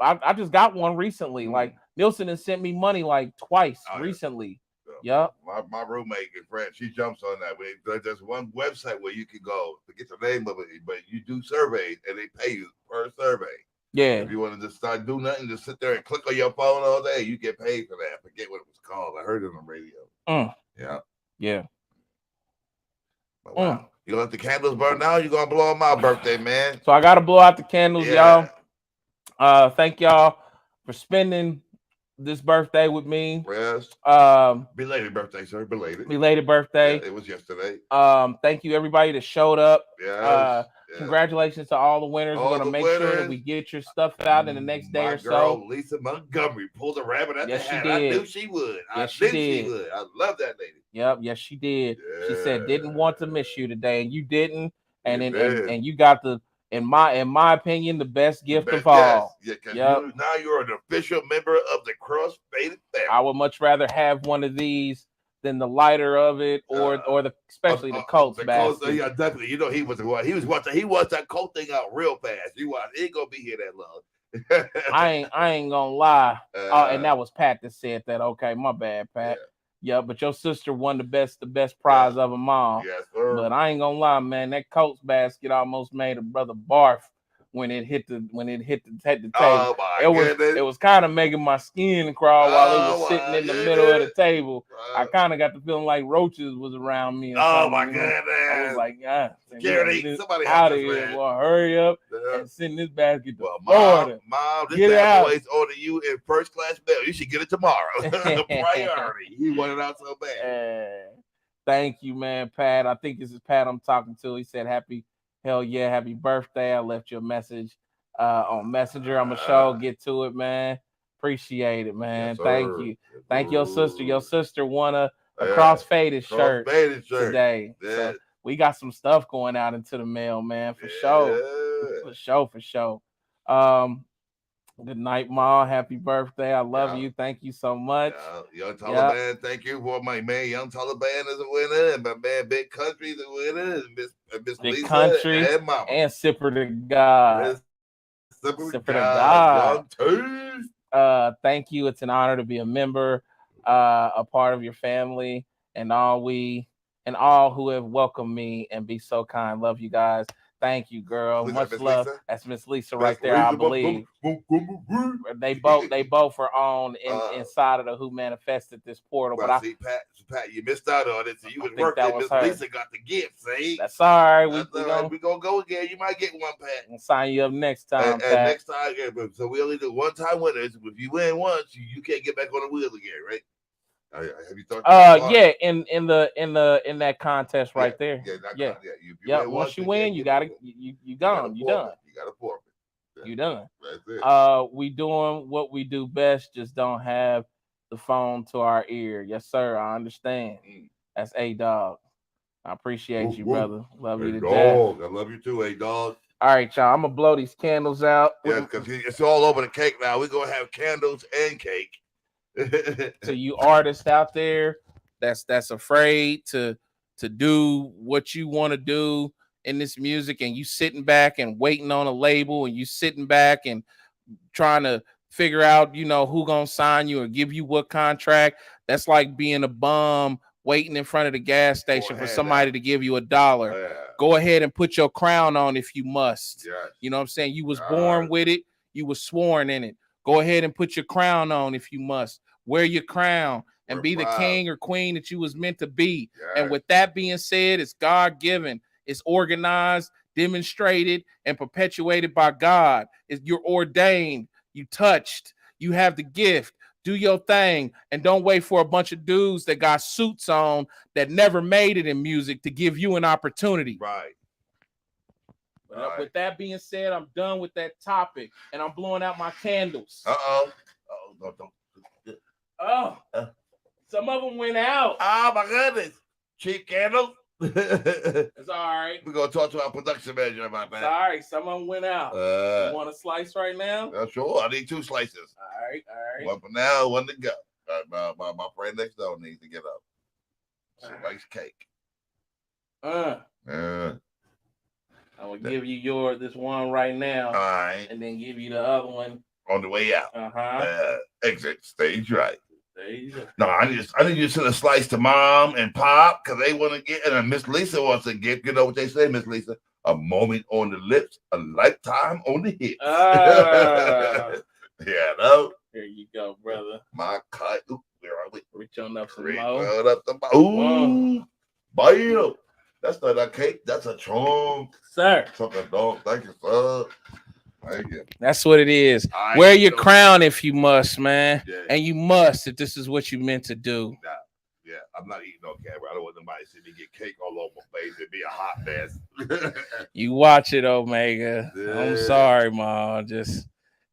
I just got one recently. Like Nielsen has sent me money like twice recently. Yep. My roommate and friend, she jumps on that. There's one website where you can go to get the name of it, but you do surveys and they pay you per survey. Yeah. If you want to just start doing nothing, just sit there and click on your phone all day, you get paid for that. I forget what it was called. I heard it on the radio. Yeah. But wow. You gonna let the candles burn down? You gonna blow on my birthday, man? So I gotta blow out the candles, y'all. Thank y'all for spending this birthday with me. Yes. Belated birthday, sir. Belated birthday. Yeah, it was yesterday. Thank you everybody that showed up. Yes. Congratulations to all the winners. We're gonna make sure that we get your stuff out in the next day or so. Lisa Montgomery pulled a rabbit out the hat. She did. I knew she would. She would. I love that lady. Yep. Yes, she did. Yeah. She said didn't want to miss you today, and you didn't. And you got in my opinion, the best gift of all. Yeah, because now you're an official member of the Cross-Faded family. I would much rather have one of these than the lighter of it, or especially the Colts basket. Yeah, definitely. You know he was that Colt thing out real fast. He ain't gonna be here that long. I ain't gonna lie. And that was Pat that said that. Okay, my bad, Pat. Yeah, but your sister won the best prize of them all. Yes, sir. But I ain't gonna lie, man. That Colts basket almost made a brother barf when it hit the table. Oh my goodness. It was kind of making my skin crawl while it was sitting in the middle of the table. I kind of got the feeling like roaches was around me. Oh my goodness. I was like, Security, somebody out of here. Well, hurry up and send this basket to Florida. Mom, this bad boy's ordering you in first class mail. You should get it tomorrow. Priority. He wanted out so bad. Thank you, man, Pat. I think this is Pat I'm talking to. He said happy birthday. I left you a message on Messenger. I'm gonna get to it, man. Appreciate it, man. Yes, thank you. Thank your sister. Your sister won a Cross-Faded shirt today. Yeah. So we got some stuff going out into the mail, man, for sure. For sure. Good night, Ma. Happy birthday. I love you. Thank you so much. Young Taliban, thank you for my man. Young Taliban is a winner, and my man Big Country is a winner, and Miss Big Lisa Country and Mama. And Sipper to God. Sipper to God. Young Thank you. It's an honor to be a member, a part of your family, and all who have welcomed me and be so kind. Love you guys. Thank you, girl. Who's Much that, Miss love. Lisa? That's Miss Lisa Miss right there, I Lisa, believe. They both are on inside of the Who Manifested This portal. Well, but see, Pat, you missed out on it. So you was think working. that was Miss her. Lisa got the gift. See, That's all right. That's all right. We gonna go again. You might get one, Pat. We'll sign you up next time, And Pat. next time, yeah, so we only do one-time winners. If you win once, you can't get back on the wheel again, right? Have you thought? Yeah, in that contest right there. Yeah, yeah. Once you win, you gotta you gone. You done. You gotta forfeit. You done. That's it. We doing what we do best. Just don't have the phone to our ear. Yes, sir. I understand. That's A-Dog. I appreciate you, brother. Love you to death. I love you too, A-Dog. All right, y'all. I'm gonna blow these candles out. Yeah, because it's all over the cake now. We're gonna have candles and cake. To you artists out there that's afraid to do what you want to do in this music, and you sitting back and waiting on a label, and you sitting back and trying to figure out, who gonna sign you or give you what contract. That's like being a bum waiting in front of the gas station for somebody to give you $1. Go ahead and put your crown on if you must. Yes. You know what I'm saying? You was born with it. You was sworn in it. Go ahead and put your crown on if you must. Wear your crown and be the king or queen that you was meant to be. Yes. And with that being said, it's God-given. It's organized, demonstrated, and perpetuated by God. You're ordained. You touched. You have the gift. Do your thing, and don't wait for a bunch of dudes that got suits on that never made it in music to give you an opportunity. Right. With that being said, I'm done with that topic, and I'm blowing out my candles. Some of them went out. Oh my goodness, cheap candles. It's all right. We're gonna talk to our production manager about that. It's all right. Some of them went out. You want a slice right now? Sure. I need 2 slices. All right. One for now, one to go. My friend next door needs to get up. Some nice cake. I will give you this one right now. All right. And then give you the other one on the way out. Exit stage right. Stage right. No, I need you to send a slice to Mom and Pop because they want to get, and Miss Lisa wants to get. You know what they say, Miss Lisa? A moment on the lips, a lifetime on the hips. Yeah, no. Here you go, brother. My cut. Ooh, where are we? Reach on up some more. Ooh, bam. That's not a cake. That's a trunk. Sir. Something dog. Thank you, sir. Thank you. That's what it is. Wear your crown if you must, man. Yeah. And you must if this is what you meant to do. Nah. Yeah, I'm not eating on camera. I don't want nobody to see me get cake all over my face. It'd be a hot mess. You watch it, Omega. Yeah. I'm sorry, Mom. Just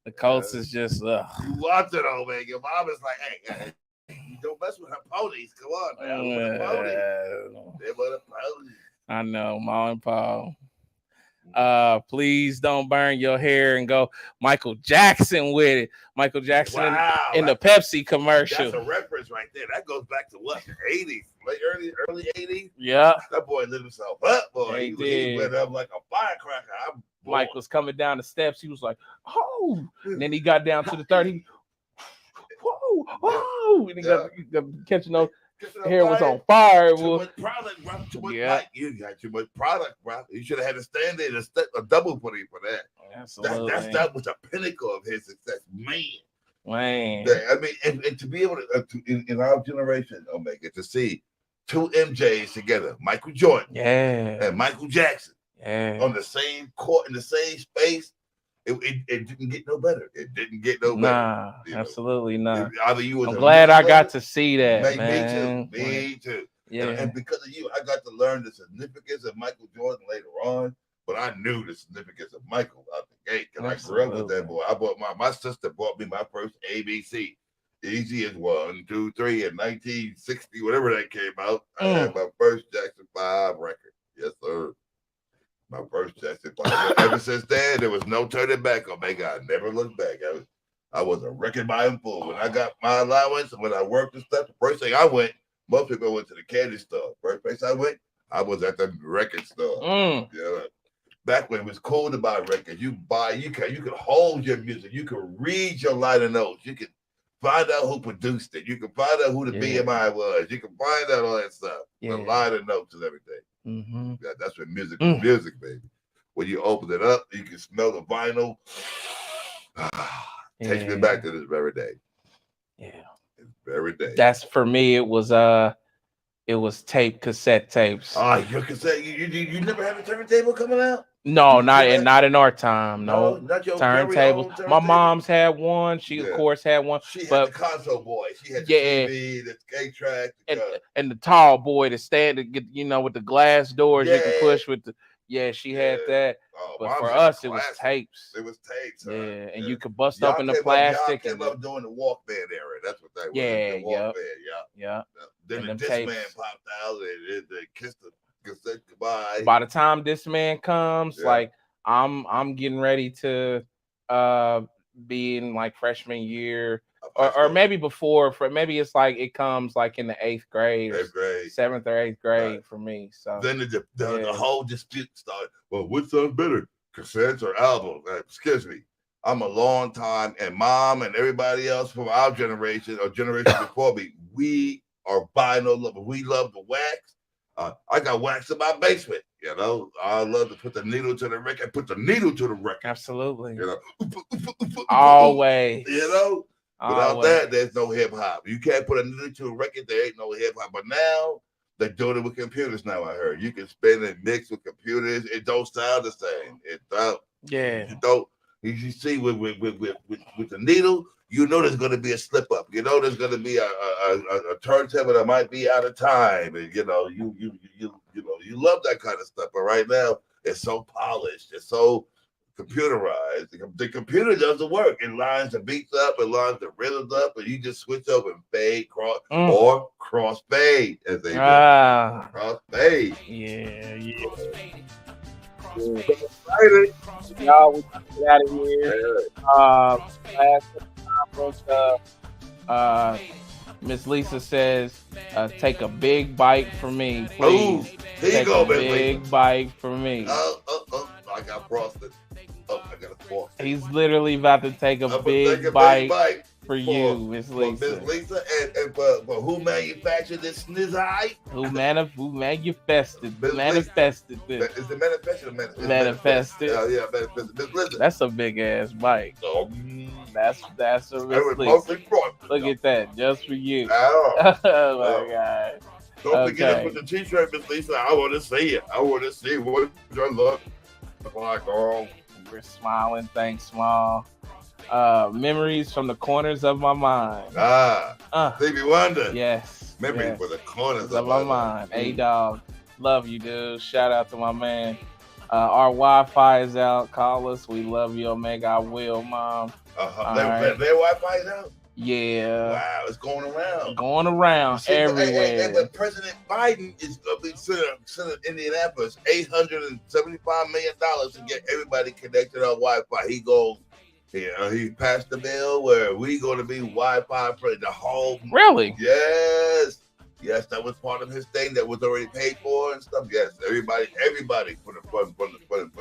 the Colts is just You watch it, Omega. Mom is like, hey, don't mess with her ponies. Come on, man. They were the ponies. I know, Mom and Paul. Please don't burn your hair and go Michael Jackson with it. Michael Jackson in the Pepsi commercial. That's a reference right there. That goes back to what? The 80s, late early 80s. Yeah. That boy lit himself up, boy. He went up like a firecracker. Mike was coming down the steps. He was like, oh. And then he got down to the 30. Whoa. And he got catching those. Hair was on fire. Too much product, bro. Too much light. You got too much product, bro. You should have had to stand there and a double for him for that. Absolutely. That was the pinnacle of his success, man. I mean, and to be able to in our generation, Omega, to see 2 MJs together, Michael Jordan, and Michael Jackson, on the same court in the same space. It didn't get no better. It didn't get no better. Nah, absolutely not. I'm glad I got to see that, man. Me too. Yeah. And because of you, I got to learn the significance of Michael Jordan later on. But I knew the significance of Michael out the gate because I grew up with that boy. I bought my sister bought me my first ABC. Easy as 1, 2, 3 in 1960, whatever that came out. I had my first Jackson 5 record. Yes, sir. My first Jackson 5. Ever since then, there was no turning back. Omega, I never looked back. I was a record buying fool. When I got my allowance and when I worked and stuff, the first thing I went, most people went to the candy store. First place I went, I was at the record store. Yeah. back when it was cool to buy records, you could hold your music, you could read your liner notes, you could find out who produced it, you can find out who the BMI was, you can find out all that stuff, the liner notes and everything. Mm-hmm. That's what music was, music, baby. When you open it up, you can smell the vinyl. Takes me back to this very day. Yeah, this very day. That's for me. It was cassette tapes. Your cassette. You never had a turntable coming out? No, not in our time. No, not your turntables. My mom's had one. She of course had one. She had the console boy. She had the TV, the 8-track, and the tall boy to stand to get with the glass doors you can push with the. Yeah, she had that. But for us, it was tapes. It was tapes. Yeah, and you could bust open the plastic. Y'all came up during the Walkman era. That's what that was. Yeah, the Walkman, yeah. Then the Discman popped out and they kissed the cassette goodbye. By the time Discman comes, like I'm getting ready to be in like freshman year. Or maybe before, maybe it's like it comes like in the 8th grade, 7th or 8th grade for me. So then the whole dispute started. Well, what sounds better, cassettes or albums? Excuse me, I'm a long time, and mom and everybody else from our generation or generation before me, we are vinyl lovers. We love the wax. I got wax in my basement. I love to put the needle to the record. Absolutely. Always. Without Always. that, there's no hip hop. You can't put a needle to a record. There ain't no hip hop. But now they're doing it with computers. Now I heard you can spin and mix with computers. It don't sound the same. It don't. Yeah. You don't. You see with the needle, there's going to be a slip up. There's going to be a turntable that might be out of time, and you love that kind of stuff. But right now, it's so polished. It's so computerized. The computer does the work. It lines the beats up, it lines the rhythms up, and you just switch over and fade, or cross fade, as they do. Cross fade. Yeah. Y'all, we got to get out of here. Last Miss Lisa says, take a big bite from me, please. Here you go, big bite from me. I got frosted. I got a fork. He's literally about to take a big bite for you, Miss Lisa. Miss Lisa, and for who manufactured this snizai? Who manifested this? Is it manifested or manifested? Manifested. Yeah, manifested. Miss Lisa. That's a big ass bite. That's a Miss Lisa. Look at that, just for you. Oh my God. Don't forget to put the t-shirt, Miss Lisa. I want to see it. I want to see what your look like, girl. We're smiling. Thanks, Small. Memories from the corners of my mind. Stevie Wonder. Yes. Memories from the corners of my mind. A-Dog. Love you, dude. Shout out to my man. Our Wi-Fi is out. Call us. We love you, Omega. I will, Mom. Their Wi-Fi is out? Yeah. Wow, it's going around. Everywhere. But President Biden is sending Indianapolis $875 million to get everybody connected on Wi-Fi. He passed the bill where we going to be Wi-Fi for the whole. Really? Yes, that was part of his thing that was already paid for and stuff. Yes, everybody from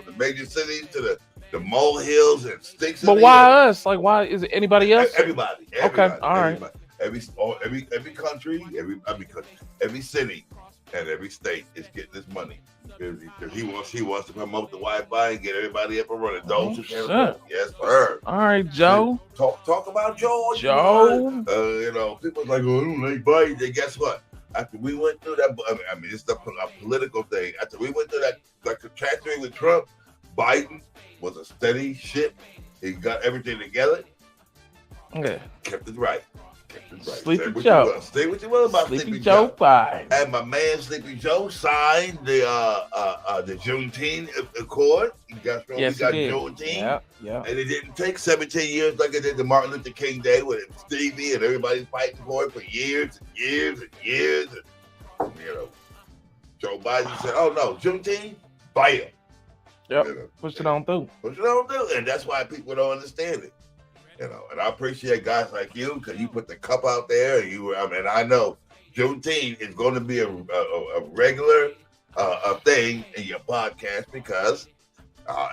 the major cities to the molehills and sticks. But why us? Like, why is it anybody else? Everybody. Okay, all right. Every country, every city, and every state is getting this money because he wants to promote the Wi-Fi and get everybody up and running. Yes, sir. All right, Joe. Talk about Joe. People's like, oh, I don't like Biden. And guess what? After we went through that, it's a political thing. After we went through that catastrophe with Trump, Biden was a steady ship. He got everything together. Yeah. Kept it right. Sleepy Joe. Say what you will about Sleepy Joe. And my man Sleepy Joe signed the Juneteenth Accord. We got Juneteenth. Yeah. And it didn't take 17 years like it did the Martin Luther King Day with Stevie and everybody fighting for it for years and years and years. And, Joe Biden said, "Oh no, Juneteenth, bam." Yep. Push it on through. And that's why people don't understand it. And I appreciate guys like you because you put the cup out there. And I know Juneteenth is going to be a regular thing in your podcast because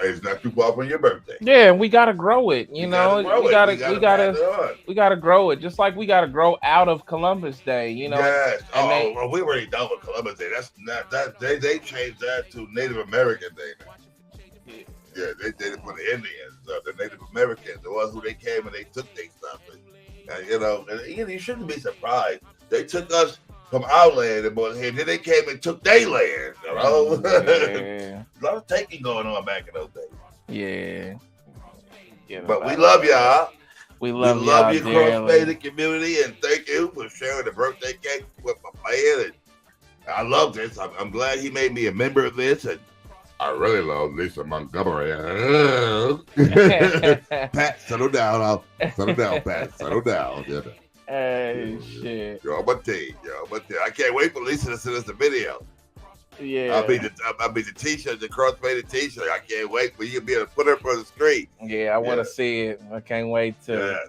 It's not too far from your birthday. Yeah, and we gotta grow it. You know, we gotta grow it. Just like we gotta grow out of Columbus Day. You know. Yes. Well, we already done with Columbus Day. That's not that they changed that to Native American Day now. Yeah, they did it for the Indians, the Native Americans, the ones who they came and they took their stuff. And you shouldn't be surprised. They took us from our land and then they came and took their land. You know? Yeah. A lot of taking going on back in those days. Yeah. But we love y'all. We love you, cross-faded community, and thank you for sharing the birthday cake with my man. And I love this. I'm glad he made me a member of this, and I really love Lisa Montgomery. Pat, settle down. Settle down, Pat. Settle down. Yeah. Hey, shit. Yo, my team. I can't wait for Lisa to send us the video. Yeah. I'll be the t-shirt, the cross-faded t-shirt. I can't wait for you to be able to put her for the street. Yeah, I want to see it. I can't wait to.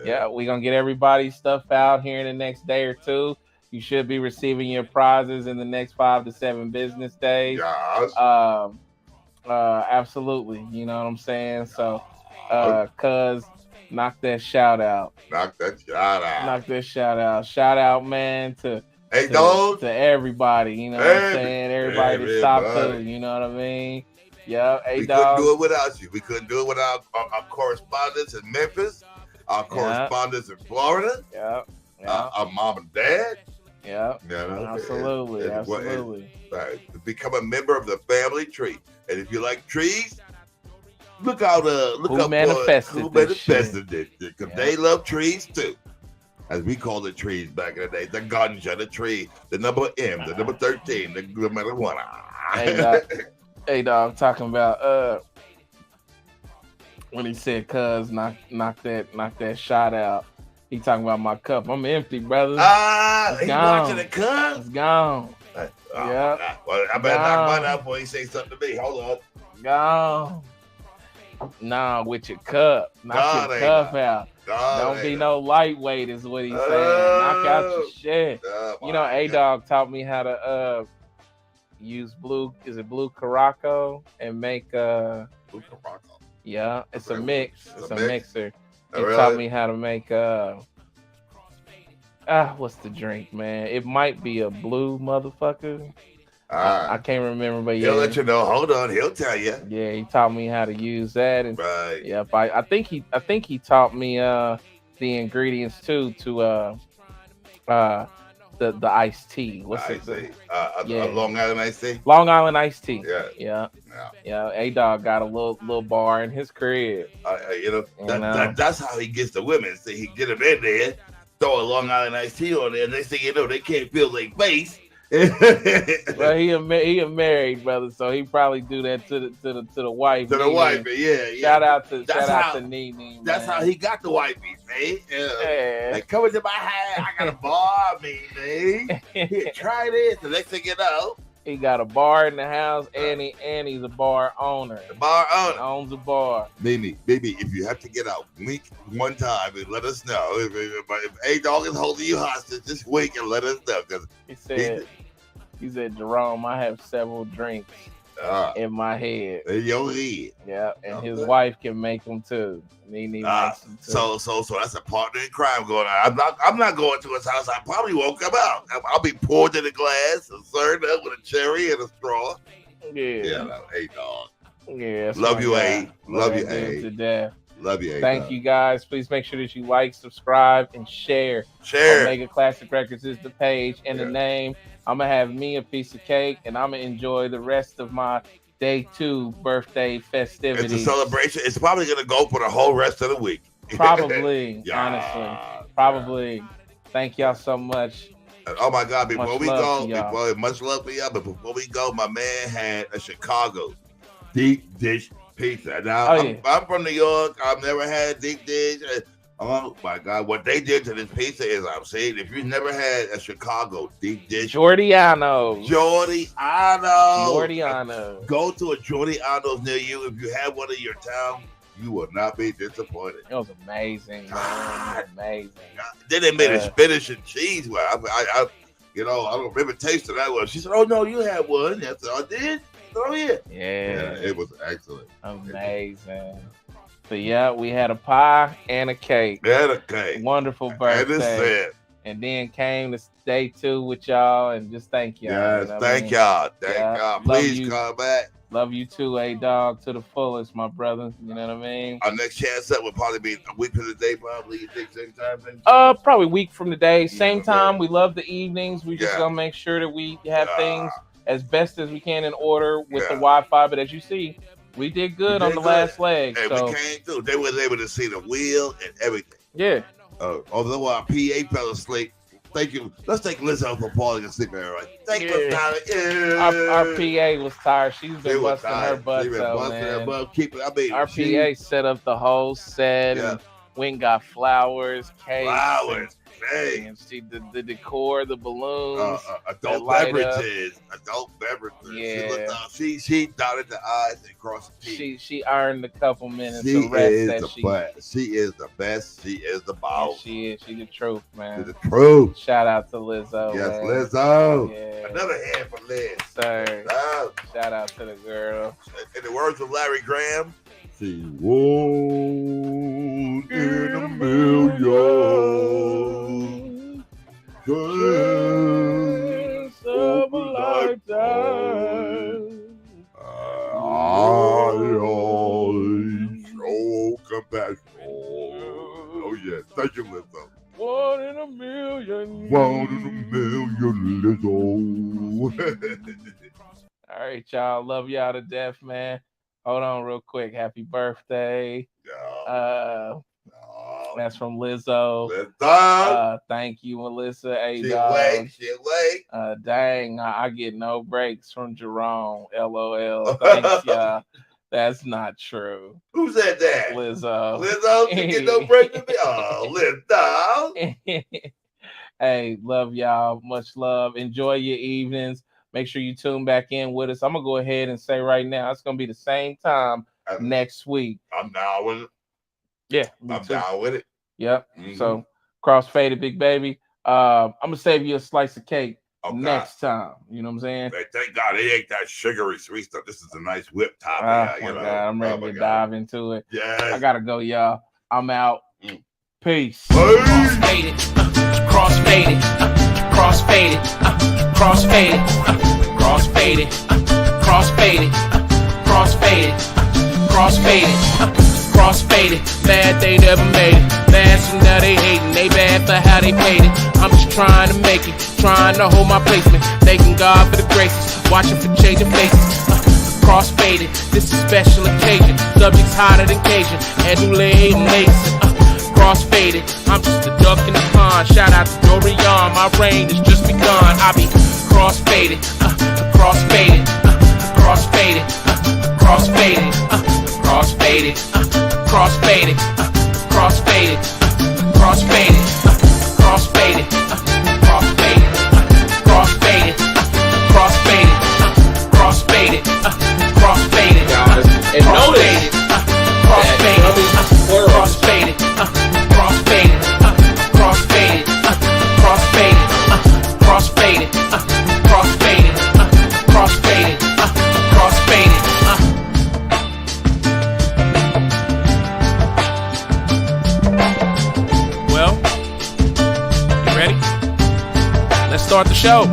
Yeah, we're going to get everybody's stuff out here in the next day or two. You should be receiving your prizes in the next 5 to 7 business days. Yes. Absolutely. You know what I'm saying? So, cuz, knock that shout out. Knock that shout out. Shout out, man, to everybody. You know what I'm saying? Everybody to stop to. You know what I mean? Yeah. Hey, we couldn't do it without you. We couldn't do it without our correspondents in Memphis, our correspondents in Florida. Yeah. Our mom and dad. Yeah. Absolutely. And to become a member of the family tree. And if you like trees, look out. Who manifested it? Because they love trees too. As we called it trees back in the day. The ganja, the tree, the number M, the number 13, the marijuana. Hey, dog, talking about when he said, "Cuz, knock that shot out." He talking about my cup. I'm empty, brother. He's watching the cup. It's gone. Well, I better knock mine out before he say something to me. Hold on. Gone. Nah, with your cup. Knock your cup out. Don't be no lightweight, is what he's saying. Knock out your shit. You know, A-Dog taught me how to use blue Caraco and make Blue Caraco. Yeah, it's a mix. It's a mixer. He Really? taught me how to make what's the drink, man? It might be a blue motherfucker. I can't remember, but yeah. He'll let you know. Hold on, he'll tell you. Yeah, he taught me how to use that. And right. Yep. I think he taught me the ingredients too to the iced tea. What's it? Long Island iced tea. Long Island iced tea. Yeah. A-Dog got a little bar in his crib. That's how he gets the women. See, he get them in there, throw a Long Island iced tea on there, and they say, they can't feel their face. Well, he a married brother, so he probably do that to the wife. To the wife, yeah. Shout out to Nene. That's how he got the wifey, man. Yeah. Like, come into my house, I got a bar, man. Here, try this. The next thing you know, he got a bar in the house, and he's a bar owner. The bar owner he owns a bar. Baby, if you have to get out, wink one time and let us know. If A-Dog is holding you hostage, just wink and let us know. He said, Jerome, I have several drinks in my head. In your head. Yeah, and his wife can make them too. Nene makes them too. So that's a partner in crime going on. I'm not going to his house. I probably won't come out. I'll be poured in a glass and served up with a cherry and a straw. Yeah. A-Dog. Yeah. Love you, A. Love you, A. To death. Love you, A. Thank you, guys. Please make sure that you like, subscribe, and share. Omega Classic Records is the page and the name. I'm going to have me a piece of cake, and I'm going to enjoy the rest of my day 2 birthday festivities. It's a celebration. It's probably going to go for the whole rest of the week. Probably, honestly. Probably. Thank y'all so much. Oh, my God. Before we go, much love for y'all, but before we go, my man had a Chicago deep dish pizza. Now, I'm from New York. I've never had deep dish. Oh my God! What they did to this pizza is obscene. If you've never had a Chicago deep dish, Giordano's. Go to a Giordano's near you. If you have one in your town, you will not be disappointed. It was amazing, man. Amazing. Then they made a spinach and cheese. Well, I don't remember tasting that one. She said, "Oh no, you had one." I said, "I did." throw here. Yeah, it was excellent. Amazing. But yeah, we had a pie and a cake. And a cake. Wonderful And birthday. it's it. And then came to day 2 with y'all, and just thank y'all. Yes, you know thank y'all. Thank Yeah. y'all. Love Please you. come back. Love you too, A-Dog, to the fullest, my brother. You know what I mean? Our next chance up will probably be a week from the day, probably. You think same time? Probably a week from today. Same time. We love the evenings. We just Yeah. gonna make sure that we have things as best as we can in order with the Yeah. Wi-Fi. But as you see, we did good on the last leg. And So we came through. They was able to see the wheel and everything. yeah. Although our PA fell asleep. Thank you. Let's take Lizzo for falling asleep. Right? Thank you, darling. Our PA was tired. She's been busting her butt, She been though, busting her man. butt. Our PA set up the whole set and went and got flowers, cakes, and she the decor, the balloons, adult light beverages. Yeah. She dotted the I's and crossed the T's. She earned a couple minutes She of rest is that the she. best. She is the best. She is the boss. She is. She's the truth, man. She's the truth. Shout out to Lizzo. Yes, man. Lizzo. Yeah. Another hand for Liz. Sir. Oh. Shout out to the girl. In the words of Larry Graham, she won't in a million. Just of a lifetime. Show compassion. Oh, yeah. Thank you, Lizzo. 1 in a million. 1 in a million, Lizzo. All right, y'all. Love y'all to death, man. Hold on real quick. Happy birthday. That's from Lizzo. Thank you, Melissa. A-Dog. She'll wait. Dang, I get no breaks from Jerome. LOL. Thanks, y'all. That's not true. Who said that? Lizzo. Lizzo can get no break to me. Oh, Lizzo. Hey, love y'all. Much love. Enjoy your evenings. Make sure you tune back in with us. I'm going to go ahead and say right now, it's going to be the same time next week. I'm down with it. Yeah. I'm down with it. Yep. So, cross-faded, big baby. I'm going to save you a slice of cake next time. You know what I'm saying? Hey, thank God they ate that sugary sweet stuff. This is a nice whip top. Oh, my God. I'm ready to dive into it. Yes. I got to go, y'all. I'm out. Peace. Cross-faded, cross-faded, cross-faded, cross-faded, cross-faded, cross-faded, cross-faded, cross-faded, cross-faded. Bad they never made it. Bad so now they hating. They bad for how they paid it. I'm just trying to make it, trying to hold my placement. Thanking God for the graces, watching for changing faces. Cross-faded, this is special occasion. Subjects hotter than Cajun, Andouille and Mason. Cross-faded, I'm just a duck in the pond. Shout out to Dorian, my reign has just begun. I be cross-faded, cross-faded, cross-faded, cross-faded, cross-faded, cross-faded, cross-faded, cross-faded, cross-faded, cross-faded, cross-faded, cross-faded, cross-faded, cross-faded, And notice cross-faded, cross-faded, cross-faded, cross-faded, cross-faded, cross-faded, cross-faded, cross-faded, cross-faded. Well, you ready? Let's start the show.